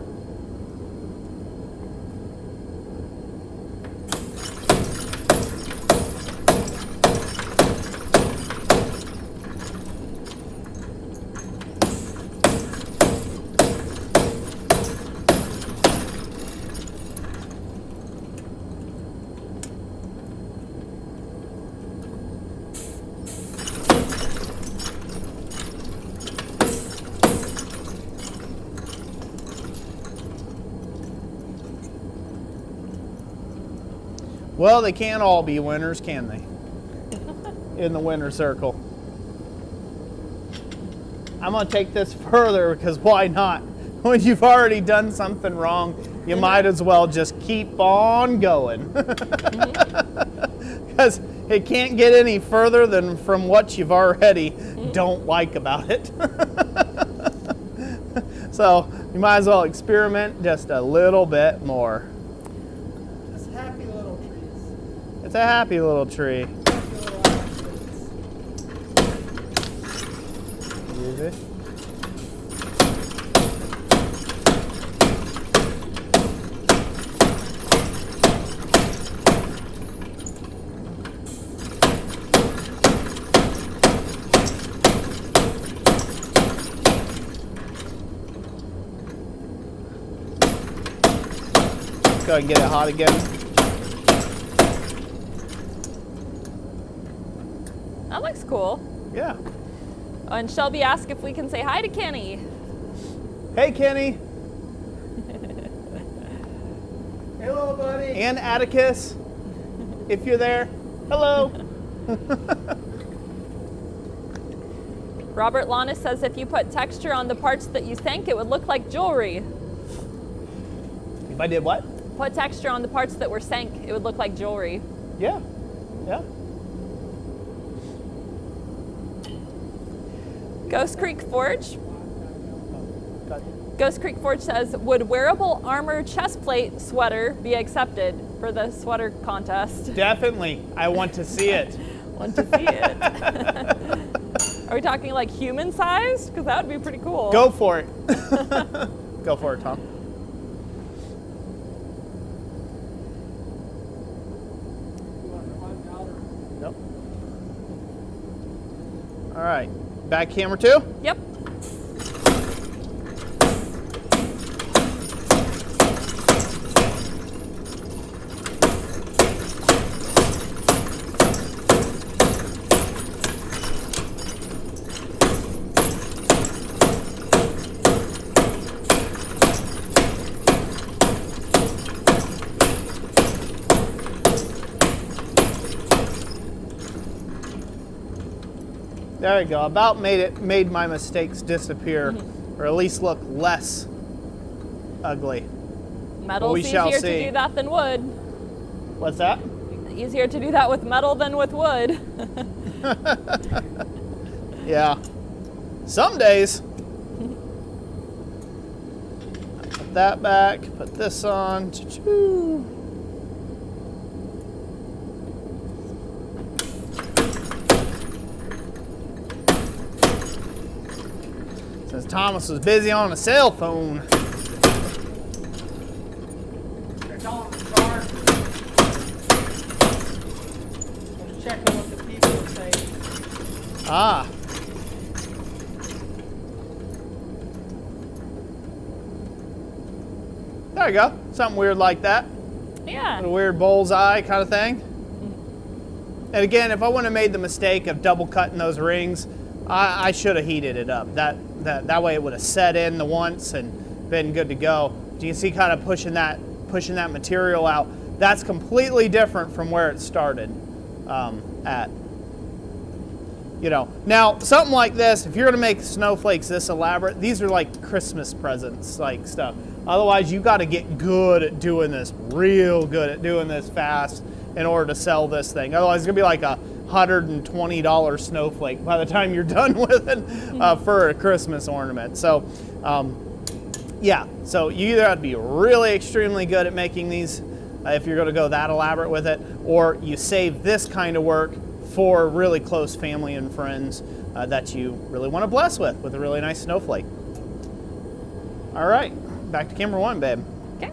Well, they can't all be winners, can they? In the winner circle. I'm going to take this further because why not? When you've already done something wrong, you might as well just keep on going. Because it can't get any further than from what you've already don't like about it. So you might as well experiment just a little bit more. Just happy little trees. It's a happy little tree. Happy little accidents. Easy. Go ahead and get it hot again. That looks cool. Yeah. Oh, and Shelby asked if we can say hi to Kenny. Hey, Kenny. Hello, buddy. And Atticus, if you're there. Hello. Robert Lannis says if you put texture on the parts that you sank, it would look like jewelry. If I did what? Put texture on the parts that were sank, it would look like jewelry. Yeah. Yeah. Ghost Creek Forge. Got Ghost Creek Forge says, would wearable armor chest plate sweater be accepted for the sweater contest? Definitely. I want to see it. Want to see it. Are we talking like human sized? Because that would be pretty cool. Go for it. Go for it, Tom. Nope. All right. Back camera two? Yep. There we go. About made my mistakes disappear, or at least look less ugly. Metal's we shall easier see. to do that than wood. What's that? Easier to do that with metal than with wood. Yeah. Some days. Put that back. Put this on. Choo-choo. Since Thomas was busy on a cell phone. They're calling the car. I was checking what the people are saying. Ah. There you go. Something weird like that. Yeah. A weird bullseye kind of thing. And again, if I wouldn't have made the mistake of double cutting those rings, I should have heated it up. That way it would have set in the once and been good to go. You can see kind of pushing that material out. That's completely different from where it started at. You know, now something like this, if you're gonna make snowflakes this elaborate, these are like Christmas presents, like stuff. Otherwise, you got to get good at doing this, real good at doing this fast in order to sell this thing. Otherwise, it's gonna be like a $120 snowflake by the time you're done with it for a Christmas ornament. So, yeah, so you either have to be really extremely good at making these if you're gonna go that elaborate with it, or you save this kind of work for really close family and friends that you really want to bless with a really nice snowflake. All right, back to camera one, babe. Okay.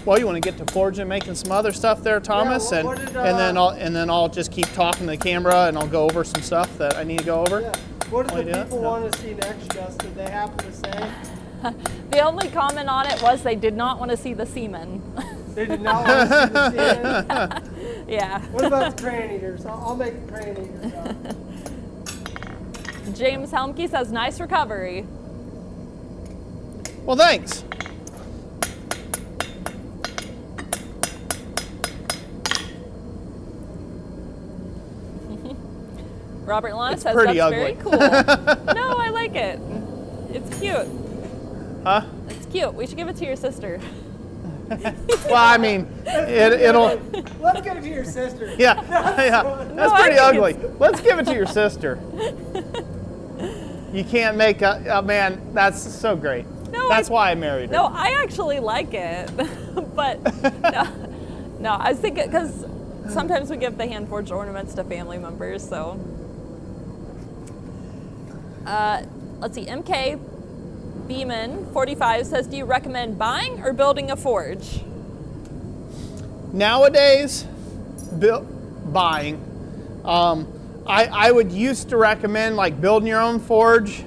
Well, you want to get to forging and making some other stuff there, Thomas, Yeah, what did, and then I'll just keep talking to the camera and I'll go over some stuff that I need to go over. Yeah. What Wanna did do the that? people No. want to see next, Justin? They happen to say The only comment on it was they did not want to see the semen. they did not want to see the semen. Yeah. What about the crane eaters? I'll make the crane eaters up. James Helmke says, nice recovery. Well, thanks. Robert Lana It's says pretty that's ugly. very cool. No, I like it. It's cute. Huh? It's cute. We should give it to your sister. Well, I mean, it'll. Let's give it to your sister. Yeah, yeah. That's I pretty think ugly. Let's give it to your sister. You can't make a man. That's so great. No, That's why I married her. No, I actually like it, but no, I was thinking because sometimes we give the hand forged ornaments to family members. So, let's see. MK Beeman 45 says, "Do you recommend buying or building a forge?" Nowadays, buying. I would used to recommend like building your own forge,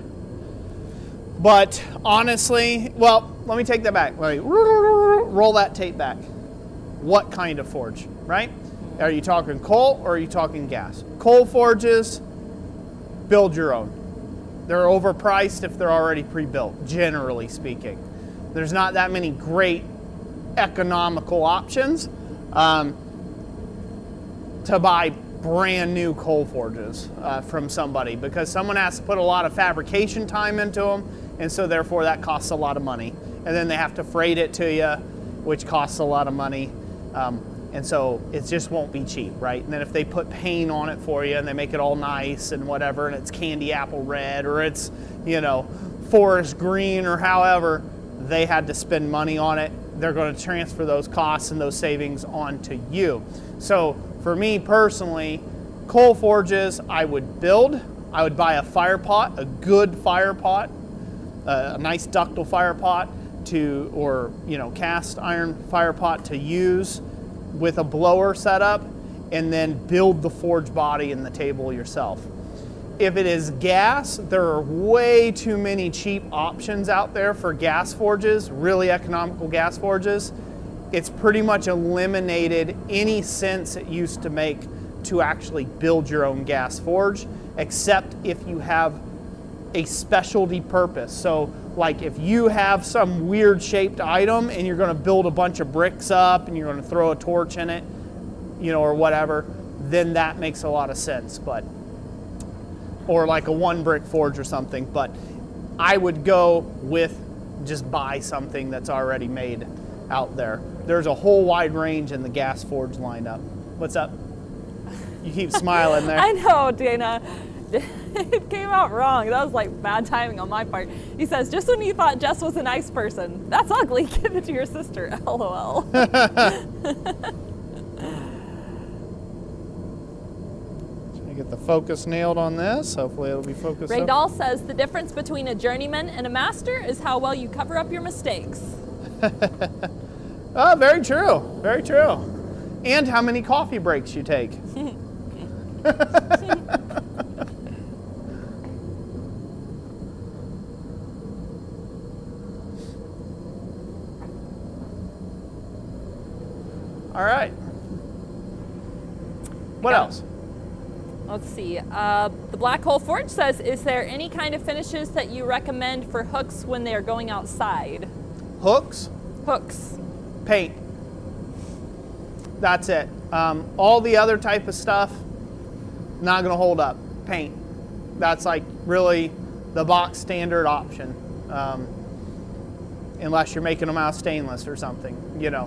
but honestly, well, let me take that back. Roll that tape back. What kind of forge, right? Are you talking coal or are you talking gas? Coal forges, build your own. They're overpriced if they're already pre-built, generally speaking. There's not that many great economical options to buy brand new coal forges from somebody, because someone has to put a lot of fabrication time into them, and so therefore that costs a lot of money. And then they have to freight it to you, which costs a lot of money. And so it just won't be cheap, right? And then if they put paint on it for you and they make it all nice and whatever, and it's candy apple red or it's, you know, forest green or however, they had to spend money on it. They're going to transfer those costs and those savings onto you. So for me personally, coal forges I would build. I would buy a fire pot, a good fire pot, a nice ductile fire pot or cast iron fire pot to use with a blower setup, and then build the forge body and the table yourself. If it is gas, there are way too many cheap options out there for gas forges, really economical gas forges. It's pretty much eliminated any sense it used to make to actually build your own gas forge, except if you have a specialty purpose. So like if you have some weird shaped item and you're going to build a bunch of bricks up and you're going to throw a torch in it, or whatever, then that makes a lot of sense. Or like a one brick forge or something. But I would go with just buy something that's already made out there. There's a whole wide range in the gas forge lineup. What's up? You keep smiling there. I know, Dana. It came out wrong. That was like bad timing on my part. He says, just when you thought Jess was a nice person. That's ugly. Give it to your sister. LOL. Trying to get the focus nailed on this. Hopefully it'll be focused. Ray Dahl says, the difference between a journeyman and a master is how well you cover up your mistakes. Oh, very true. Very true. And how many coffee breaks you take. All right. What else? Let's see. The Black Hole Forge says, is there any kind of finishes that you recommend for hooks when they are going outside? Hooks? Hooks. Paint. That's it. All the other type of stuff, not going to hold up. Paint. That's like really the box standard option. Unless you're making them out of stainless or something.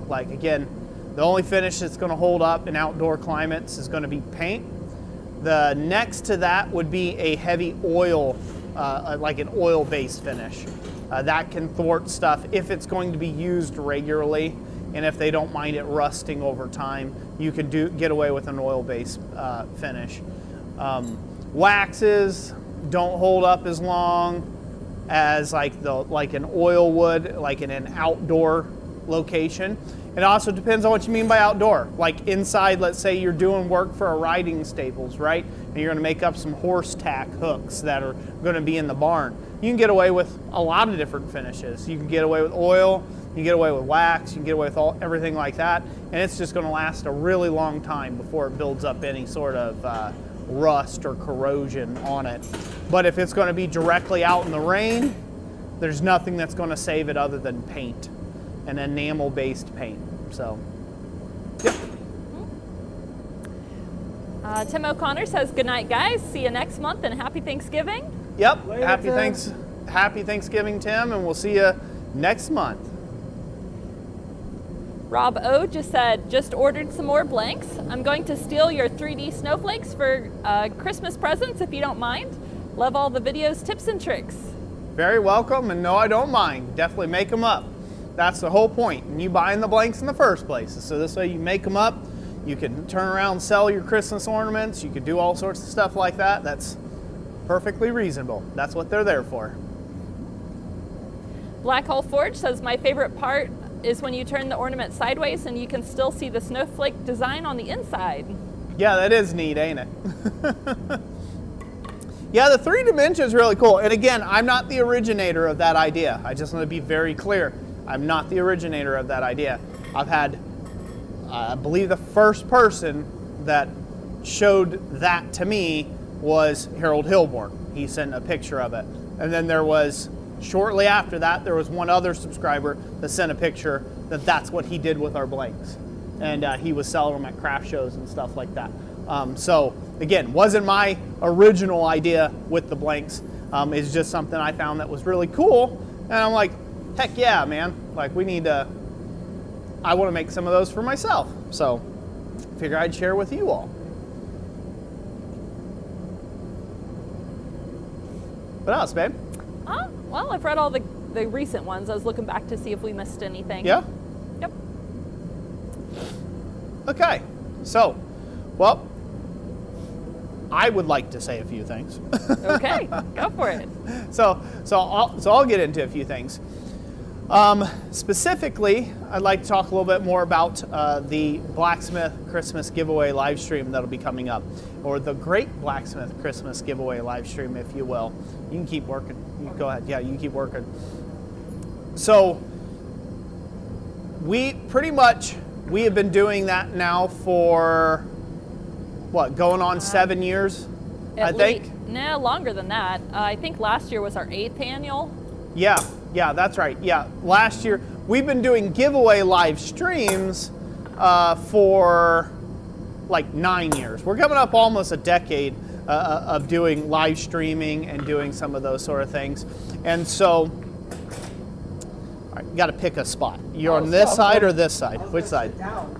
Like again, the only finish that's going to hold up in outdoor climates is going to be paint. The next to that would be a heavy oil, like an oil-based finish. That can thwart stuff if it's going to be used regularly, and if they don't mind it rusting over time, you can get away with an oil-based finish. Waxes don't hold up as long as like an oil would, like in an outdoor location. It also depends on what you mean by outdoor. Like inside, let's say you're doing work for a riding stables, right? And you're going to make up some horse tack hooks that are going to be in the barn. You can get away with a lot of different finishes. You can get away with oil, you can get away with wax, you can get away with everything like that, and it's just going to last a really long time before it builds up any sort of rust or corrosion on it. But if it's going to be directly out in the rain, there's nothing that's going to save it other than paint. An enamel-based paint. So, yep. Tim O'Connor says, good night, guys. See you next month and happy Thanksgiving. Yep. Later, Happy Thanksgiving, Tim, and we'll see you next month. Rob O just said, just ordered some more blanks. I'm going to steal your 3D snowflakes for Christmas presents if you don't mind. Love all the videos, tips, and tricks. Very welcome, and no, I don't mind. Definitely make them up. That's the whole point. And you buying the blanks in the first place. So this way you make them up. You can turn around and sell your Christmas ornaments. You could do all sorts of stuff like that. That's perfectly reasonable. That's what they're there for. Black Hole Forge says, my favorite part is when you turn the ornament sideways and you can still see the snowflake design on the inside. Yeah, that is neat, ain't it? Yeah, the 3 dimension is really cool. And again, I'm not the originator of that idea. I just want to be very clear. I'm not the originator of that idea. I've had, I believe the first person that showed that to me was Harold Hilborn. He sent a picture of it. And then there was, shortly after that, there was one other subscriber that sent a picture that that's what he did with our blanks. And he was selling them at craft shows and stuff like that. So again, wasn't my original idea with the blanks. It's just something I found that was really cool. And I'm like, heck yeah, man. Like we need to, I want to make some of those for myself. So figure I'd share with you all. What else, babe? Well, I've read all the recent ones. I was looking back to see if we missed anything. Yeah? Yep. Okay. So, well, I would like to say a few things. Okay, go for it. So I'll get into a few things. Specifically, I'd like to talk a little bit more about the Blacksmith Christmas giveaway live stream that'll be coming up, or the Great Blacksmith Christmas giveaway live stream, if you will. You can keep working. You go ahead. Yeah, you can keep working. So we have been doing that now for what, going on 7 years, I think? No, longer than that. I think last year was our 8th annual. Yeah, that's right. Yeah, last year we've been doing giveaway live streams for like 9 years. We're coming up almost a decade of doing live streaming and doing some of those sort of things. And so, all right, you got to pick a spot. You're on this side or this side? Which side? Sit down.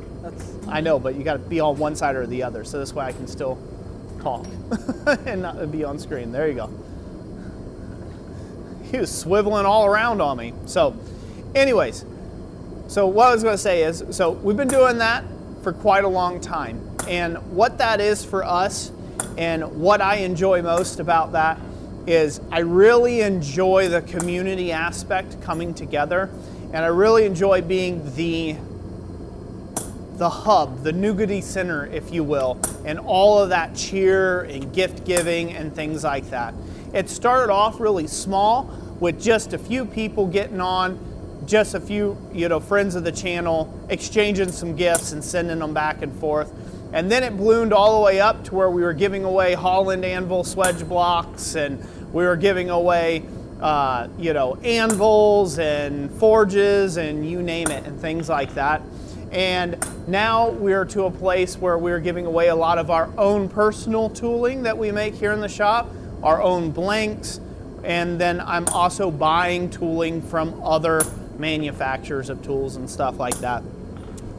I know, but you got to be on one side or the other, so this way I can still talk and not be on screen. There you go. He was swiveling all around on me. So, anyways, so what I was going to say is, so we've been doing that for quite a long time, and what that is for us, and what I enjoy most about that is I really enjoy the community aspect coming together, and I really enjoy being the hub, the nougaty center, if you will, and all of that cheer and gift giving and things like that. It started off really small with just a few people getting on, just a few, friends of the channel, exchanging some gifts and sending them back and forth. And then it ballooned all the way up to where we were giving away Holland anvil swedge blocks, and we were giving away anvils and forges and you name it and things like that. And now we're to a place where we're giving away a lot of our own personal tooling that we make here in the shop, our own blanks, and then I'm also buying tooling from other manufacturers of tools and stuff like that.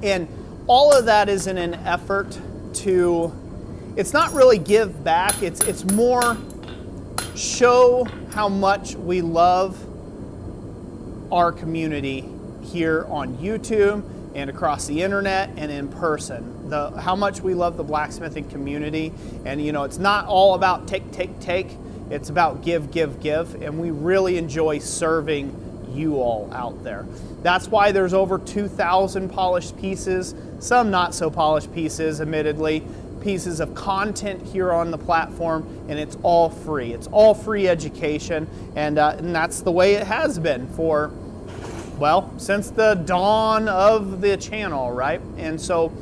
And all of that is in an effort to, it's not really give back, it's more show how much we love our community here on YouTube and across the internet and in person. How much we love the blacksmithing community. And it's not all about take. It's about give, and we really enjoy serving you all out there. That's why there's over 2,000 polished pieces, some not so polished pieces, admittedly, pieces of content here on the platform, and it's all free. It's all free education, and that's the way it has been for, well, since the dawn of the channel, right? And so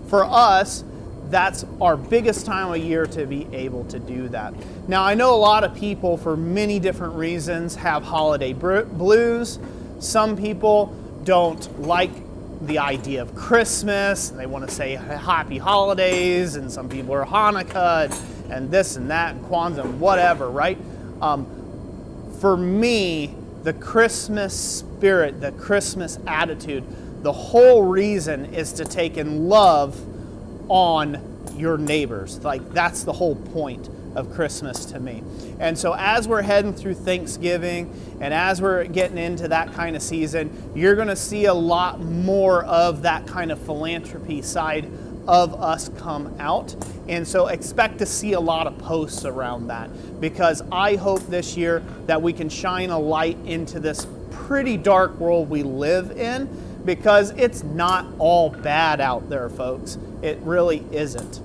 for us, that's our biggest time of year to be able to do that. Now, I know a lot of people, for many different reasons, have holiday blues. Some people don't like the idea of Christmas, and they want to say happy holidays, and some people are Hanukkah, and this and that, and Kwanzaa, and whatever, right? For me, the Christmas spirit, the Christmas attitude, the whole reason is to take in love on your neighbors. Like, that's the whole point of Christmas to me. And so as we're heading through Thanksgiving and as we're getting into that kind of season, you're going to see a lot more of that kind of philanthropy side of us come out. And so expect to see a lot of posts around that, because I hope this year that we can shine a light into this pretty dark world we live in, because it's not all bad out there, folks. It really isn't.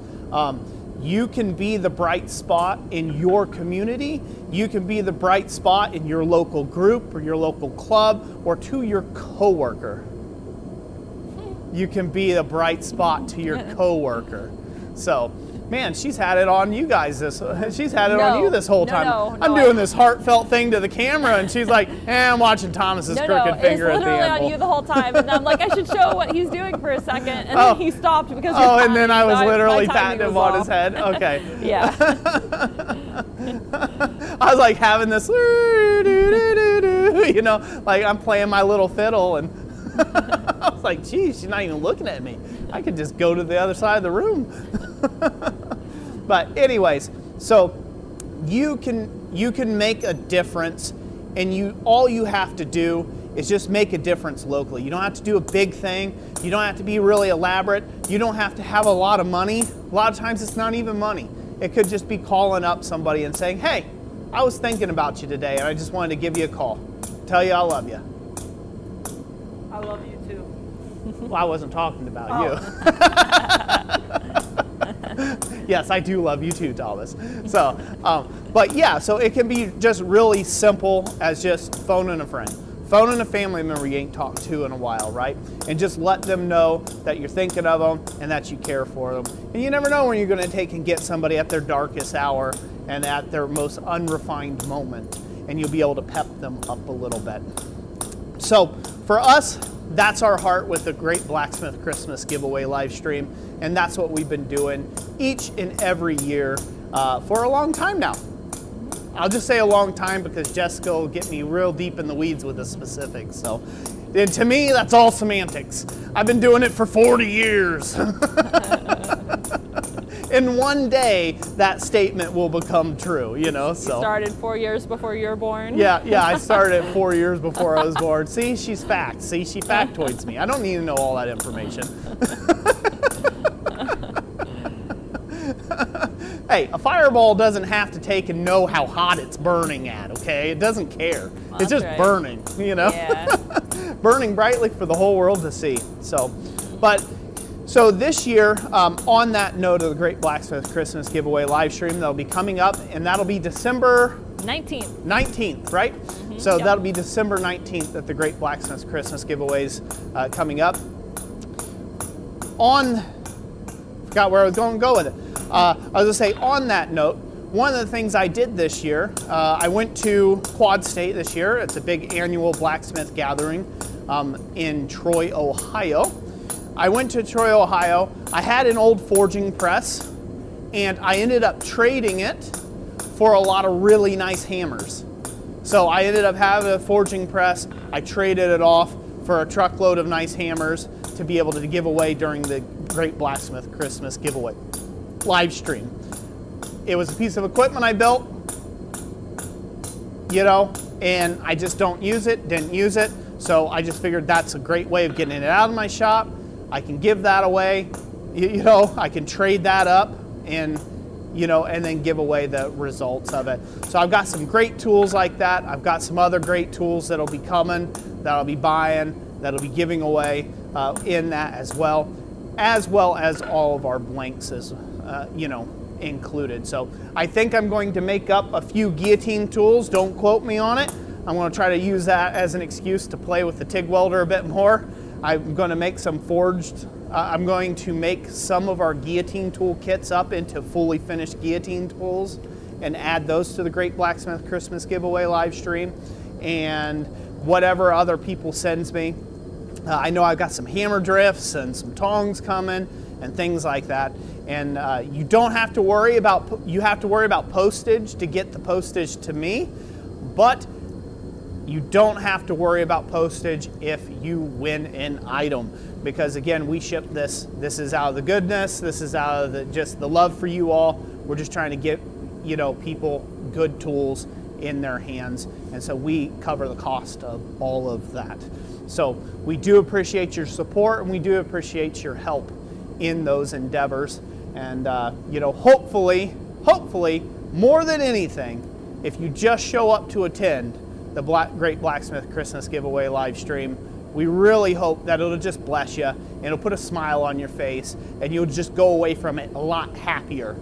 You can be the bright spot in your community. You can be the bright spot in your local group or your local club or to your coworker. You can be a bright spot to your coworker. So, man, she's had it on you guys she's had it on you this whole time. I'm doing this heartfelt thing to the camera, and she's like, I'm watching Thomas's crooked finger at the anvil. It's literally on you the whole time, and I'm like, I should show what he's doing for a second, and then he stopped because and then I was literally patting him on his head. Okay. Yeah. I was like having this, you know, like I'm playing my little fiddle, and I was like, geez, she's not even looking at me. I could just go to the other side of the room. But anyways, so you can make a difference, and all you have to do is just make a difference locally. You don't have to do a big thing. You don't have to be really elaborate. You don't have to have a lot of money. A lot of times it's not even money. It could just be calling up somebody and saying, hey, I was thinking about you today, and I just wanted to give you a call. Tell you I love you. I love you too. Well, I wasn't talking about you. Yes, I do love you too, Thomas. So, but yeah, so it can be just really simple as just phoning a friend. Phoning a family member you ain't talked to in a while, right? And just let them know that you're thinking of them and that you care for them. And you never know when you're going to take and get somebody at their darkest hour and at their most unrefined moment, and you'll be able to pep them up a little bit. So for us, that's our heart with the Great Blacksmith Christmas Giveaway live stream, and that's what we've been doing each and every year for a long time now. I'll just say a long time because Jessica will get me real deep in the weeds with the specifics. So, and to me, that's all semantics. I've been doing it for 40 years. In one day, that statement will become true, you know. So. You started 4 years before you were born? Yeah, I started 4 years before I was born. See, she's fact. See, she factoids me. I don't need to know all that information. Hey, a fireball doesn't have to take and know how hot it's burning at, okay? It doesn't care. It's just right. Burning, you know? Yeah. Burning brightly for the whole world to see. So this year, on that note of the Great Blacksmith Christmas Giveaway live stream, that'll be coming up, and that'll be December 19th, right? Mm-hmm. So that'll be December 19th that the Great Blacksmith Christmas Giveaway's coming up. Forgot where I was going to go with it. I was going to say, on that note, one of the things I did this year, I went to Quad State this year. It's a big annual blacksmith gathering in Troy, Ohio. I went to Troy, Ohio. I had an old forging press, and I ended up trading it for a lot of really nice hammers. So I ended up having a forging press. I traded it off for a truckload of nice hammers to be able to give away during the Great Blacksmith Christmas Giveaway live stream. It was a piece of equipment I built, you know, and I just don't use it, didn't use it. So I just figured that's a great way of getting it out of my shop. I can give that away, you know, I can trade that up and, you know, and then give away the results of it. So I've got some great tools like that. I've got some other great tools that'll be coming, that I'll be buying, that'll be giving away in that as well as all of our blanks as, you know, included. So I think I'm going to make up a few guillotine tools. Don't quote me on it. I'm going to try to use that as an excuse to play with the TIG welder a bit more. I'm going to make some forged, I'm going to make some of our guillotine tool kits up into fully finished guillotine tools and add those to the Great Blacksmith Christmas Giveaway live stream, and whatever other people sends me. I know I've got some hammer drifts and some tongs coming and things like that. And you don't have to worry about, you have to worry about postage to get the postage to me, but you don't have to worry about postage if you win an item, because again, we ship this. This is out of the goodness. This is out of just the love for you all. We're just trying to get, people good tools in their hands, and so we cover the cost of all of that. So we do appreciate your support, and we do appreciate your help in those endeavors. And hopefully, more than anything, if you just show up to attend the Great Blacksmith Christmas Giveaway live stream, we really hope that it'll just bless you, and it'll put a smile on your face, and you'll just go away from it a lot happier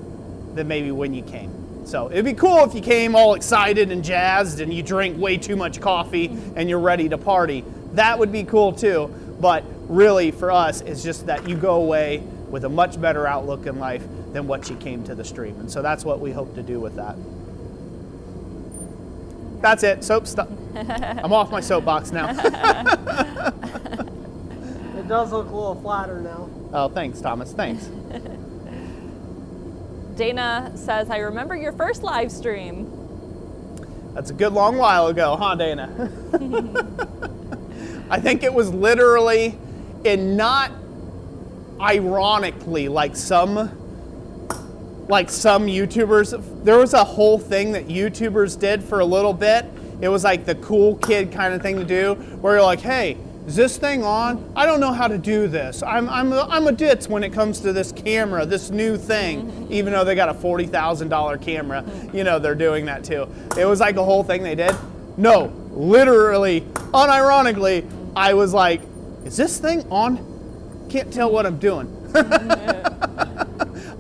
than maybe when you came. So it'd be cool if you came all excited and jazzed and you drink way too much coffee and you're ready to party. That would be cool too. But really for us, it's just that you go away with a much better outlook in life than what you came to the stream. And so that's what we hope to do with that. That's it. I'm off my soapbox now. It does look a little flatter now. Oh, thanks, Thomas. Thanks. Dana says, I remember your first live stream. That's a good long while ago, huh, Dana? I think it was literally, and not ironically, like some YouTubers. There was a whole thing that YouTubers did for a little bit. It was like the cool kid kind of thing to do, where you're like, hey, is this thing on? I don't know how to do this. I'm a ditz when it comes to this camera, this new thing, even though they got a $40,000 camera. They're doing that too. It was like a whole thing they did. No, literally, unironically, I was like, is this thing on? Can't tell what I'm doing.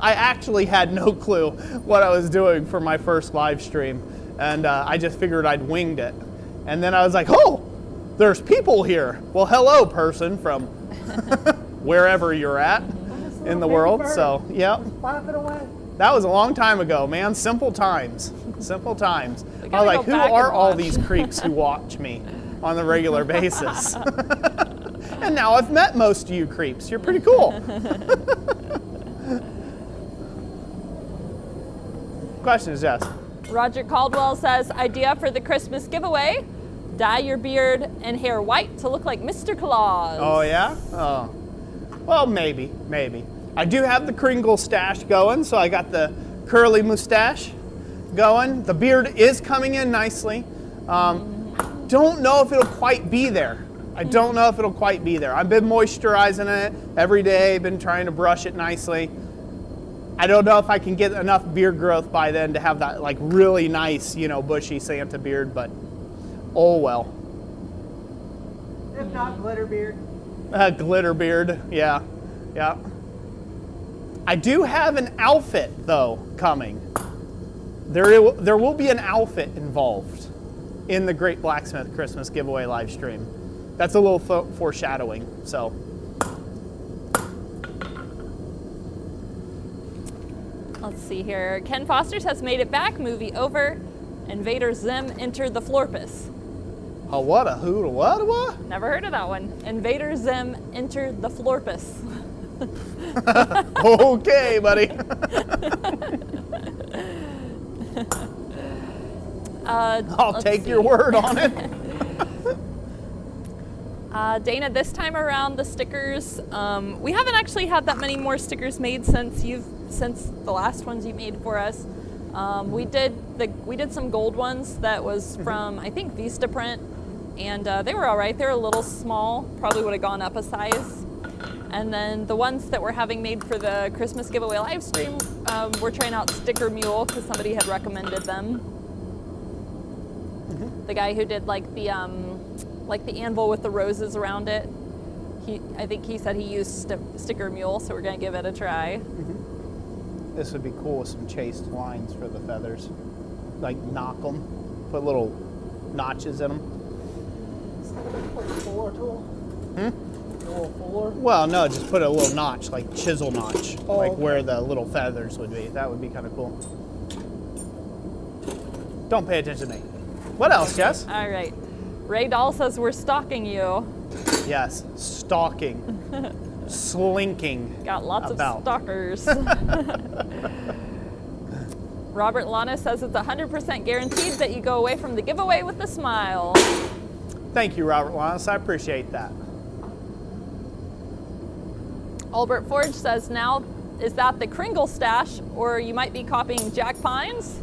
I actually had no clue what I was doing for my first live stream, and I just figured I'd winged it. And then I was like, oh, there's people here. Well, hello, person from wherever you're at in the world. So, yeah. Flapping away. That was a long time ago, man. Simple times. Simple times. I was gotta like, go who back are and all watch. these creeps who watch me on a regular basis? And now I've met most of you creeps. You're pretty cool. Questions, Jess? Roger Caldwell says, idea for the Christmas giveaway, dye your beard and hair white to look like Mr. Claus. Oh, yeah? Oh. Well, maybe. I do have the Kringle stash going, so I got the curly mustache going. The beard is coming in nicely. Don't know if it'll quite be there. I've been moisturizing it every day, been trying to brush it nicely. I don't know if I can get enough beard growth by then to have that like really nice, bushy Santa beard, but oh well. If not, glitter beard. Glitter beard, yeah. I do have an outfit though coming. There will be an outfit involved in the Great Blacksmith Christmas Giveaway live stream. That's a little foreshadowing. So. Let's see here. Ken Foster's has made it back. Movie over. Invader Zim entered the Florpus. Oh, what a hoot! What? Never heard of that one. Invader Zim entered the Florpus. Okay, buddy. I'll take your word on it. Dana, this time around the stickers, we haven't actually had that many more stickers made since the last ones you made for us. We did some gold ones that was from I think Vistaprint, and they were all right. They were a little small, probably would have gone up a size. And then the ones that we're having made for the Christmas giveaway live stream, we're trying out Sticker Mule because somebody had recommended them. The guy who did like the anvil with the roses around it. I think he said he used Sticker Mule, so we're gonna give it a try. This would be cool with some chased lines for the feathers. Like knock them, put little notches in them. Like a fuller tool? A little fuller? Well, no, just put a little notch, like chisel notch, Oh, like okay. where the little feathers would be. That would be kind of cool. Don't pay attention to me. What else, Jess? All right. Ray Dahl says we're stalking you. Yes, stalking, slinking. Got lots about. of stalkers. Robert Lana says it's 100% guaranteed that you go away from the giveaway with a smile. Thank you, Robert Lannis. I appreciate that. Albert Forge says, now, is that the Kringle stash, or you might be copying Jack Pines?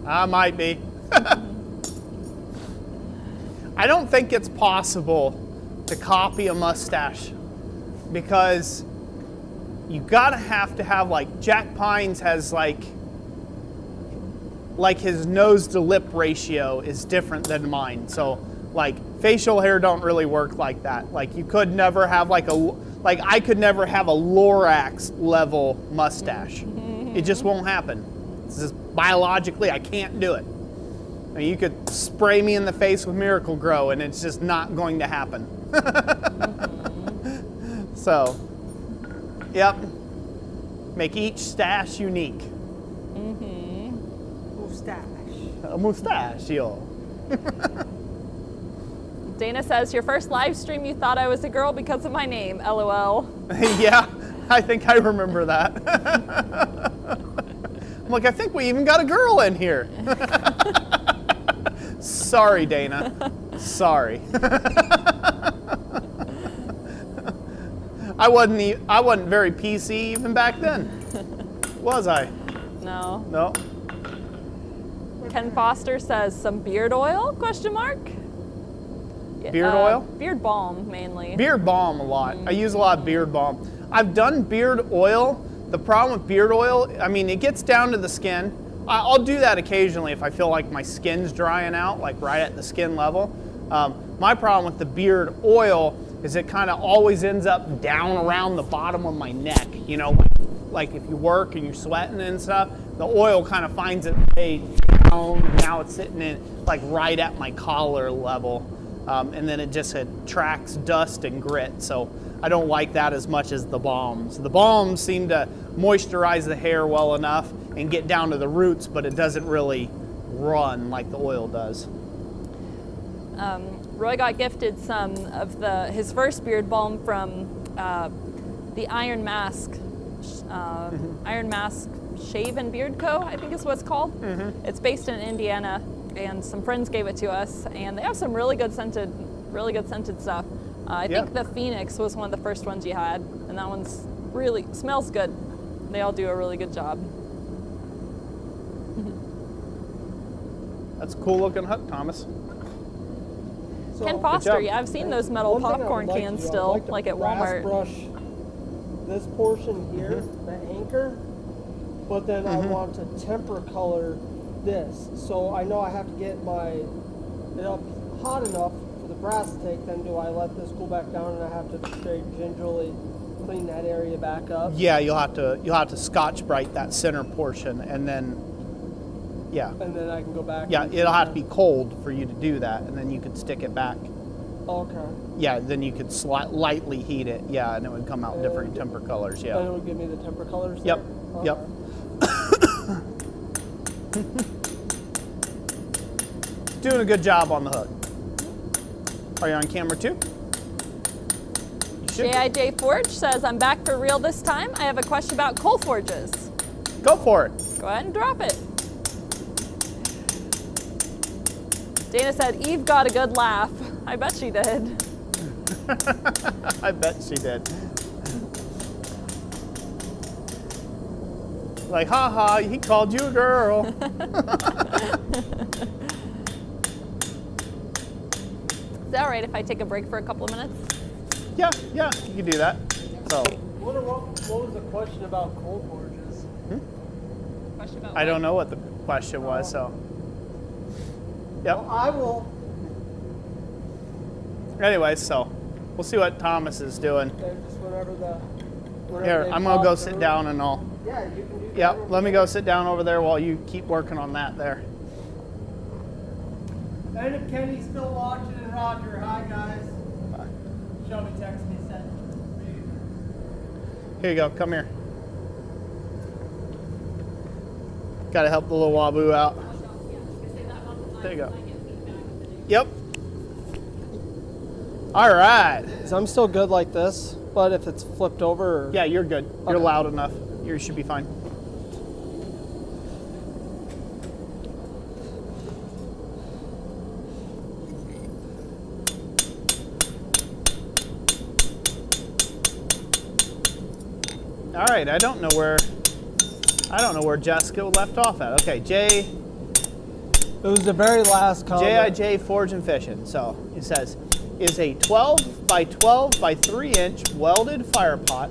I might be. I don't think it's possible to copy a mustache because you gotta have to have, like, Jack Pines has like his nose to lip ratio is different than mine. So like facial hair don't really work like that. Like you could never have I could never have a Lorax level mustache. It just won't happen. It's just biologically, I can't do it. I mean, you could spray me in the face with Miracle Grow and it's just not going to happen. So, yep. Make each stash unique. Mustache. A mustachio. Dana says, your first live stream, you thought I was a girl because of my name, LOL. Yeah, I think I remember that. I'm like, I think we even got a girl in here. Sorry, Dana. Sorry. I wasn't very PC even back then. Was I? No. No. Ken Foster says, some beard oil, question mark? Beard oil? Beard balm, mainly. Beard balm a lot. I use a lot of beard balm. I've done beard oil. The problem with beard oil, I mean, it gets down to the skin. I'll do that occasionally if I feel like my skin's drying out, like right at the skin level. My problem with the beard oil is it kind of always ends up down around the bottom of my neck. You know, like if you work and you're sweating and stuff, the oil kind of finds its way down. Now it's sitting in like right at my collar level. And then it just attracts dust and grit. So I don't like that as much as the balms. The balms seem to moisturize the hair well enough and get down to the roots, but it doesn't really run like the oil does. Roy got gifted some of his first beard balm from the Iron Mask Shave and Beard Co., I think is what it's called. It's based in Indiana, and some friends gave it to us, and they have some really good scented stuff. I think the Phoenix was one of the first ones you had, and that one's really smells good. They all do a really good job. That's a cool looking hut, Thomas. So, Ken Foster, yeah, I've seen those metal popcorn cans still, like at Walmart. Brush this portion here, the anchor, but then I want to temper color this. So I know I have to get it up hot enough for the brass to take. Then do I let this cool back down and I have to very gingerly clean that area back up? Yeah, you'll have to Scotch-Brite that center portion, and then And then I can go back. Yeah, it'll have to be cold for you to do that, and then you could stick it back. Okay. Yeah, then you could lightly heat it. Yeah, and it would come out different temper colors. Yeah. And it would give me the temper colors. Yep. There? Yep. Doing a good job on the hook. Are you on camera too? You should. J.I.J. Forge says, I'm back for real this time. I have a question about coal forges. Go for it. Go ahead and drop it. Dana said, Eve got a good laugh. I bet she did. I bet she did. Like, haha, he called you a girl. Is that all right if I take a break for a couple of minutes? Yeah, you can do that. So. What was the question about coal forges? Question about I don't know what the question was, so. Yep. Well, I will. Anyway, so we'll see what Thomas is doing. Just whenever Here, I'm gonna go sit down and all. Yeah, you can do that. Yep, let me go sit down over there while you keep working on that there. And if Kenny's still watching, and Roger, hi guys. Shelby texted me, said. Here you go, come here. Gotta help the little waboo out. There you go. Yep. All right. 'Cause I'm still good like this, but if it's flipped over, Yeah, you're good. You're Okay. loud enough. You should be fine. All right, I don't know where Jessica left off at. Okay, it was the very last comment. JIJ Forge and Fishing. So it says, is a 12 by 12 by 3 inch welded fire pot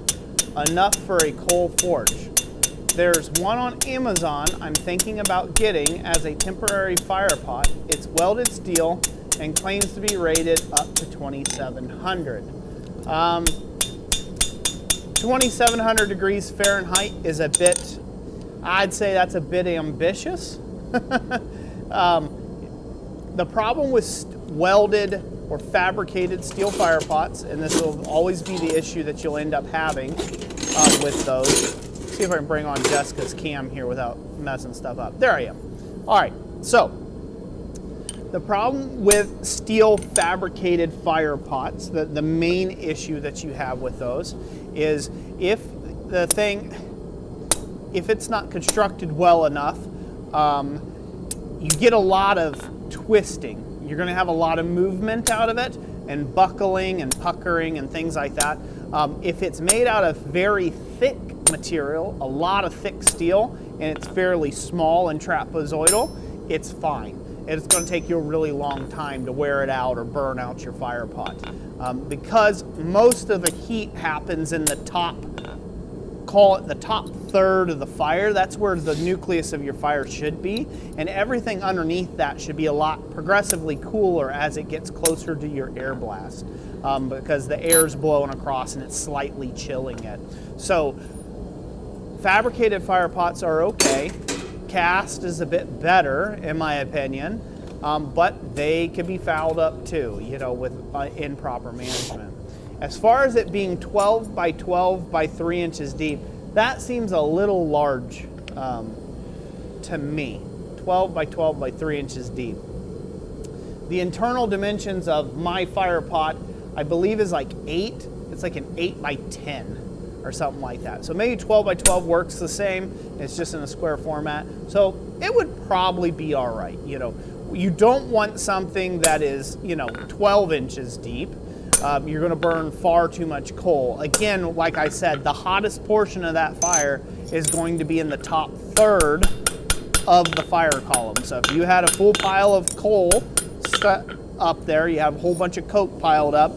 enough for a coal forge? There's one on Amazon I'm thinking about getting as a temporary fire pot. It's welded steel and claims to be rated up to 2,700. 2,700 degrees Fahrenheit is a bit, I'd say that's a bit ambitious. The problem with welded or fabricated steel fire pots, and this will always be the issue that you'll end up having with those. See if I can bring on Jessica's cam here without messing stuff up. There I am. All right, so the problem with steel fabricated fire pots, the main issue that you have with those is if it's not constructed well enough, you get a lot of twisting. You're going to have a lot of movement out of it and buckling and puckering and things like that. If it's made out of very thick material, a lot of thick steel, and it's fairly small and trapezoidal, it's fine. It's going to take you a really long time to wear it out or burn out your fire pot. Because most of the heat happens in the top, call it the top third of the fire. That's where the nucleus of your fire should be, and everything underneath that should be a lot progressively cooler as it gets closer to your air blast, because the air's blowing across and it's slightly chilling it. So fabricated fire pots are okay. Cast is a bit better in my opinion, but they can be fouled up too, you know, with improper management. As far as it being 12 by 12 by 3 inches deep, that seems a little large to me. 12 by 12 by 3 inches deep. The internal dimensions of my fire pot, I believe, is like 8. It's like an 8 by 10 or something like that. So maybe 12 by 12 works the same. It's just in a square format. So it would probably be all right. You know, you don't want something that is, you know, 12 inches deep. You're going to burn far too much coal. Again, like I said, the hottest portion of that fire is going to be in the top third of the fire column. So if you had a full pile of coal up there, you have a whole bunch of coke piled up,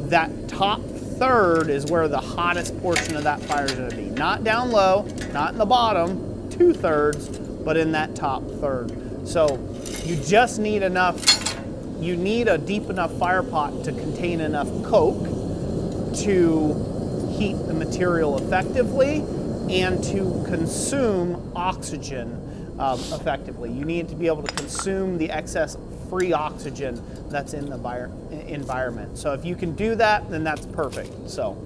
that top third is where the hottest portion of that fire is going to be. Not down low, not in the bottom 2/3, but in that top third. So you just need enough. You need a deep enough fire pot to contain enough coke to heat the material effectively and to consume oxygen effectively. You need to be able to consume the excess free oxygen that's in the environment. So if you can do that, then that's perfect. So.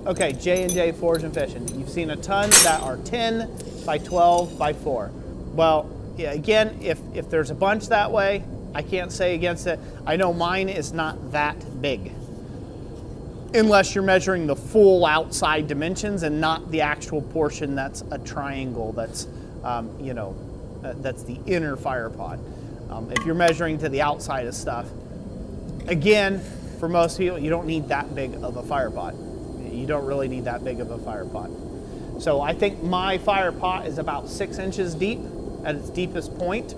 Okay, J&J Forge and Fishing. You've seen a ton that are 10 by 12 by 4. Well, yeah, again, if there's a bunch that way, I can't say against it. I know mine is not that big, unless you're measuring the full outside dimensions and not the actual portion that's a triangle that's, you know, that's the inner fire pot. If you're measuring to the outside of stuff, again, for most people, you don't need that big of a fire pot. You don't really need that big of a fire pot. So I think my fire pot is about 6 inches deep at its deepest point.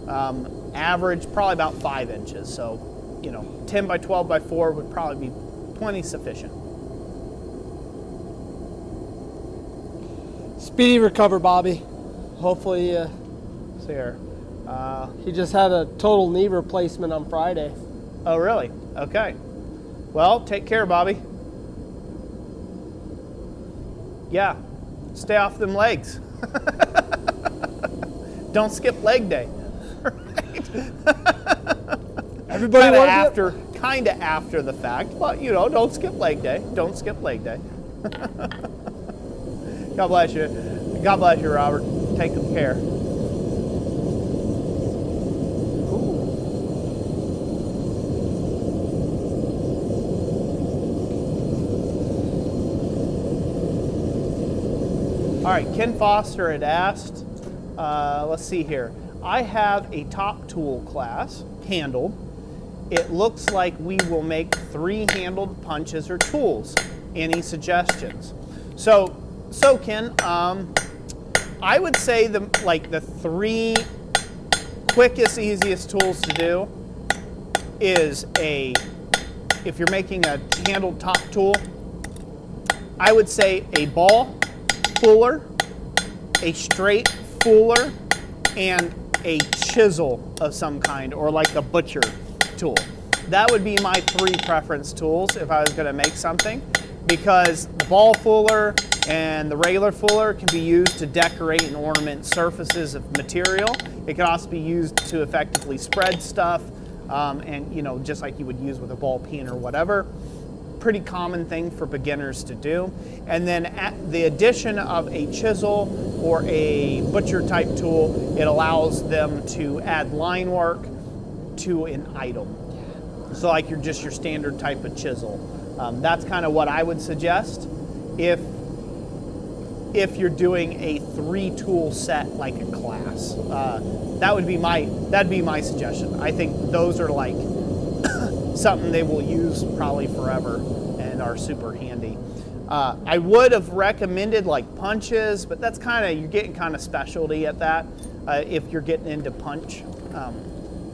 Average, probably about 5 inches. So, you know, 10 by 12 by 4 would probably be plenty sufficient. Speedy recover, Bobby. Hopefully, So here. he just had a total knee replacement on Friday. Oh, really? Okay. Well, take care, Bobby. Yeah, stay off them legs. Don't skip leg day. Right? Everybody kind of after the fact, but you know, don't skip leg day. Don't skip leg day. God bless you. God bless you, Robert. Take care. right, Ken Foster had asked, let's see here. I have a top tool class handled. It looks like we will make 3 handled punches or tools. Any suggestions? So Ken, I would say the 3 quickest, easiest tools to do is if you're making a handled top tool, I would say a ball fuller, a straight fuller, and a chisel of some kind, or like a butcher tool. That would be my 3 preference tools if I was going to make something, because the ball fuller and the regular fuller can be used to decorate and ornament surfaces of material. It can also be used to effectively spread stuff, and just like you would use with a ball peen or whatever. Pretty common thing for beginners to do. And then at the addition of a chisel or a butcher type tool, it allows them to add line work to an item. So like your standard type of chisel. That's kind of what I would suggest if you're doing a 3 tool set like a class. That'd be my suggestion. I think those are like something they will use probably forever and are super handy. I would have recommended like punches, but that's you're getting kind of specialty at that. If you're getting into punch,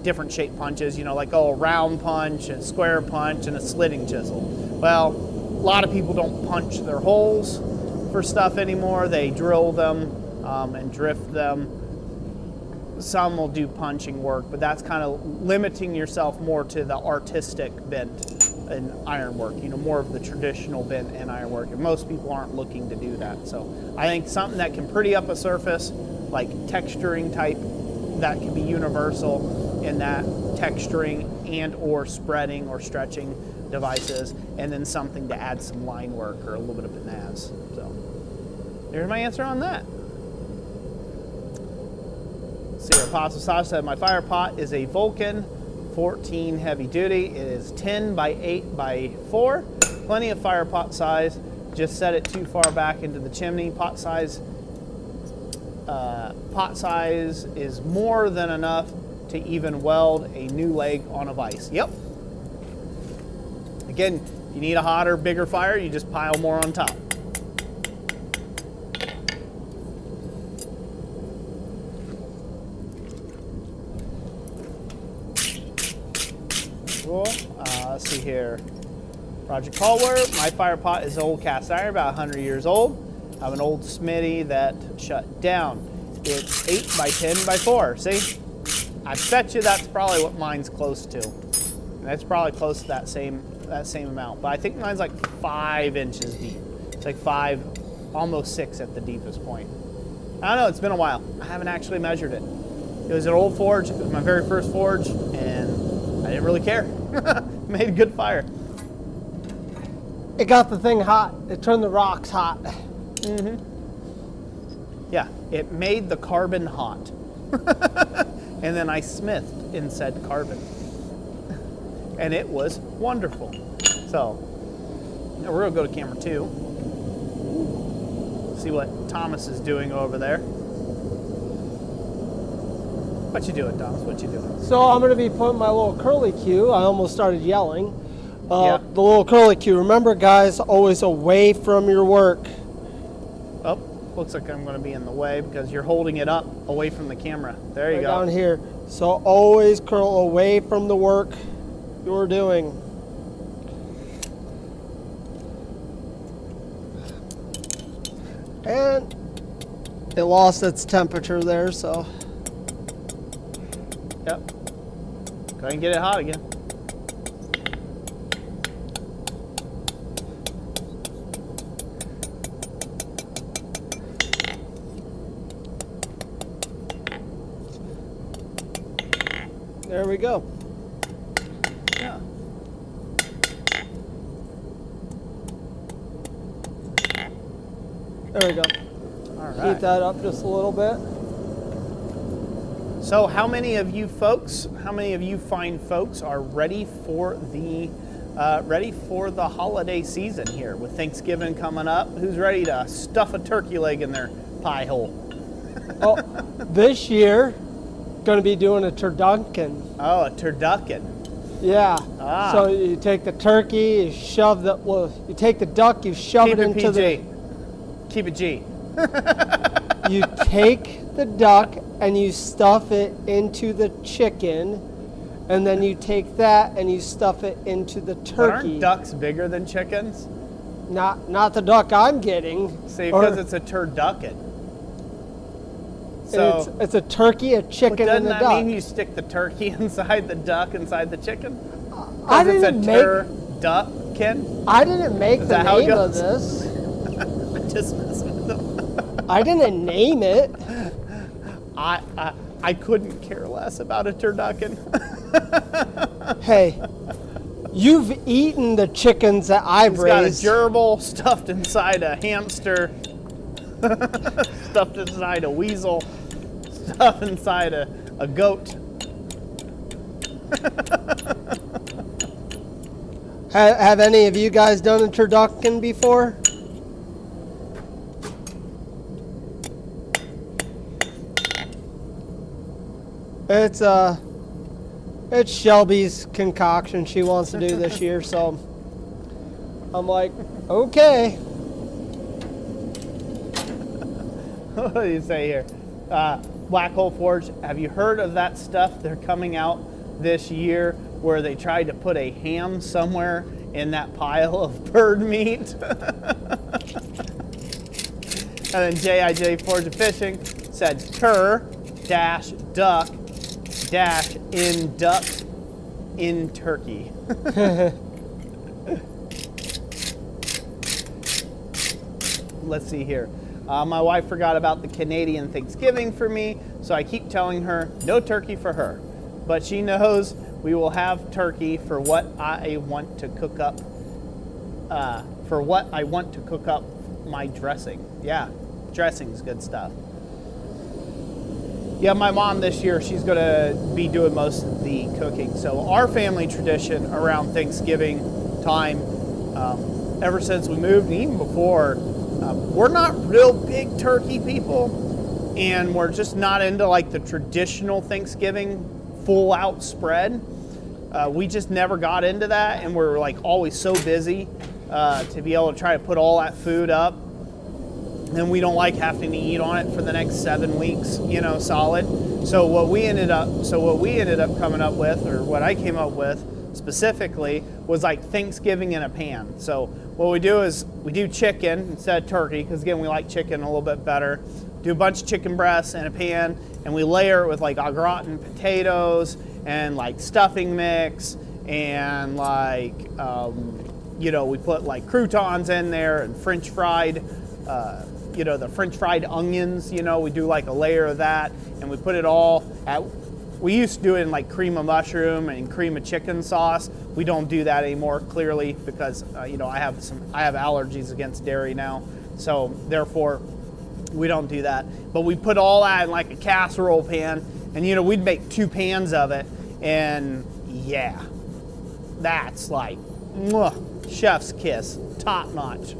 different shape punches, like a round punch, a square punch, and a slitting chisel. Well, a lot of people don't punch their holes for stuff anymore. They drill them and drift them. Some will do punching work, but that's kind of limiting yourself more to the artistic bent in ironwork, more of the traditional bent in ironwork, and most people aren't looking to do that. So I think something that can pretty up a surface, like texturing type, that can be universal in that texturing and or spreading or stretching devices, and then something to add some line work or a little bit of pizzazz. So there's my answer on that. See, Apostle Sasha said, my fire pot is a Vulcan 14 heavy duty. It is 10 by 8 by 4. Plenty of fire pot size. Just set it too far back into the chimney. Pot size is more than enough to even weld a new leg on a vise. Yep. Again, if you need a hotter, bigger fire, you just pile more on top. Cool. Let's see here. Project Hallware. My fire pot is old cast iron, about 100 years old. I have an old smithy that shut down. It's 8 by 10 by 4. See? I bet you that's probably what mine's close to. That's probably close to that same amount. But I think mine's like 5 inches deep. It's like 5, almost 6 at the deepest point. I don't know, it's been a while. I haven't actually measured it. It was an old forge. It was my very first forge, and I didn't really care. Made a good fire. It got the thing hot. It turned the rocks hot. Mm-hmm. Yeah, it made the carbon hot. And then I smithed in said carbon. And it was wonderful. So, now we're gonna go to camera 2. See what Thomas is doing over there. What you doing, Thomas? What you doing? So I'm gonna be putting my little curly cue. I almost started yelling. Yeah. The little curly cue. Remember, guys, always away from your work. Oh, looks like I'm going to be in the way because you're holding it up away from the camera. There you Right go. down here. So always curl away from the work you're doing. And it lost its temperature there, so. Yep. Go ahead and get it hot again. There we go. Yeah. There we go. All right. Heat that up just a little bit. So how many of you fine folks are ready for the holiday season here with Thanksgiving coming up? Who's ready to stuff a turkey leg in their pie hole? Oh, this year, going to be doing a turducken. Oh, a turducken. Yeah. Ah. So you take the turkey, you shove the, well, you take the duck, you shove Keep it it into PG. Keep it G. you take the duck and you stuff it into the chicken, and then you take that and you stuff it into the But turkey. aren't ducks bigger than chickens? Not the duck I'm getting. See, Or because it's a turducken. So it's a turkey, a chicken, doesn't and a that duck. mean you stick the turkey inside the duck inside the chicken? I Because didn't it's a make turducken? I didn't make Is the that how it name of goes? this. I'm just messing with them. I didn't name it. I couldn't care less about a turducken. Hey, you've eaten the chickens that I've It's got a raised. gerbil stuffed inside a hamster, stuffed inside a weasel, stuffed inside a goat. Have any of you guys done a turducken before? It's Shelby's concoction she wants to do this year, so I'm like, okay. What do you say here? Black Hole Forge, have you heard of that stuff they're coming out this year where they tried to put a ham somewhere in that pile of bird meat? And then J.I.J. Forge of Fishing said duck induct in turkey. Let's see here. My wife forgot about the Canadian Thanksgiving for me, so I keep telling her no turkey for her. But she knows we will have turkey for what I want to cook up. My dressing. Yeah, dressing's good stuff. Yeah, my mom this year, she's going to be doing most of the cooking. So our family tradition around Thanksgiving time, ever since we moved, and even before, we're not real big turkey people, and we're just not into like the traditional Thanksgiving full out spread. We just never got into that, and we're like always so busy to be able to try to put all that food up. And we don't like having to eat on it for the next 7 weeks, solid. So what we ended up coming up with, or what I came up with specifically, was like Thanksgiving in a pan. So what we do is we do chicken instead of turkey, because again, we like chicken a little bit better. Do a bunch of chicken breasts in a pan, and we layer it with like au gratin potatoes and like stuffing mix, and like we put like croutons in there and French fried. The French fried onions, we do like a layer of that, and we put it all we used to do it in like cream of mushroom and cream of chicken sauce. We don't do that anymore, clearly, because, I have allergies against dairy now. So therefore we don't do that. But we put all that in like a casserole pan, and, we'd make 2 pans of it. And yeah, that's like, chef's kiss, top notch.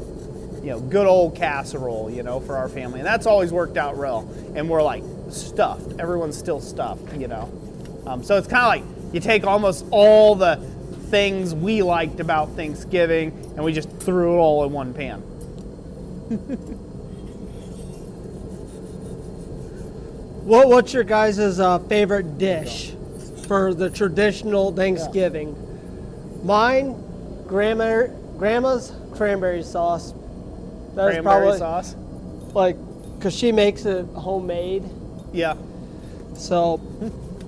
Good old casserole, for our family. And that's always worked out well. And we're like stuffed. Everyone's still stuffed, So it's kind of like you take almost all the things we liked about Thanksgiving and we just threw it all in one pan. What's your guys' favorite dish for the traditional Thanksgiving? Mine, Grandma's cranberry sauce. That is Cranberry probably, sauce? because she makes it homemade. Yeah. So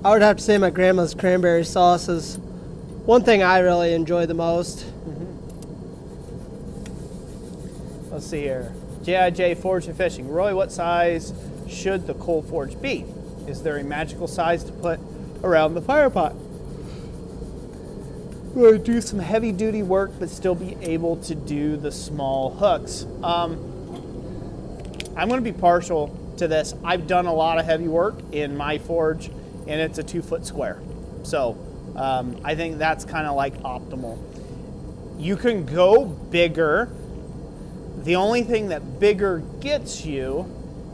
I would have to say my grandma's cranberry sauce is one thing I really enjoy the most. Let's see here. J.I.J. Forge of Fishing. Roy, what size should the coal forge be? Is there a magical size to put around the fire pot? Will I do some heavy duty work but still be able to do the small hooks? I'm going to be partial to this. I've done a lot of heavy work in my forge, and it's a 2-foot square. So I think that's kind of like optimal. You can go bigger. The only thing that bigger gets you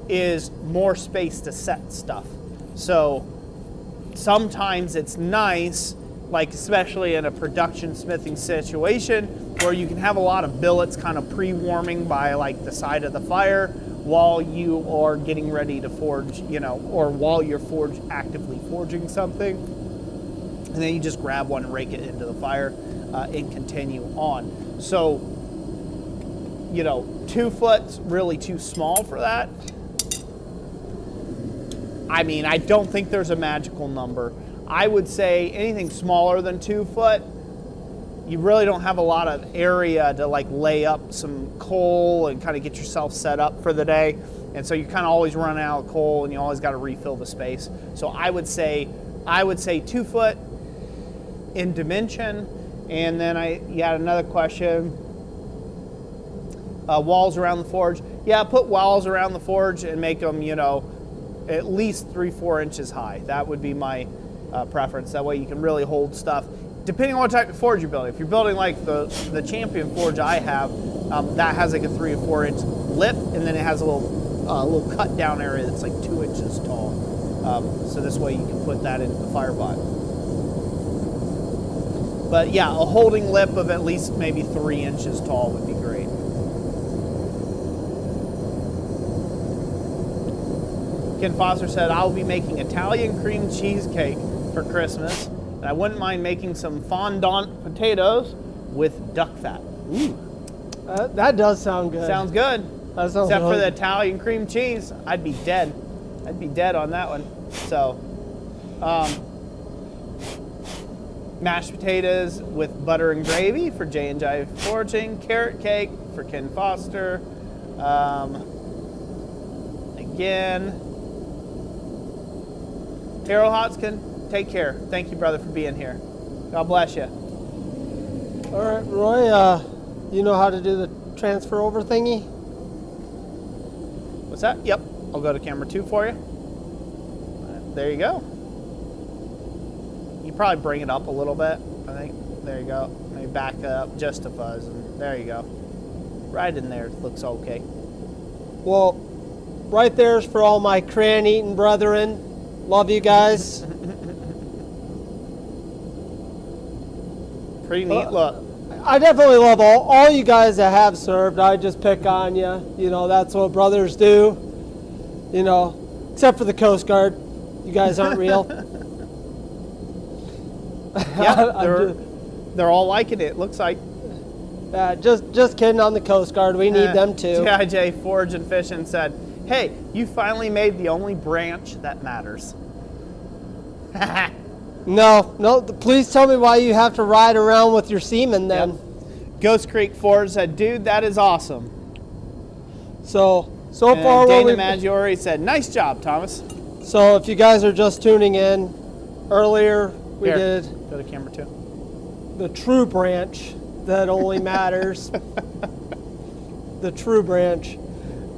is more space to set stuff. So sometimes it's nice, like especially in a production smithing situation, where you can have a lot of billets kind of pre-warming by like the side of the fire while you are getting ready to forge, you know, or while you're actively forging something. And then you just grab one and rake it into the fire and continue on. So, you know, 2 foot's really too small for that. I mean, I don't think there's a magical number. I would say anything smaller than 2 foot, you really don't have a lot of area to like lay up some coal and kind of get yourself set up for the day. And so you kind of always run out of coal and you always got to refill the space. So I would say 2 foot in dimension. And then you had another question. Walls around the forge. Yeah, put walls around the forge and make them, you know, at least 3-4 inches high. That would be my preference. That way you can really hold stuff. Depending on what type of forge you're building. If you're building like the Champion forge I have, that has like a 3 or 4 inch lip, and then it has a little cut down area that's like 2 inches tall. So this way you can put that into the firebot. But yeah, a holding lip of at least maybe 3 inches tall would be great. Ken Foster said, I'll be making Italian cream cheesecake for Christmas, and I wouldn't mind making some fondant potatoes with duck fat. Ooh. That does sound good. Sounds good. That sounds Except for really the Italian cream cheese, I'd be dead. I'd be dead on that one. So, mashed potatoes with butter and gravy for J&J Forging. Carrot cake for Ken Foster. Again, Harold Hotskin, take care. Thank you, brother, for being here. God bless you. All right, Roy, you know how to do the transfer over thingy? What's that? Yep. I'll go to camera 2 for you. There you go. You probably bring it up a little bit, I think. There you go. Maybe back it up just a fuzz. And there you go. Right in there. It looks okay. Well, right there's for all my crayon-eating brethren. Love you guys. Pretty neat look. I definitely love all you guys that have served. I just pick on you. You know, that's what brothers do. You know, except for the Coast Guard. You guys aren't real. Yeah, they're all liking it, looks like. Just kidding on the Coast Guard. We need them too. J.I.J. Forge and Fishing said, hey, you finally made the only branch that matters. No, please tell me why you have to ride around with your semen then. Yep. Ghost Creek Forge said, dude, that is awesome. So and far, Dana Maggiore said, nice job, Thomas. So if you guys are just tuning in, earlier we did go to camera 2. The true branch that only matters. The true branch.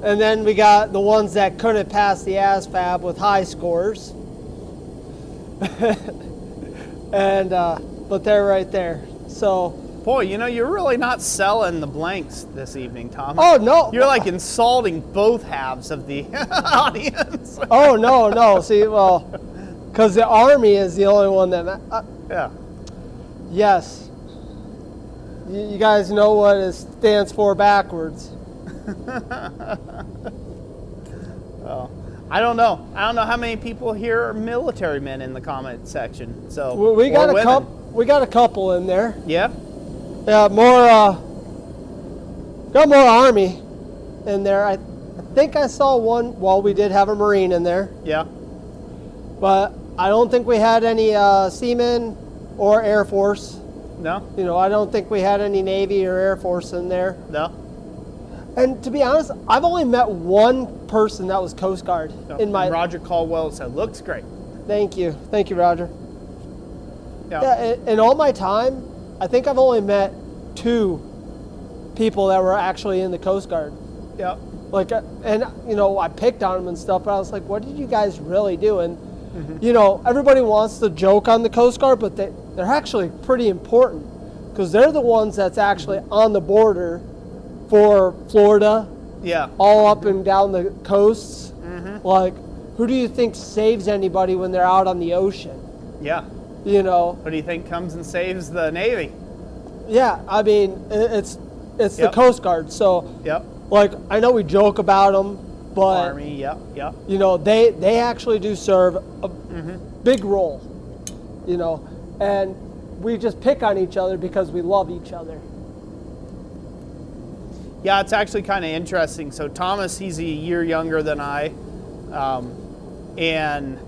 And then we got the ones that couldn't pass the ASVAB with high scores. And but they're right there. So boy, you know, you're really not selling the blanks this evening, Thomas. Oh no. You're like insulting both halves of the audience. Oh no. See, well, because the Army is the only one that yeah. Yes. You guys know what it stands for backwards. Oh, I don't know. I don't know how many people here are military men in the comment section. So we got a couple. We got a couple in there. Yeah. Yeah, more. Got more Army in there. I think I saw one. Well, we did have a Marine in there. Yeah. But I don't think we had any Seamen or Air Force. No. You know, I don't think we had any Navy or Air Force in there. No. And to be honest, I've only met one person that was Coast Guard in my. And Roger Caldwell said, "Looks great." Thank you, Roger. Yeah. Yeah. In all my time, I think I've only met 2 people that were actually in the Coast Guard. Yeah. Like, and you know, I picked on them and stuff, but I was like, "What did you guys really do?" And you know, everybody wants to joke on the Coast Guard, but they're actually pretty important because they're the ones that's actually on the border for Florida, Yeah. all up and down the coasts, Like, who do you think saves anybody when they're out on the ocean? Yeah. You know? Who do you think comes and saves the Navy? Yeah, I mean, it's the Coast Guard. So, Yep. like, I know we joke about them, but Army, yep. you know, they actually do serve a big role, you know, and we just pick on each other because we love each other. Yeah, it's actually kind of interesting. So Thomas, he's a year younger than I, and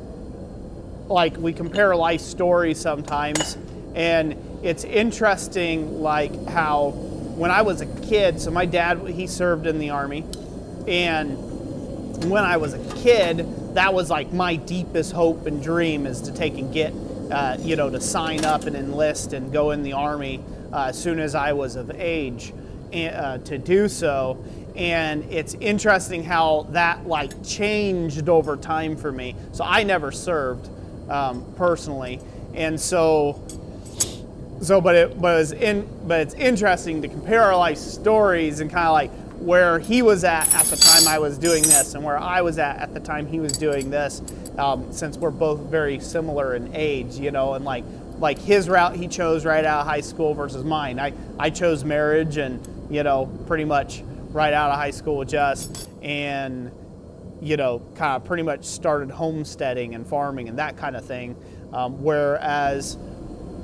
like we compare life stories sometimes, and it's interesting like how when I was a kid, so my dad, he served in the Army, and when I was a kid, that was like my deepest hope and dream is to take and get, you know, to sign up and enlist and go in the Army as soon as I was of age to do so. And it's interesting how that like changed over time for me. So I never served personally, and but it's interesting to compare our life stories and kind of like where he was at the time I was doing this and where I was at the time he was doing this, since we're both very similar in age, you know, and like his route he chose right out of high school versus mine. I chose marriage and, you know, pretty much right out of high school with Jess, and, you know, kind of pretty much started homesteading and farming and that kind of thing, whereas,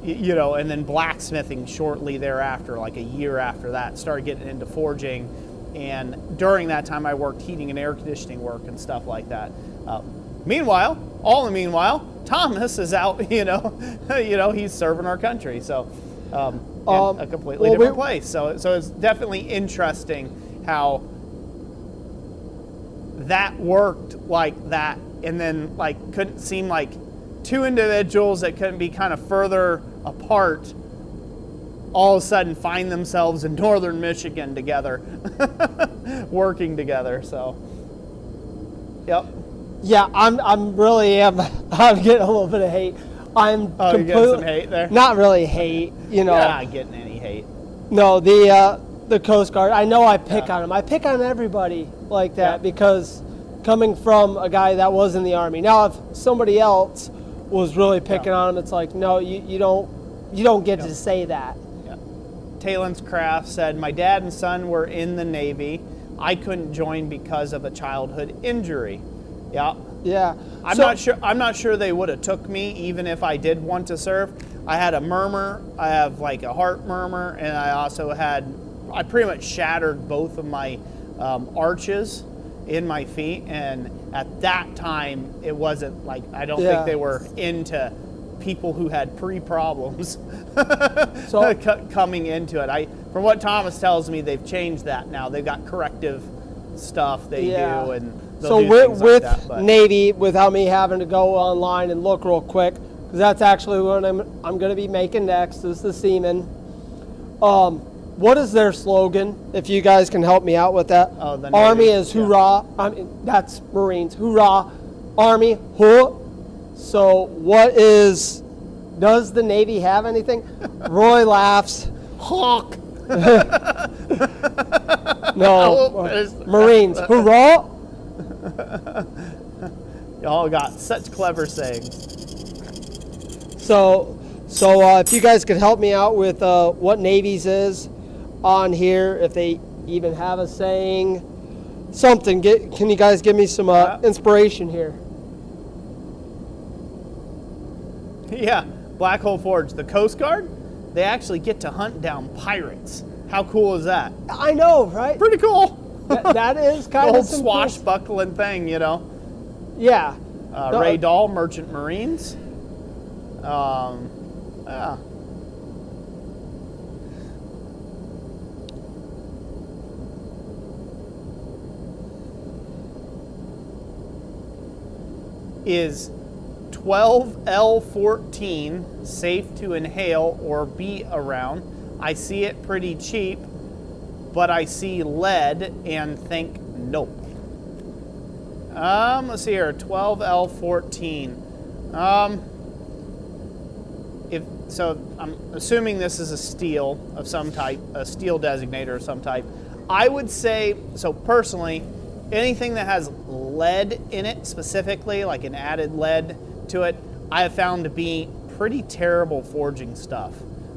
you know, and then blacksmithing shortly thereafter, like a year after that, started getting into forging. And during that time, I worked heating and air conditioning work and stuff like that. Meanwhile, Thomas is out, you know, he's serving our country. So, in a completely different place. So it's definitely interesting how that worked like that, and then like couldn't seem like two individuals that couldn't be kind of further apart all of a sudden find themselves in northern Michigan together, working together. So, yep. Yeah, I'm getting a little bit of hate. You're getting some hate there? Not really hate, you know. You're not getting any hate. No, the Coast Guard. I know I pick on them. I pick on everybody like that because coming from a guy that was in the Army. Now, if somebody else was really picking on him, it's like, no, you don't get to say that. Talon's Craft said, my dad and son were in the Navy. I couldn't join because of a childhood injury. Yeah. Yeah. I'm not sure they would have took me even if I did want to serve. I had a murmur. I have like a heart murmur, and I pretty much shattered both of my arches in my feet. And at that time, it wasn't like, I don't think they were into people who had pre-problems coming into it. From what Thomas tells me, they've changed that now. They've got corrective stuff they do, and so with that, Navy, without me having to go online and look real quick, because that's actually what I'm going to be making next, is the Seaman. What is their slogan? If you guys can help me out with that. Oh, the Army Navy. is hoorah. I mean, that's Marines. Hoorah. Army, huh. So does the Navy have anything? Roy laughs. Hawk. No, Marines. Hoorah. Y'all got such clever sayings. So if you guys could help me out with what Navy's is on here, if they even have a saying, something. Can you guys give me some inspiration here? Yeah, Black Hole Forge, the Coast Guard, they actually get to hunt down pirates. How cool is that? I know, right? Pretty cool. That is kind the of whole swashbuckling thing, you know. Yeah. Ray Dahl, Merchant Marines. Yeah. Is 12L14 safe to inhale or be around? I see it pretty cheap, but I see lead and think nope. Let's see here, 12L14. So I'm assuming this is a steel of some type, a steel designator of some type. I would say, so personally, anything that has lead in it specifically, like an added lead to it, I have found to be pretty terrible forging stuff.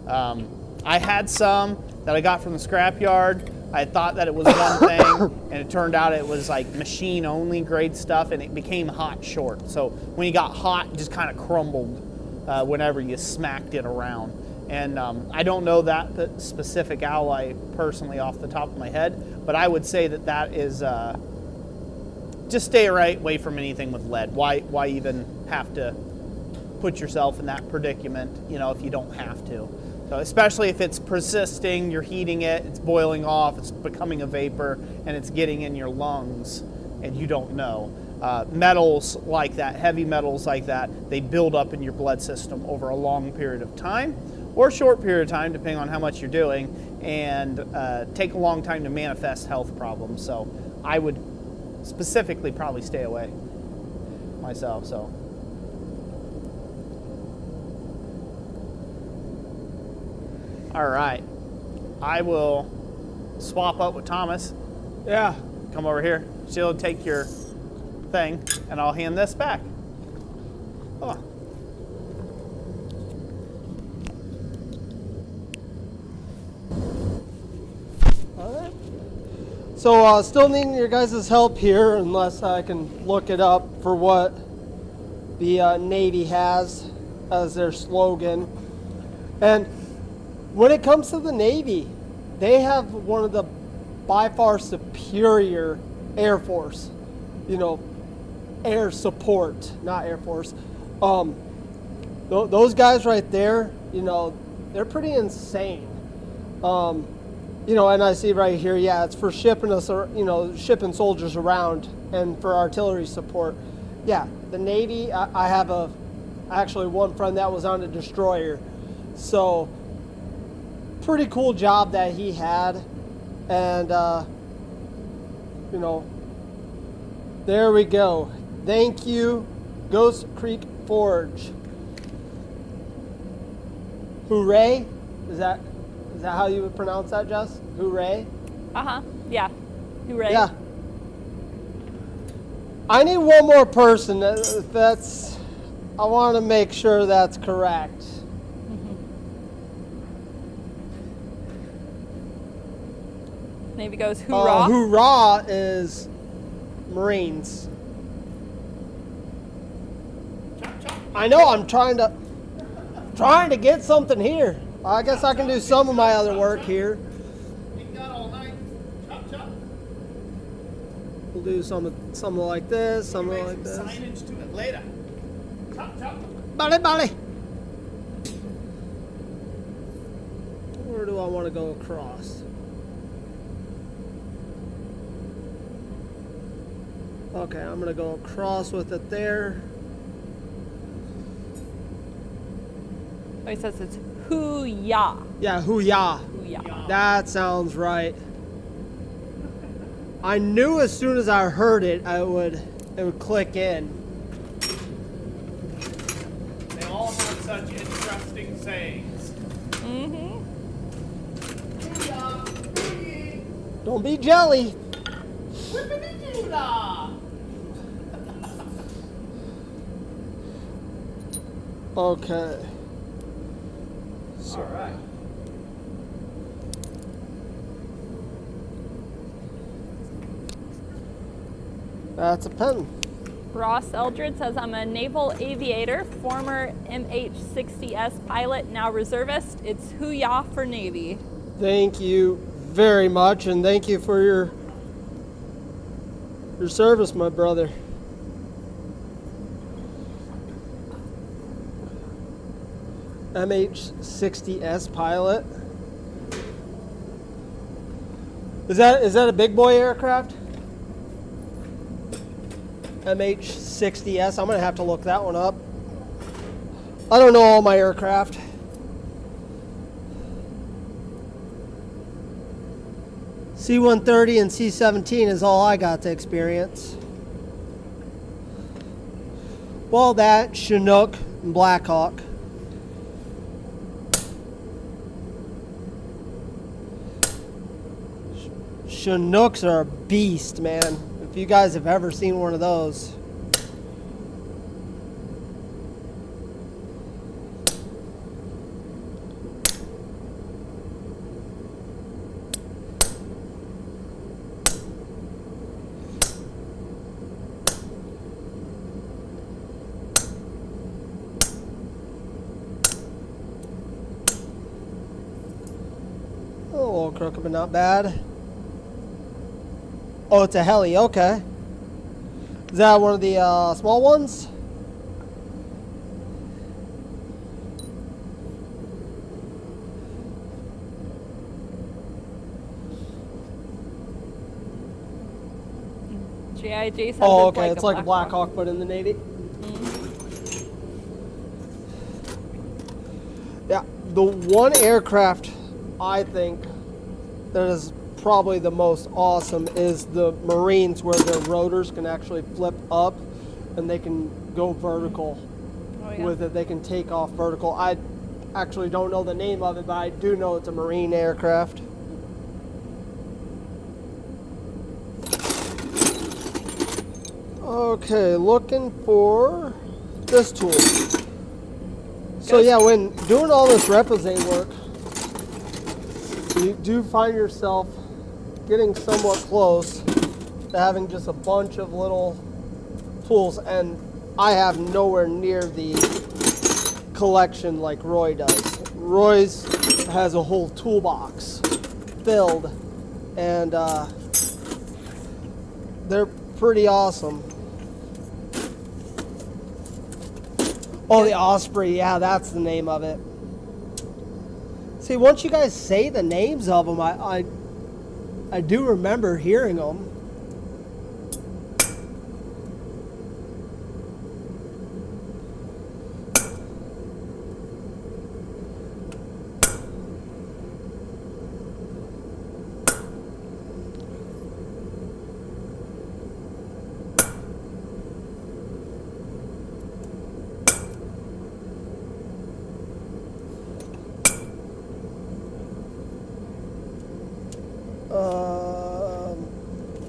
I had some that I got from the scrapyard. I thought that it was one thing, and it turned out it was like machine only grade stuff, and it became hot short. So when you got hot, it just kind of crumbled whenever you smacked it around. And I don't know that specific alloy personally off the top of my head, but I would say that that is, just stay away from anything with lead. Why even have to put yourself in that predicament, you know, if you don't have to. So especially if it's persisting, you're heating it, it's boiling off, it's becoming a vapor, and it's getting in your lungs, and you don't know. Metals like that, heavy metals like that, they build up in your blood system over a long period of time, or a short period of time, depending on how much you're doing, and take a long time to manifest health problems. So I would specifically probably stay away myself. So. All right, I will swap up with Thomas. Yeah. Come over here. She'll take your thing, and I'll hand this back. Come on. All right. So still needing your guys' help here, unless I can look it up for what the Navy has as their slogan. And when it comes to the Navy, they have one of the by far superior Air Force, you know, air support, not Air Force. Those guys right there, you know, they're pretty insane. You know, and I see right here, yeah, it's for shipping us, you know, shipping soldiers around and for artillery support. Yeah, the Navy, I have actually one friend that was on a destroyer. So, pretty cool job that he had. And, you know, there we go. Thank you, Ghost Creek Forge. Hooray? Is that how you would pronounce that, Jess? Hooray? Yeah. Hooray. Yeah. I need one more person. I want to make sure that's correct. Navy goes hoorah. Hoorah is Marines. I know, I'm trying to get something here. I guess I can do some of my other work here. We'll do something like this, something like this. Signage to it later. Chop, chop. Bally. Where do I want to go across? Okay, I'm going to go across with it there. Oh, he says it's hoo-yah. Yeah, hoo-yah. Hoo-yah. That sounds right. I knew as soon as I heard it, it would click in. They all have such interesting sayings. Mm-hmm. Don't be jelly. Okay. All right. That's a pen. Ross Eldred says, I'm a naval aviator, former MH-60S pilot, now reservist. It's hoo-yah for Navy. Thank you very much, and thank you for your service, my brother. MH-60S pilot. Is that a big boy aircraft? MH-60S. I'm gonna have to look that one up. I don't know all my aircraft. C-130 and C-17 is all I got to experience. Well, that, Chinook, and Blackhawk. Chinooks are a beast, man. If if you guys have ever seen one of those. A little crooked, but not bad. Oh, it's a heli, okay. Is that one of the small ones? GI says Oh, it's okay. like It's like a Black Hawk, but in the Navy. Yeah, the one aircraft I think that is probably the most awesome is the Marines, where their rotors can actually flip up and they can go vertical with it. They can take off vertical. I actually don't know the name of it, but I do know it's a Marine aircraft. Okay, looking for this tool. So yeah, when doing all this reposé work, you do find yourself getting somewhat close to having just a bunch of little tools, and I have nowhere near the collection like Roy does. Roy's has a whole toolbox filled, and they're pretty awesome. Oh, the Osprey, yeah, that's the name of it. See, once you guys say the names of them, I do remember hearing them.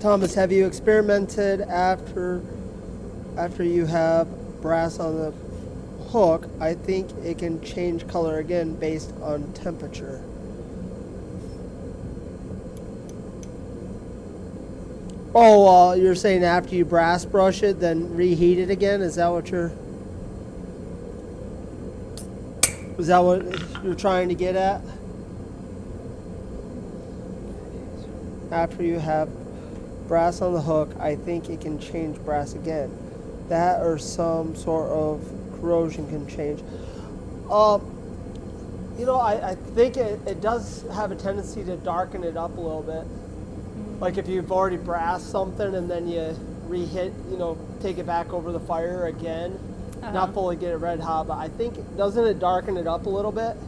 Thomas, have you experimented after you have brass on the hook? I think it can change color again based on temperature. Oh, you're saying after you brass brush it, then reheat it again? Is that what you're trying to get at? After you have brass on the hook, I think it can change brass again. That or some sort of corrosion can change. You know, I think it does have a tendency to darken it up a little bit. Like if you've already brassed something and then you reheat, you know, take it back over the fire again, not fully get it red hot, but I think, doesn't it darken it up a little bit?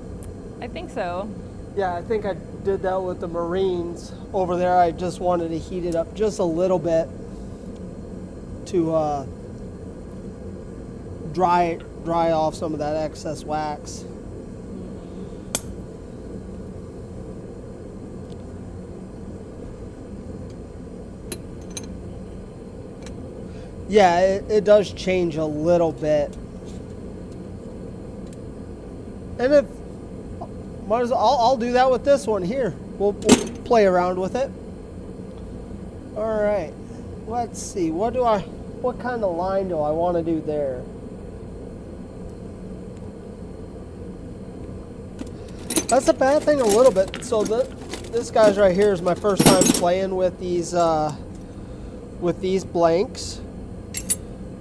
I think so. Yeah, I think I did that with the Marines over there. I just wanted to heat it up just a little bit to dry off some of that excess wax. Yeah, it does change a little bit. And if might as well, I'll do that with this one here. We'll play around with it. All right. Let's see. What kind of line do I want to do there? That's a bad thing a little bit. So this guy's right here is my first time playing with these blanks.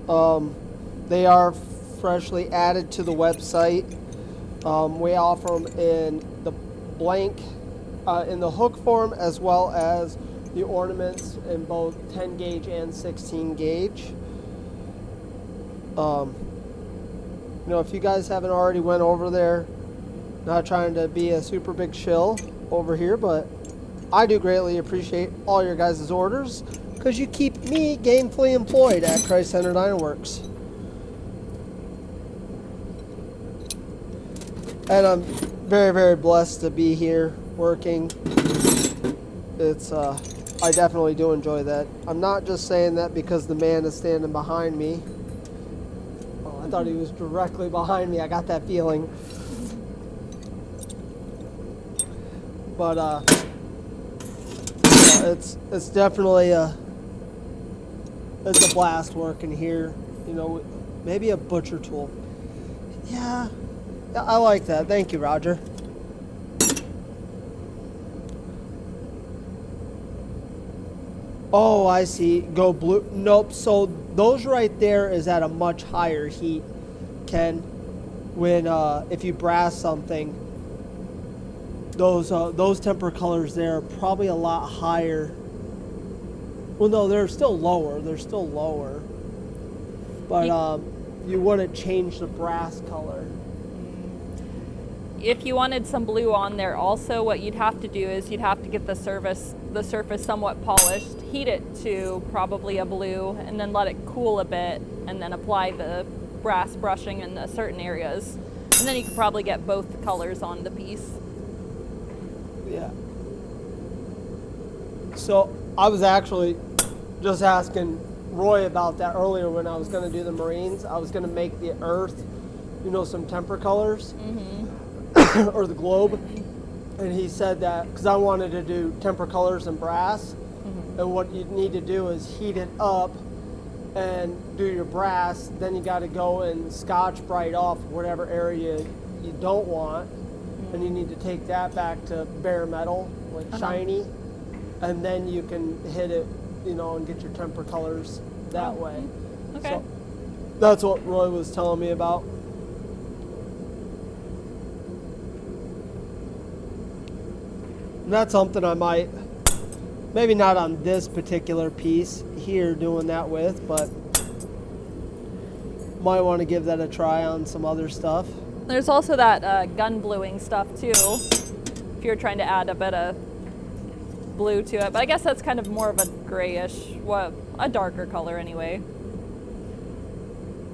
They are freshly added to the website. We offer them in the blank, in the hook form, as well as the ornaments in both 10 gauge and 16 gauge. You know, if you guys haven't already went over there, not trying to be a super big shill over here, but I do greatly appreciate all your guys' orders because you keep me gainfully employed at Christ-Centered Ironworks. And I'm very, very blessed to be here working. It's I definitely do enjoy that. I'm not just saying that because the man is standing behind me. Oh, I thought he was directly behind me. I got that feeling. But it's definitely it's a blast working here. You know, maybe a butcher tool. Yeah, I like that. Thank you, Roger. Oh, I see. Go blue. Nope. So those right there is at a much higher heat, Ken. When if you brass something, those temper colors there are probably a lot higher. Well, no, they're still lower. They're still lower. But you wouldn't change the brass color. If you wanted some blue on there also, what you'd have to do is you'd have to get the surface somewhat polished, heat it to probably a blue, and then let it cool a bit, and then apply the brass brushing in the certain areas. And then you could probably get both the colors on the piece. Yeah. So I was actually just asking Roy about that earlier when I was going to do the Marines. I was going to make the earth, you know, some temper colors. Or the globe, and he said that because I wanted to do temper colors and brass, and what you need to do is heat it up and do your brass. Then you got to go and Scotch Brite off whatever area you don't want, and you need to take that back to bare metal, like shiny, and then you can hit it, you know, and get your temper colors that way. Okay. So that's what Roy was telling me about. And that's something I might, maybe not on this particular piece here doing that with, but might want to give that a try on some other stuff. There's also that gun bluing stuff too, if you're trying to add a bit of blue to it. But I guess that's kind of more of a grayish, a darker color anyway.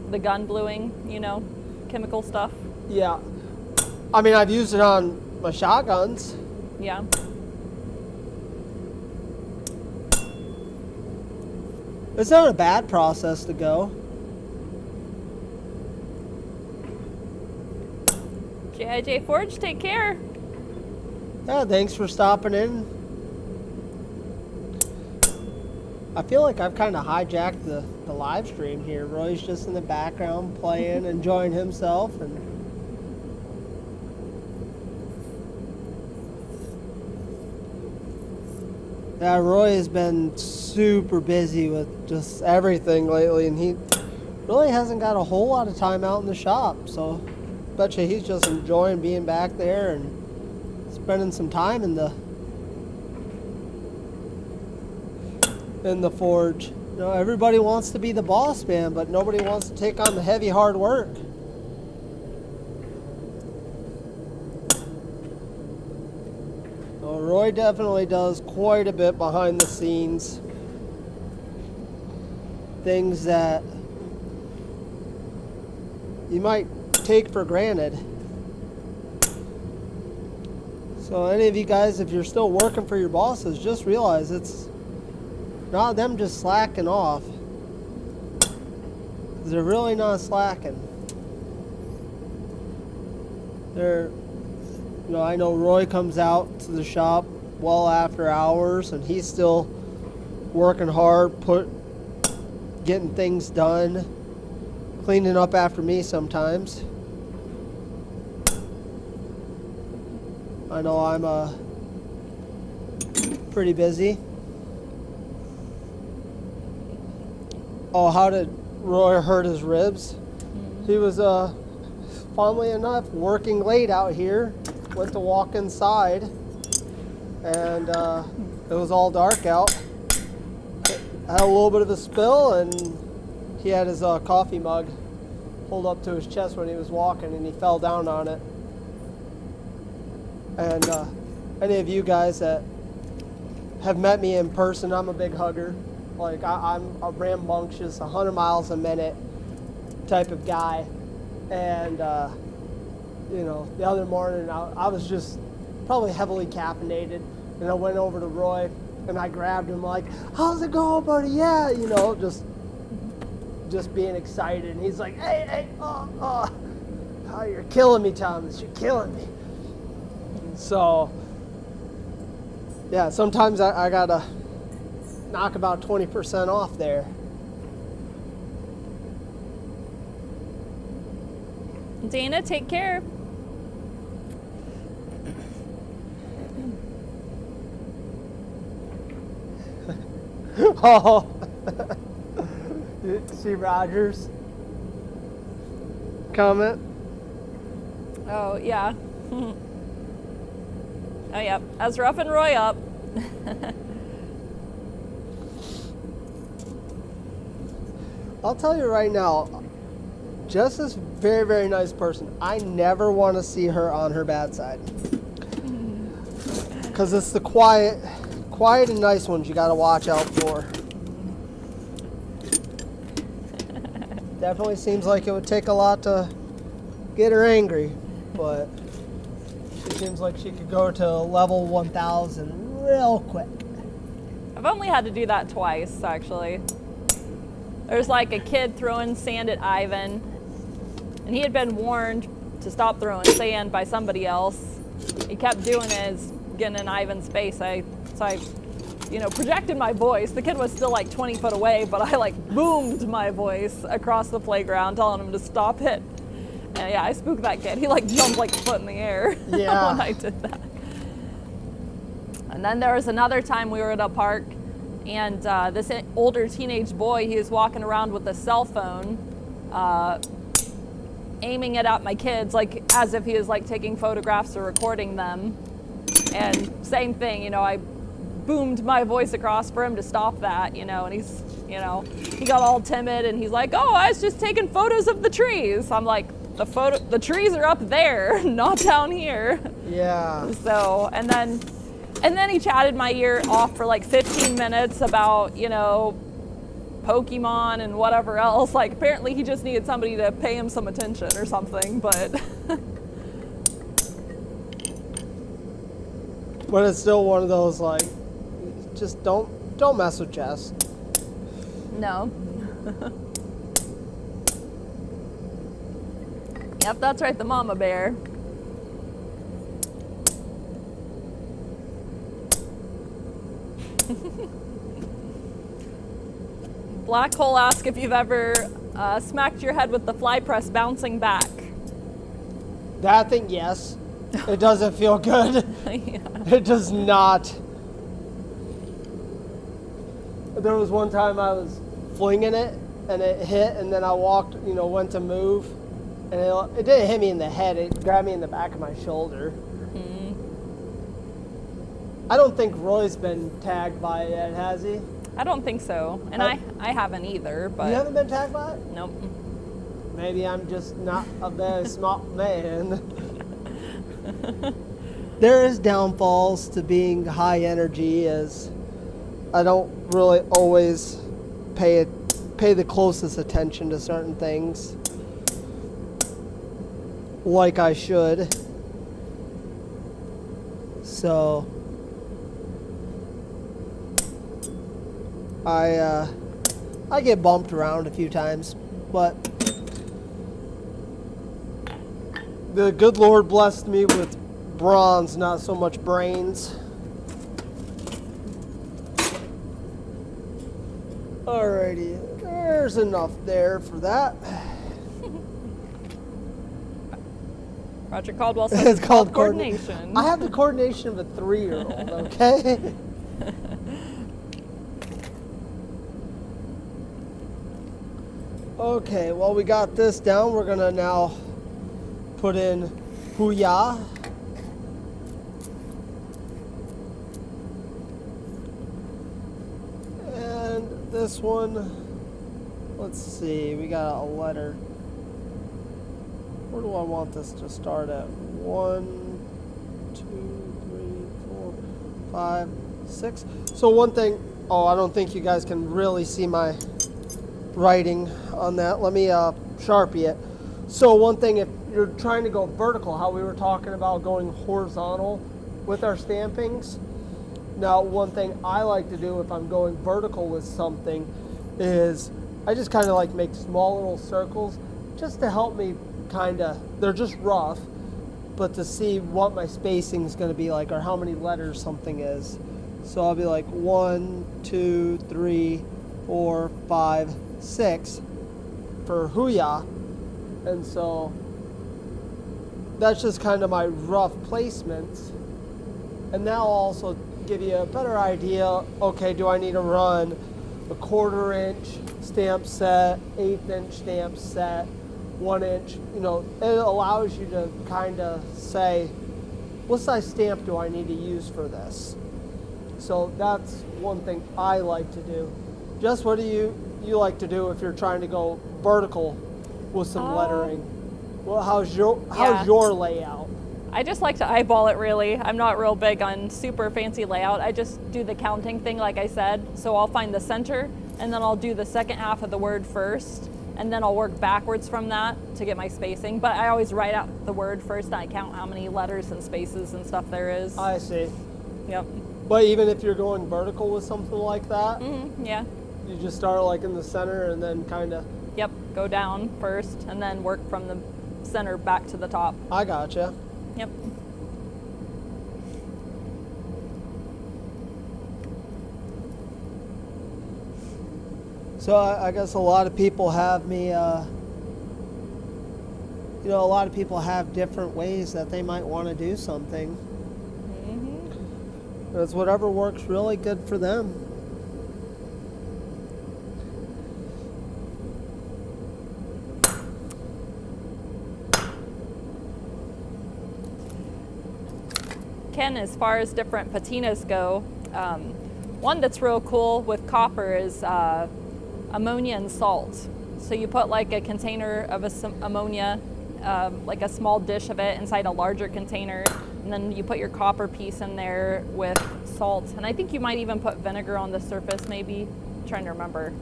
The gun bluing, you know, chemical stuff. Yeah. I mean, I've used it on my shotguns. Yeah. It's not a bad process to go. J.I.J. Forge, take care. Yeah, thanks for stopping in. I feel like I've kind of hijacked the live stream here. Roy's just in the background playing, enjoying himself, and yeah, Roy has been super busy with just everything lately, and he really hasn't got a whole lot of time out in the shop. So, bet you he's just enjoying being back there and spending some time in the forge. You know, everybody wants to be the boss man, but nobody wants to take on the heavy, hard work. Roy definitely does quite a bit behind the scenes. Things that you might take for granted. So any of you guys, if you're still working for your bosses, just realize it's not them just slacking off. They're really not slacking. They're, you know, I know Roy comes out to the shop well after hours, and he's still working hard, getting things done, cleaning up after me sometimes. I know I'm pretty busy. Oh, how did Roy hurt his ribs? He was, funnily enough, working late out here. Went to walk inside, and it was all dark out. Had a little bit of a spill, and he had his coffee mug pulled up to his chest when he was walking, and he fell down on it. And any of you guys that have met me in person, I'm a big hugger. Like, I'm a rambunctious, 100 miles a minute type of guy. And, you know, the other morning I was just probably heavily caffeinated. And I went over to Roy, And I grabbed him like, how's it going, buddy? Yeah, you know, just being excited. And he's like, hey, oh, you're killing me, Thomas. You're killing me. And so, yeah, sometimes I gotta knock about 20% off there. Dana, take care. Oh, see Rogers comment? Oh, yeah. Oh, yeah. As Rough and Roy up. I'll tell you right now, Jess is a very, very nice person. I never want to see her on her bad side. Because it's the quiet and nice ones you got to watch out for. Definitely seems like it would take a lot to get her angry, but she seems like she could go to level 1000 real quick. I've only had to do that twice, actually. There's like a kid throwing sand at Ivan, and he had been warned to stop throwing sand by somebody else. He kept doing it, getting in Ivan's face. So I, you know, projected my voice. The kid was still like 20 foot away, but I like boomed my voice across the playground, telling him to stop it. And yeah, I spooked that kid. He like jumped like a foot in the air Yeah. when I did that. And then there was another time we were at a park, and this older teenage boy, he was walking around with a cell phone, aiming it at my kids, like as if he was like taking photographs or recording them. And same thing, you know, I boomed my voice across for him to stop that, you know, and he's, you know, he got all timid and he's like, oh, I was just taking photos of the trees. I'm like, the trees are up there, not down here. Yeah. So, and then he chatted my ear off for like 15 minutes about, you know, Pokemon and whatever else. Like, apparently he just needed somebody to pay him some attention or something, but. But it's still one of those, like, just don't mess with Jess. No. Yep, that's right, the mama bear. Black Hole asks if you've ever smacked your head with the fly press bouncing back. That thing, yes. It doesn't feel good. Yeah. It does not. There was one time I was flinging it and it hit, and then I walked, you know, went to move, and it didn't hit me in the head. It grabbed me in the back of my shoulder. Mm-hmm. I don't think Roy's been tagged by it yet, has he? I don't think so, and I haven't either. But You haven't been tagged by it? nope. Maybe I'm just not a very smart man. There is downfalls to being high energy, as I don't really always pay the closest attention to certain things like I should. So I get bumped around a few times, but the good Lord blessed me with bronze, not so much brains. Alrighty, there's enough there for that. Roger Caldwell says It's called coordination. I have the coordination of a 3-year-old, okay? Okay, well, we got this down. We're gonna now put in Huya. And this one, let's see, we got a letter. Where do I want this to start at? 1, 2, 3, 4, 5, 6. So one thing, I don't think you guys can really see my writing on that. Let me Sharpie it. So one thing, if you're trying to go vertical, how we were talking about going horizontal with our stampings, Now, one thing I like to do if I'm going vertical with something is I just kind of like make small little circles just to help me they're just rough, but to see what my spacing is going to be like or how many letters something is. So I'll be like 1, 2, 3, 4, 5, 6 for Huya. And so that's just kind of my rough placements. And that'll also give you a better idea, okay, do I need to run a 1/4 inch stamp set, 1/8 inch stamp set, 1 inch, you know, it allows you to kind of say, what size stamp do I need to use for this? So that's one thing I like to do. Jess, what do you like to do if you're trying to go vertical with some lettering? Well, how's your layout? I just like to eyeball it, really. I'm not real big on super fancy layout. I just do the counting thing, like I said. So I'll find the center, and then I'll do the second half of the word first, and then I'll work backwards from that to get my spacing. But I always write out the word first, and I count how many letters and spaces and stuff there is. I see. Yep. But even if you're going vertical with something like that, Yeah. you just start like in the center and then kind of... Yep. Go down first, and then work from the center back to the top. I gotcha. Yep. So I guess a lot of people have me, a lot of people have different ways that they might want to do something. It's whatever works really good for them. Ken, as far as different patinas go, one that's real cool with copper is ammonia and salt. So you put like a container of ammonia, like a small dish of it inside a larger container, and then you put your copper piece in there with salt. And I think you might even put vinegar on the surface, maybe. I'm trying to remember.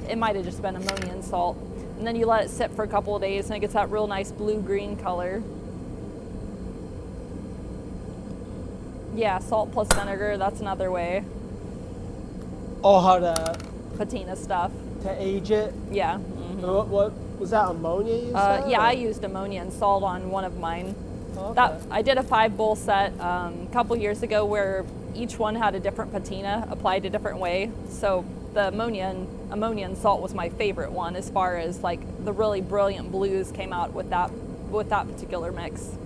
It might have just been ammonia and salt. And then you let it sit for a couple of days, and it gets that real nice blue-green color. Yeah, salt plus vinegar, that's another way. Oh, how to... Patina stuff. To age it? Yeah. What was that, ammonia you said? Yeah, I used ammonia and salt on one of mine. Okay. I did a 5-bowl set a couple years ago where each one had a different patina applied a different way. So the ammonia and salt was my favorite one as far as like the really brilliant blues came out with that particular mix.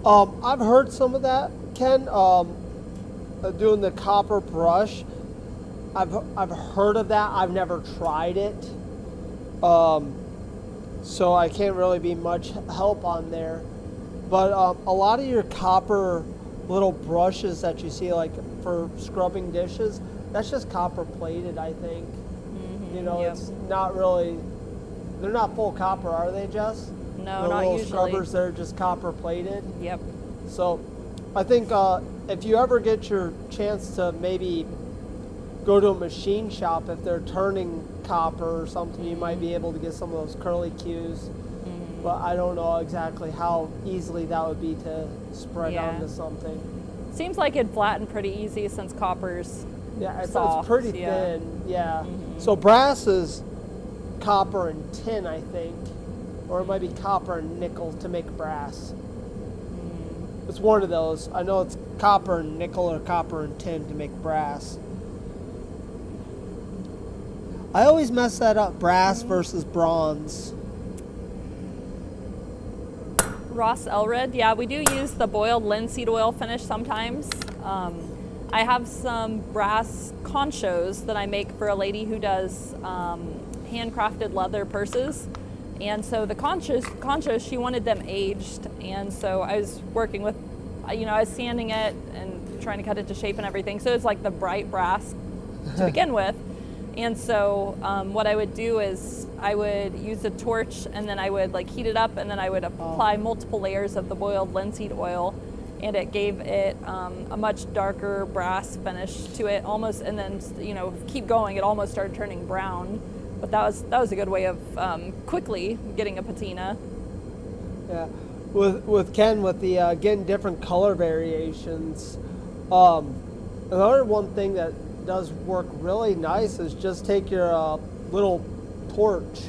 I've heard some of that, Ken, doing the copper brush. I've heard of that. I've never tried it. So I can't really be much help on there. But a lot of your copper little brushes that you see like for scrubbing dishes, that's just copper plated, I think. You know, yep. It's not really, they're not full copper, are they, Jess? No, the not little usually. Scrubbers, they're just copper plated. Yep. So I think if you ever get your chance to maybe go to a machine shop, if they're turning copper or something, you might be able to get some of those curly cues. But I don't know exactly how easily that would be to spread onto something. Seems like it'd flatten pretty easy since copper's It's soft, pretty thin, yeah. So brass is copper and tin, I think. Or it might be copper and nickel to make brass. It's one of those. I know it's copper and nickel or copper and tin to make brass. I always mess that up, brass versus bronze. Ross Elred, yeah, we do use the boiled linseed oil finish sometimes. I have some brass conchos that I make for a lady who does handcrafted leather purses. And so the conchos, she wanted them aged. And so I was working with, I was sanding it and trying to cut it to shape and everything. So it's like the bright brass to begin with. And so what I would do is I would use a torch, and then I would like heat it up, and then I would apply multiple layers of the boiled linseed oil, and it gave it a much darker brass finish to it almost, and then, you know, keep going, it almost started turning brown. But that was a good way of quickly getting a patina. Yeah, with Ken, with the getting different color variations, another one thing that does work really nice is just take your little torch,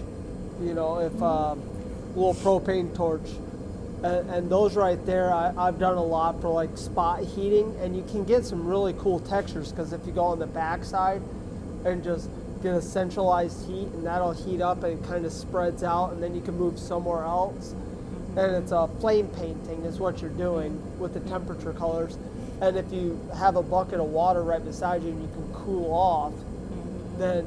you know, if little propane torch, and those right there, I've done a lot for like spot heating, and you can get some really cool textures, because if you go on the back side and just get a centralized heat, and that'll heat up and it kind of spreads out, and then you can move somewhere else. And it's a flame painting is what you're doing with the temperature colors. And if you have a bucket of water right beside you and you can cool off, then,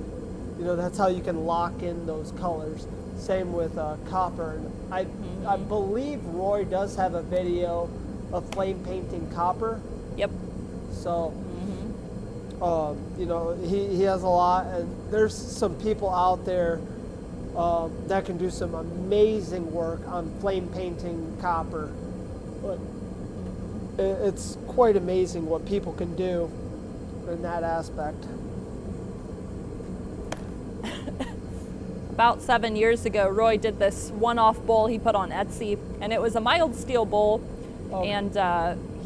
you know, that's how you can lock in those colors. Same with copper. And I believe Roy does have a video of flame painting copper. Yep. So, you know, he has a lot, and there's some people out there that can do some amazing work on flame painting copper. But it's quite amazing what people can do in that aspect. About 7 years ago, Roy did this one-off bowl he put on Etsy, and it was a mild steel bowl, and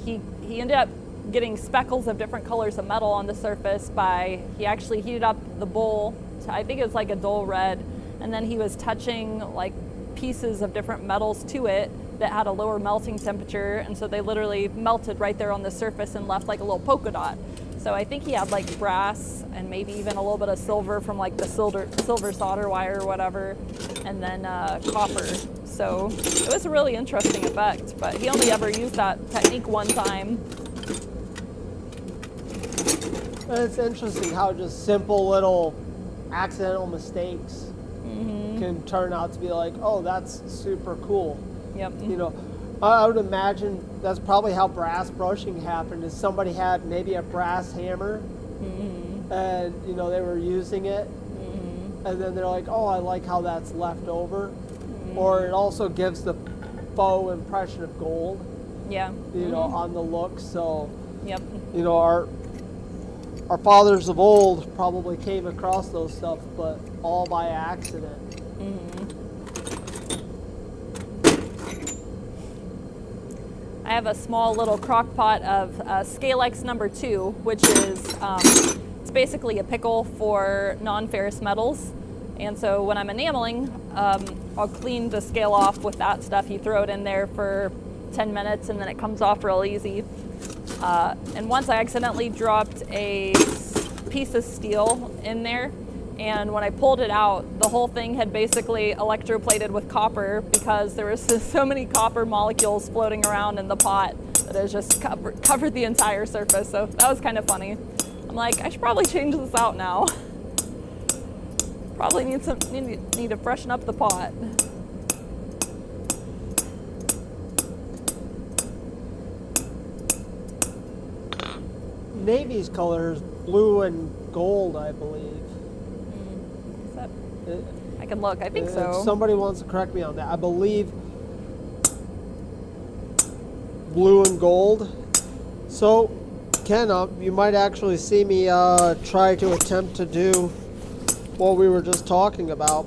he ended up getting speckles of different colors of metal on the surface he actually heated up the bowl to, I think it was like a dull red, and then he was touching like pieces of different metals to it that had a lower melting temperature, and so they literally melted right there on the surface and left like a little polka dot. So I think he had like brass and maybe even a little bit of silver from like the silver solder wire or whatever, and then copper. So it was a really interesting effect, but he only ever used that technique one time. And it's interesting how just simple little accidental mistakes can turn out to be like, oh, that's super cool. Yep. You know, I would imagine that's probably how brass brushing happened, is somebody had maybe a brass hammer and, you know, they were using it, and then they're like, oh, I like how that's left over. Or it also gives the faux impression of gold, Yeah. you know, on the look. So, Yep. you know, our fathers of old probably came across those stuff, but all by accident. I have a small little crock pot of Scalex number 2, which is it's basically a pickle for non-ferrous metals. And so when I'm enameling, I'll clean the scale off with that stuff. You throw it in there for 10 minutes, and then it comes off real easy. And once I accidentally dropped a piece of steel in there, and when I pulled it out, the whole thing had basically electroplated with copper, because there was so many copper molecules floating around in the pot that it just covered the entire surface. So that was kind of funny. I'm like, I should probably change this out now. Probably need to freshen up the pot. Navy's color is blue and gold, I believe. Is that, I can look. I think so. If somebody wants to correct me on that, I believe blue and gold. So, Ken, you might actually see me try to attempt to do what we were just talking about.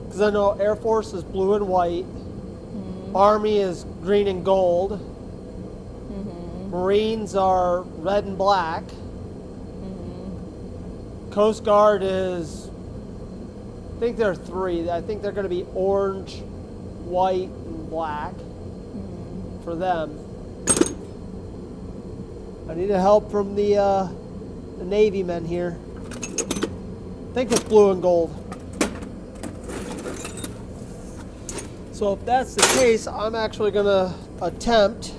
Because I know Air Force is blue and white, Army is green and gold, Marines are red and black, Coast Guard is, I think there are 3. I think they're going to be orange, white, and black for them. I need help from the Navy men here. I think it's blue and gold. So if that's the case, I'm actually going to attempt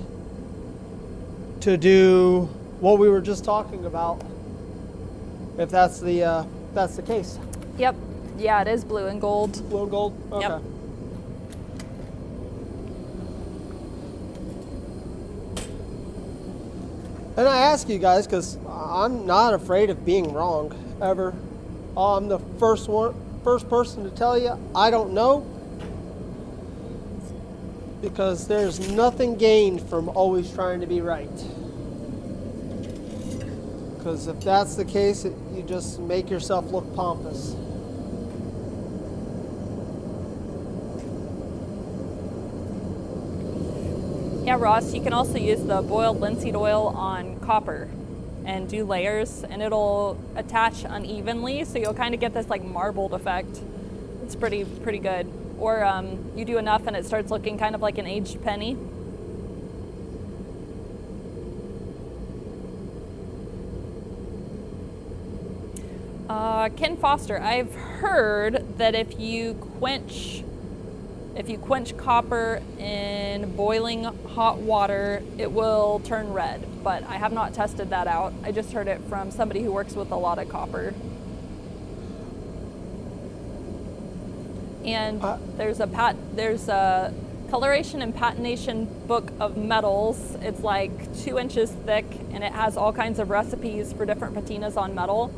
to do what we were just talking about, if that's the case. Yep. Yeah, it is blue and gold. Blue and gold? Okay. Yep. And I ask you guys because I'm not afraid of being wrong, ever. I'm the first person to tell you I don't know, because there's nothing gained from always trying to be right. Because if that's the case, you just make yourself look pompous. Yeah, Ross, you can also use the boiled linseed oil on copper and do layers, and it'll attach unevenly, so you'll kind of get this like marbled effect. It's pretty good. Or you do enough and it starts looking kind of like an aged penny. Ken Foster, I've heard that if you quench copper in boiling hot water, it will turn red, but I have not tested that out. I just heard it from somebody who works with a lot of copper. And there's a coloration and patination book of metals. It's like 2 inches thick, and it has all kinds of recipes for different patinas on metal.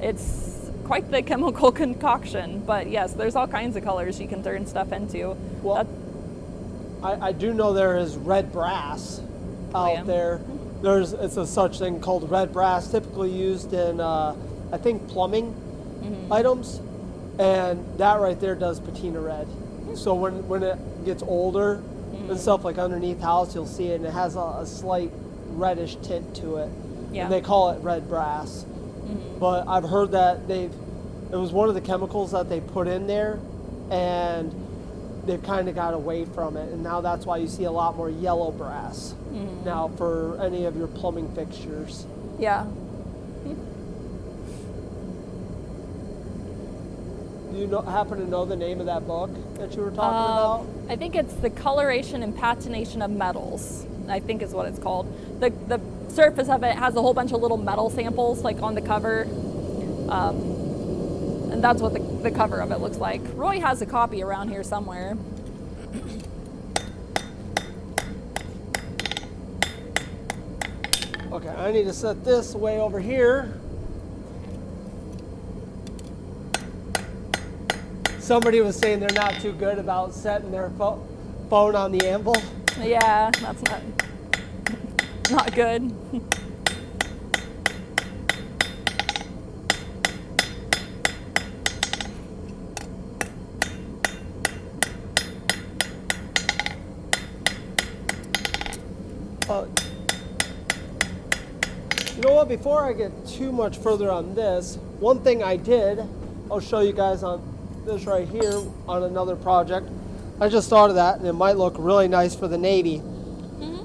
It's quite the chemical concoction, but yes, there's all kinds of colors you can turn stuff into. Well, I do know there is red brass out there. It's a such thing called red brass, typically used in I think plumbing items, and that right there does patina red. So when it gets older and stuff, like underneath house, you'll see it, and it has a slight reddish tint to it. Yeah. And they call it red brass. But I've heard that it was one of the chemicals that they put in there, and they've kind of got away from it, and now that's why you see a lot more yellow brass now for any of your plumbing fixtures. Yeah. Do you happen to know the name of that book that you were talking about? I think it's the coloration and patination of metals, I think is what it's called. The surface of it has a whole bunch of little metal samples like on the cover, and that's what the cover of it looks like. Roy has a copy around here somewhere. Okay, I need to set this way over here. Somebody was saying they're not too good about setting their phone on the anvil. Yeah, that's not good. You know what, before I get too much further on this, one thing I did, I'll show you guys on this right here on another project. I just thought of that, and it might look really nice for the Navy,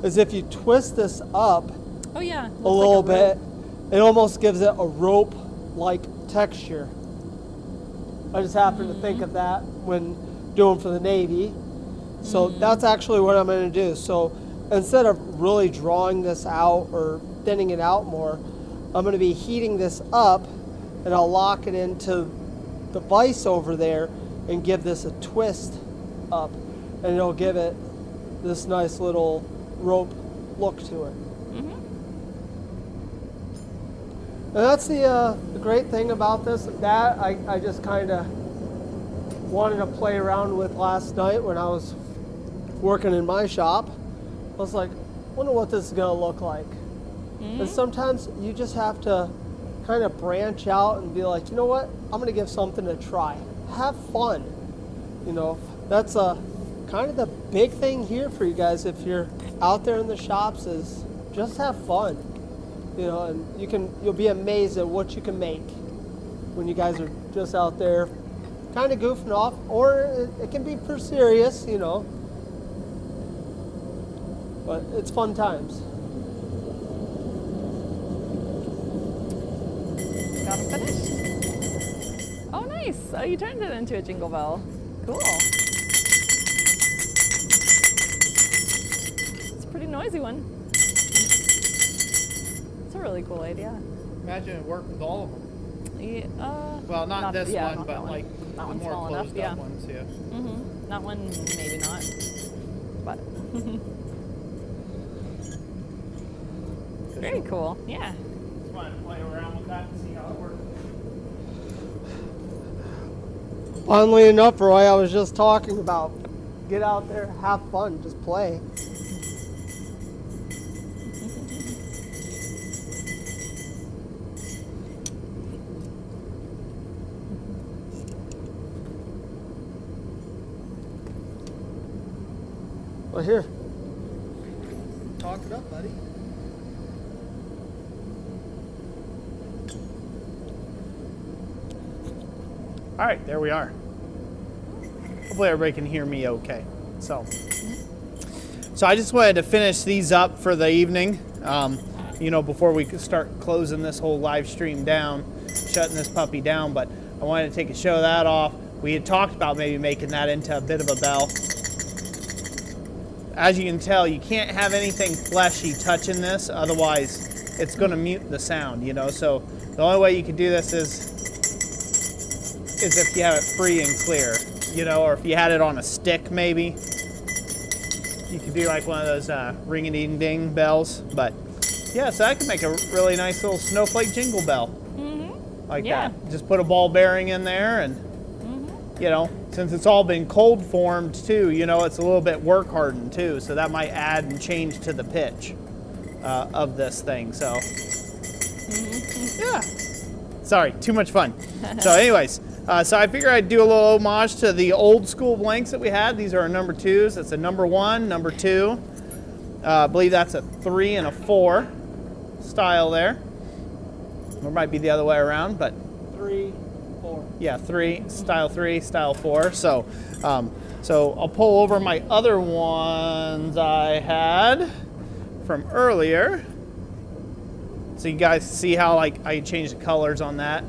is if you twist this up Oh yeah, a little bit, it almost gives it a rope-like texture. I just happened to think of that when doing for the Navy. So that's actually what I'm going to do. So instead of really drawing this out or thinning it out more, I'm going to be heating this up, and I'll lock it into the vise over there and give this a twist up, and it'll give it this nice little rope look to it. And that's the great thing about this. That I just kind of wanted to play around with last night when I was working in my shop. I was like, wonder what this is going to look like. And sometimes you just have to kind of branch out and be like, you know what, I'm going to give something a try. Have fun. You know, that's kind of the big thing here for you guys if you're out there in the shops, is just have fun. You know, and you'll be amazed at what you can make when you guys are just out there kind of goofing off, or it can be for serious, you know. But it's fun times. Got it finished. Oh, nice. Oh, you turned it into a jingle bell. Cool. It's a pretty noisy one. It's a really cool idea. Imagine it worked with all of them. Yeah, Well, not this one, not but that one. like That one's more small enough, closed yeah. up ones, yeah. That one, maybe not. But very cool. Yeah. Just wanted to play around with that and see how it works. Funnily enough, Roy, I was just talking about get out there, have fun, just play. Well, here. Talk it up, buddy. All right, there we are. Hopefully everybody can hear me okay. So I just wanted to finish these up for the evening, before we could start closing this whole live stream down, shutting this puppy down. But I wanted to take a show of that off. We had talked about maybe making that into a bit of a bell. As you can tell, you can't have anything fleshy touching this, otherwise it's going to mute the sound, So the only way you can do this is if you have it free and clear, or if you had it on a stick maybe. You could do like one of those ring-a-ding-ding bells. But yeah, so I could make a really nice little snowflake jingle bell. Like that. Just put a ball bearing in there and, since it's all been cold formed too, it's a little bit work hardened too. So that might add and change to the pitch of this thing. So yeah. Sorry, too much fun. So anyways, so I figured I'd do a little homage to the old school blanks that we had. These are our number 2s. It's a number 1, number 2. I believe that's a 3 and a 4 style there. Or might be the other way around, but 3, 4. Yeah, 3, style 3, style 4. So I'll pull over my other ones I had from earlier. So you guys see how I changed the colors on that.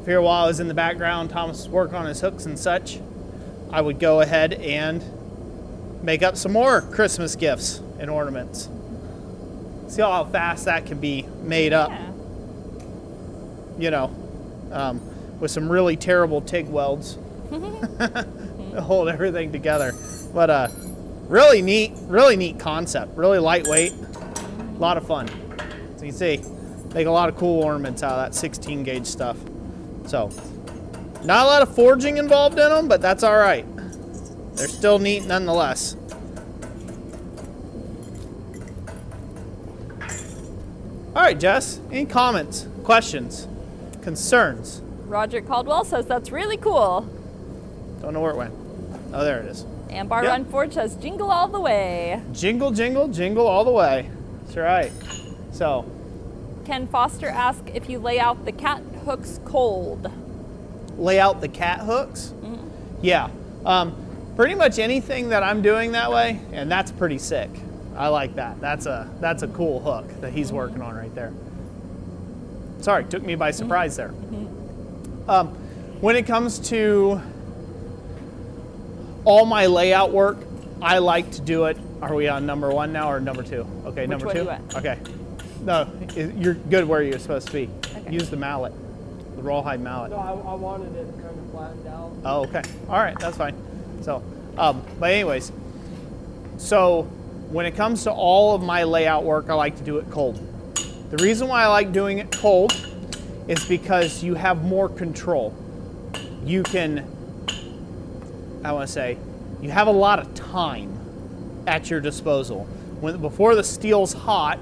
Here while I was in the background, Thomas was working on his hooks and such, I would go ahead and make up some more Christmas gifts and ornaments. See how fast that can be made up. With some really terrible TIG welds. Hold everything together. But really neat concept. Really lightweight. A lot of fun. So you can see, make a lot of cool ornaments out of that 16 gauge stuff. So, not a lot of forging involved in them, but that's all right. They're still neat nonetheless. All right, Jess, any comments, questions, concerns? Roger Caldwell says that's really cool. Don't know where it went. Oh, there it is. And Bar Run Forge says jingle all the way. Jingle, jingle, jingle all the way. That's right. So, Ken Foster asks if you lay out the cat hooks cold. Lay out the cat hooks? Yeah. Pretty much anything that I'm doing that way, and that's pretty sick. I like that. That's a cool hook that he's working on right there. Sorry, took me by surprise there. When it comes to all my layout work, I like to do it. Are we on number 1 now or number 2? Okay, Which number one 2. you at? Okay. No, you're good where you're supposed to be. Okay. Use the mallet, the rawhide mallet. No, I wanted it kind of flattened out. Oh, okay. All right, that's fine. So, but anyways, so when it comes to all of my layout work, I like to do it cold. The reason why I like doing it cold is because you have more control. You can, you have a lot of time at your disposal. Before the steel's hot,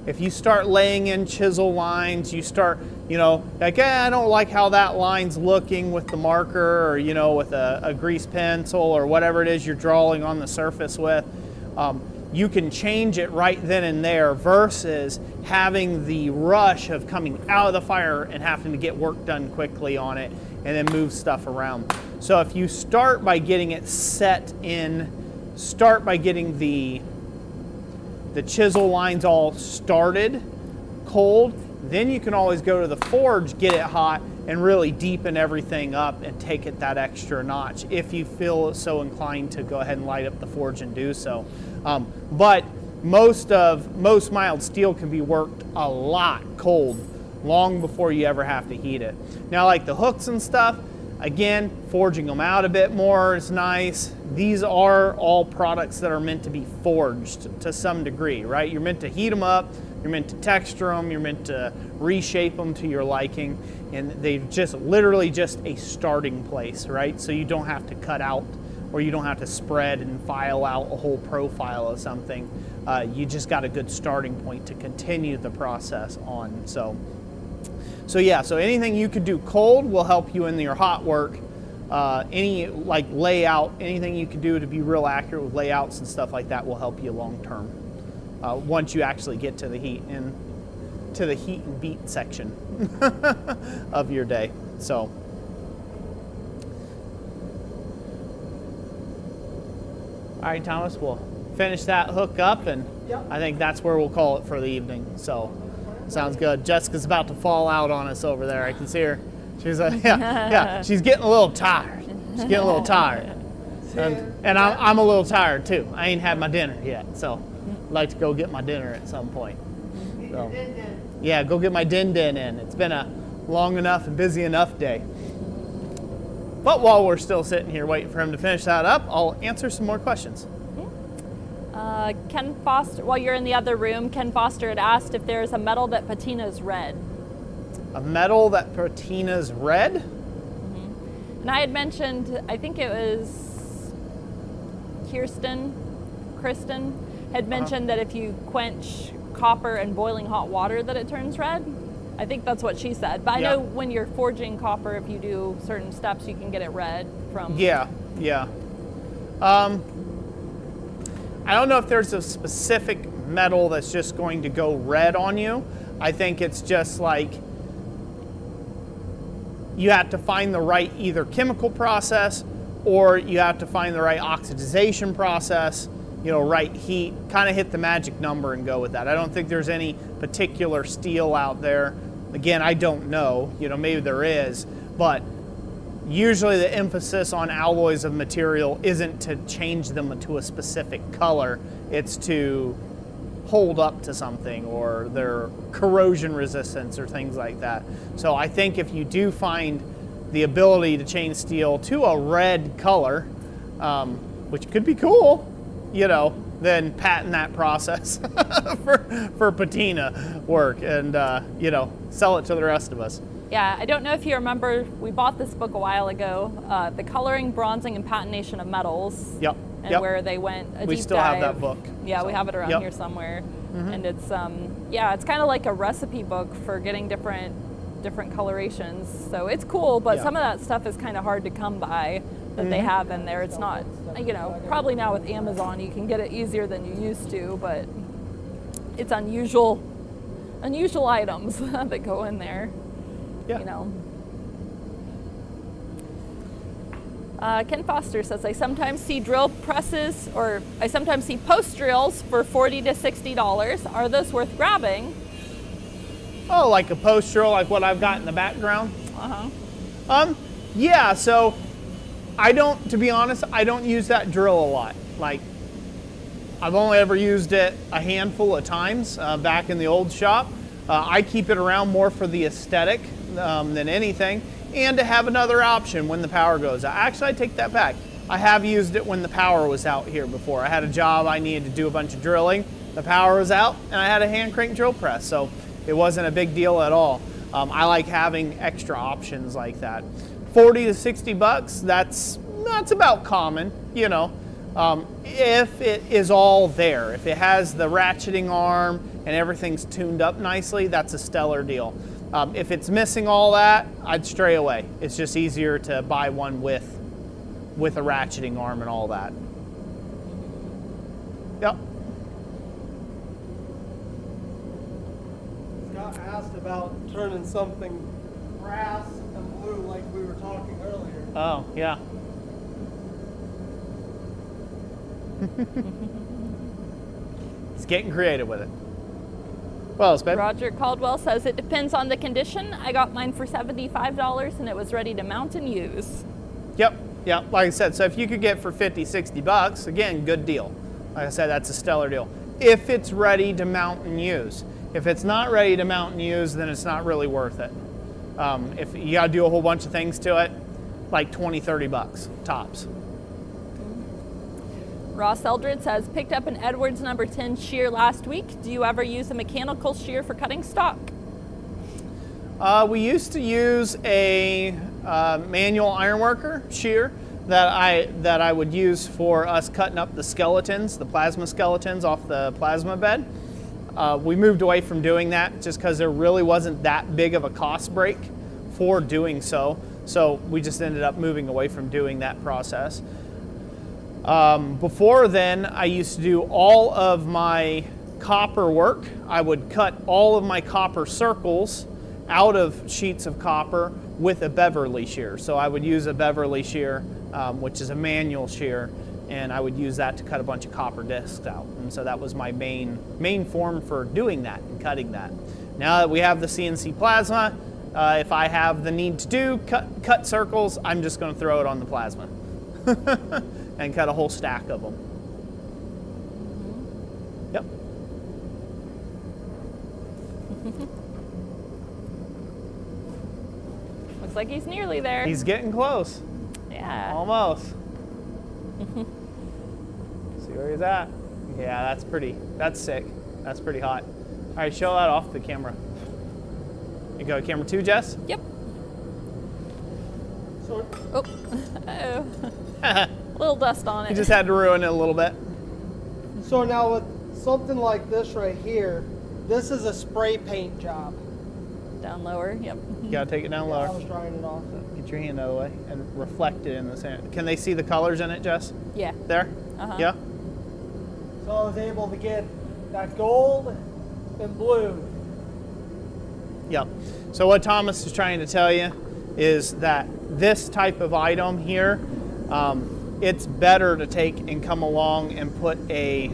if you start laying in chisel lines, you start, I don't like how that line's looking with the marker or, with a grease pencil or whatever it is you're drawing on the surface with. You can change it right then and there versus having the rush of coming out of the fire and having to get work done quickly on it and then move stuff around. So if you start by getting it set in, start by getting the chisel lines all started cold, then you can always go to the forge, get it hot, and really deepen everything up and take it that extra notch if you feel so inclined to go ahead and light up the forge and do so. But most mild steel can be worked a lot cold long before you ever have to heat it. Now, like the hooks and stuff, Again, forging them out a bit more is nice. These are all products that are meant to be forged to some degree, right? You're meant to heat them up, you're meant to texture them, you're meant to reshape them to your liking, and they're just literally just a starting place, right? So you don't have to cut out, or you don't have to spread and file out a whole profile of something. You just got a good starting point to continue the process on. So yeah, so anything you could do cold will help you in your hot work. Any like layout, anything you can do to be real accurate with layouts and stuff like that will help you long term. Once you actually get to the heat and beat section of your day. So. All right, Thomas, we'll finish that hook up, and Yep. I think that's where we'll call it for the evening. So, sounds good. Jessica's about to fall out on us over there. I can see her. She's yeah, she's getting a little tired. She's getting a little tired. And I'm a little tired too. I ain't had my dinner yet, so I'd like to go get my dinner at some point. So, yeah, go get my din in. It's been a long enough and busy enough day. But while we're still sitting here waiting for him to finish that up, I'll answer some more questions. Ken Foster, while you're in the other room, Ken Foster had asked if there's a metal that patinas red. A metal that patinas red? Mm-hmm. And I had mentioned, I think it was Kristen had mentioned that if you quench copper in boiling hot water that it turns red. I think that's what she said. But I know when you're forging copper, if you do certain steps, you can get it red from... Yeah. I don't know if there's a specific metal that's just going to go red on you. I think it's just like you have to find the right either chemical process, or you have to find the right oxidization process, right heat, kind of hit the magic number and go with that. I don't think there's any particular steel out there. Again, I don't know, maybe there is, but usually the emphasis on alloys of material isn't to change them to a specific color, it's to hold up to something, or their corrosion resistance or things like that. So I think if you do find the ability to change steel to a red color, which could be cool, then patent that process for patina work and, sell it to the rest of us. Yeah, I don't know if you remember, we bought this book a while ago, The Coloring, Bronzing, and Patination of Metals. Yep. And where they went a deep dive. We still have that book. Yeah, we have it around here somewhere. Mm-hmm. And it's, it's kind of like a recipe book for getting different colorations. So it's cool, but some of that stuff is kind of hard to come by that they have in there. It's not, probably now with Amazon you can get it easier than you used to, but it's unusual items that go in there. Yeah. Ken Foster says, I sometimes see drill presses, or I sometimes see post drills for $40 to $60. Are those worth grabbing? Oh, like a post drill, like what I've got in the background? Yeah, so to be honest, I don't use that drill a lot. Like, I've only ever used it a handful of times back in the old shop. I keep it around more for the aesthetic than anything, and to have another option when the power goes out. Actually, I take that back. I have used it when the power was out here before. I had a job I needed to do a bunch of drilling. The power was out, and I had a hand crank drill press, so it wasn't a big deal at all. I like having extra options like that. $40 to $60, that's about common, if it is all there. If it has the ratcheting arm and everything's tuned up nicely, that's a stellar deal. If it's missing all that, I'd stray away. It's just easier to buy one with a ratcheting arm and all that. Yep. Scott asked about turning something brass and blue like we were talking earlier. Oh, yeah. It's getting creative with it. Well, it's Roger Caldwell says, it depends on the condition. I got mine for $75 and it was ready to mount and use. Yep, like I said, so if you could get for $50, $60, again, good deal. Like I said, that's a stellar deal. If it's ready to mount and use. If it's not ready to mount and use, then it's not really worth it. If you gotta do a whole bunch of things to it, like 20, 30 bucks tops. Ross Eldred says, picked up an Edwards number 10 shear last week. Do you ever use a mechanical shear for cutting stock? We used to use a manual ironworker shear that I would use for us cutting up the skeletons, the plasma skeletons off the plasma bed. We moved away from doing that just because there really wasn't that big of a cost break for doing so. So we just ended up moving away from doing that process. Before then, I used to do all of my copper work. I would cut all of my copper circles out of sheets of copper with a Beverly shear. So I would use a Beverly shear, which is a manual shear, and I would use that to cut a bunch of copper discs out. And so that was my main form for doing that and cutting that. Now that we have the CNC plasma, if I have the need to do cut circles, I'm just going to throw it on the plasma and cut a whole stack of them. Yep. Looks like he's nearly there. He's getting close. Yeah. Almost. See where he's at. Yeah, that's sick. That's pretty hot. All right, show that off the camera. You go to camera 2, Jess? Yep. So, Oh. Uh-oh. A little dust on it. You just had to ruin it a little bit. so now with something like this right here, this is a spray paint job. Down lower. Yep. You gotta take it down Yeah, I lower. was drying it off. Get your hand out of the way and reflect it in the sand. Can they see the colors in it, Jess? Yeah. There? Uh-huh. Yeah? So I was able to get that gold and blue. Yep. So what Thomas is trying to tell you is that this type of item here, it's better to take and come along and put a,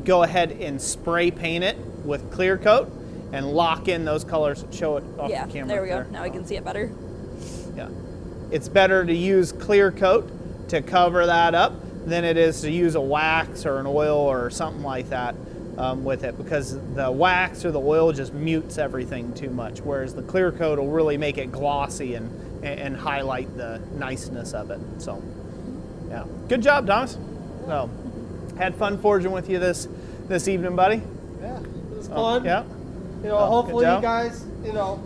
go ahead and spray paint it with clear coat and lock in those colors. Show it off Yeah. the camera. There we go. Now we can see it better. Yeah. It's better to use clear coat to cover that up than it is to use a wax or an oil or something like that with it, because the wax or the oil just mutes everything too much, whereas the clear coat will really make it glossy and highlight the niceness of it. So, yeah. Good job, Thomas. So, had fun forging with you this evening, buddy. Yeah, it was fun. Yeah. You know, Oh, hopefully good you job. guys, you know,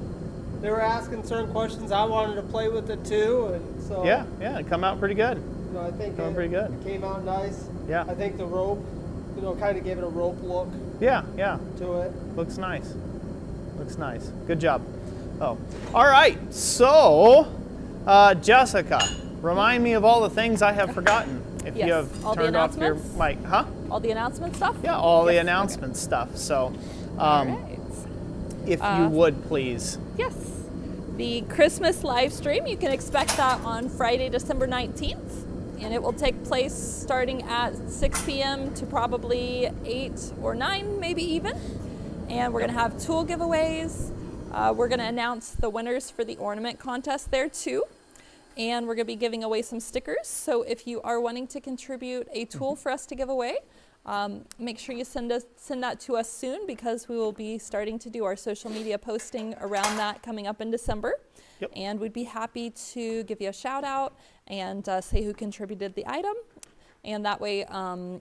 they were asking certain questions. I wanted to play with it too, and so Yeah, it come out pretty good. you know, I think Going pretty good. it came out nice. Yeah. I think the rope, you know, kind of gave it a rope look Yeah. to it. Looks nice. Looks nice. Good job. Oh, all right. So, Jessica, remind me of all the things I have forgotten. If Yes, you have all the turned off your announcements? mic, huh? All the announcement stuff? Yeah, all the Yes, announcement stuff. So, All right. if you would please. Yes. The Christmas live stream, you can expect that on Friday, December 19th. And it will take place starting at 6 p.m. to probably 8 or 9, maybe even. And we're going to have tool giveaways. We're going to announce the winners for the ornament contest there too. And we're going to be giving away some stickers. So if you are wanting to contribute a tool for us to give away, make sure you send that to us soon, because we will be starting to do our social media posting around that coming up in December. Yep. And we'd be happy to give you a shout out and say who contributed the item. And that way,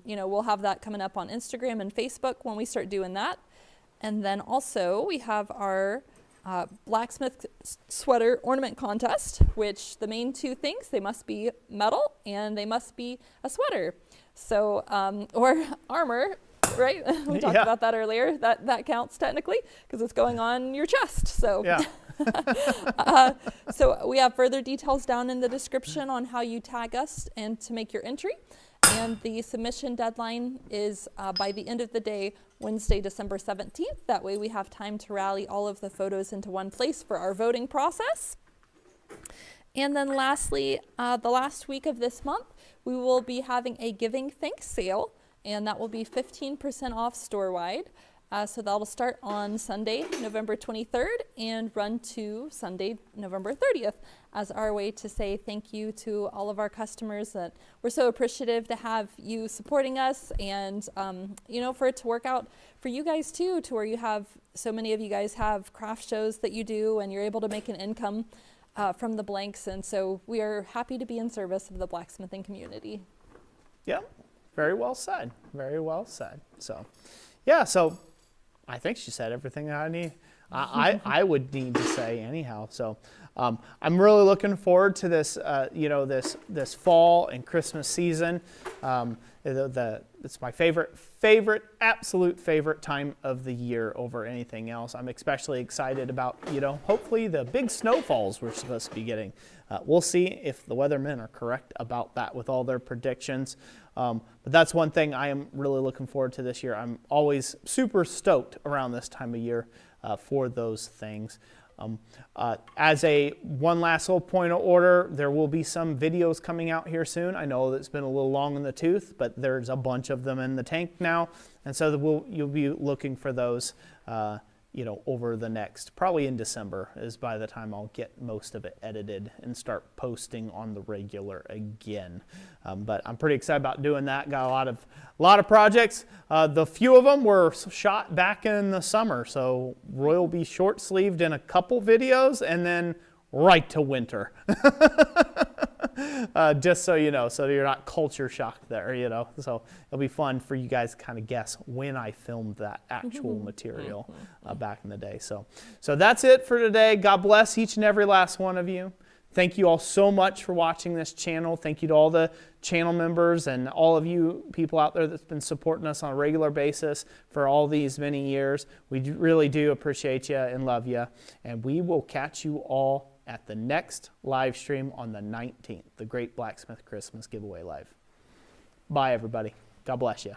you know, we'll have that coming up on Instagram and Facebook when we start doing that. And then also we have our blacksmith sweater ornament contest, which the main two things, they must be metal and they must be a sweater. So, or armor, right? We talked Yeah. about that earlier. That counts technically because it's going on your chest. So, Yeah. so we have further details down in the description on how you tag us and to make your entry. And the submission deadline is by the end of the day, Wednesday, December 17th. That way we have time to rally all of the photos into one place for our voting process. And then lastly, the last week of this month, we will be having a Giving Thanks sale, and that will be 15% off store-wide. So that'll start on Sunday, November 23rd, and run to Sunday, November 30th, as our way to say thank you to all of our customers. That we're so appreciative to have you supporting us, and you know, for it to work out for you guys too, to where you have so many of you guys have craft shows that you do, and you're able to make an income from the blanks, and so we are happy to be in service of the blacksmithing community. Yeah, very well said. Very well said. So, yeah, so I think she said everything I need. I would need to say anyhow. So I'm really looking forward to this, this fall and Christmas season. It's my absolute favorite time of the year over anything else. I'm especially excited about, hopefully the big snowfalls we're supposed to be getting. We'll see if the weathermen are correct about that with all their predictions. But that's one thing I am really looking forward to this year. I'm always super stoked around this time of year for those things. As one last little point of order, there will be some videos coming out here soon. I know that it's been a little long in the tooth, but there's a bunch of them in the tank now, and so you'll be looking for those over the next, probably in December is by the time I'll get most of it edited and start posting on the regular again. But I'm pretty excited about doing that. Got a lot of projects. The few of them were shot back in the summer, so Roy will be short-sleeved in a couple videos and then right to winter. Just so you know, so you're not culture shocked there, So it'll be fun for you guys to kind of guess when I filmed that actual material back in the day. So that's it for today. God bless each and every last one of you. Thank you all so much for watching this channel. Thank you to all the channel members and all of you people out there that's been supporting us on a regular basis for all these many years. We really do appreciate you and love you. And we will catch you all at the next live stream on the 19th, the Great Blacksmith Christmas Giveaway Live. Bye, everybody. God bless you.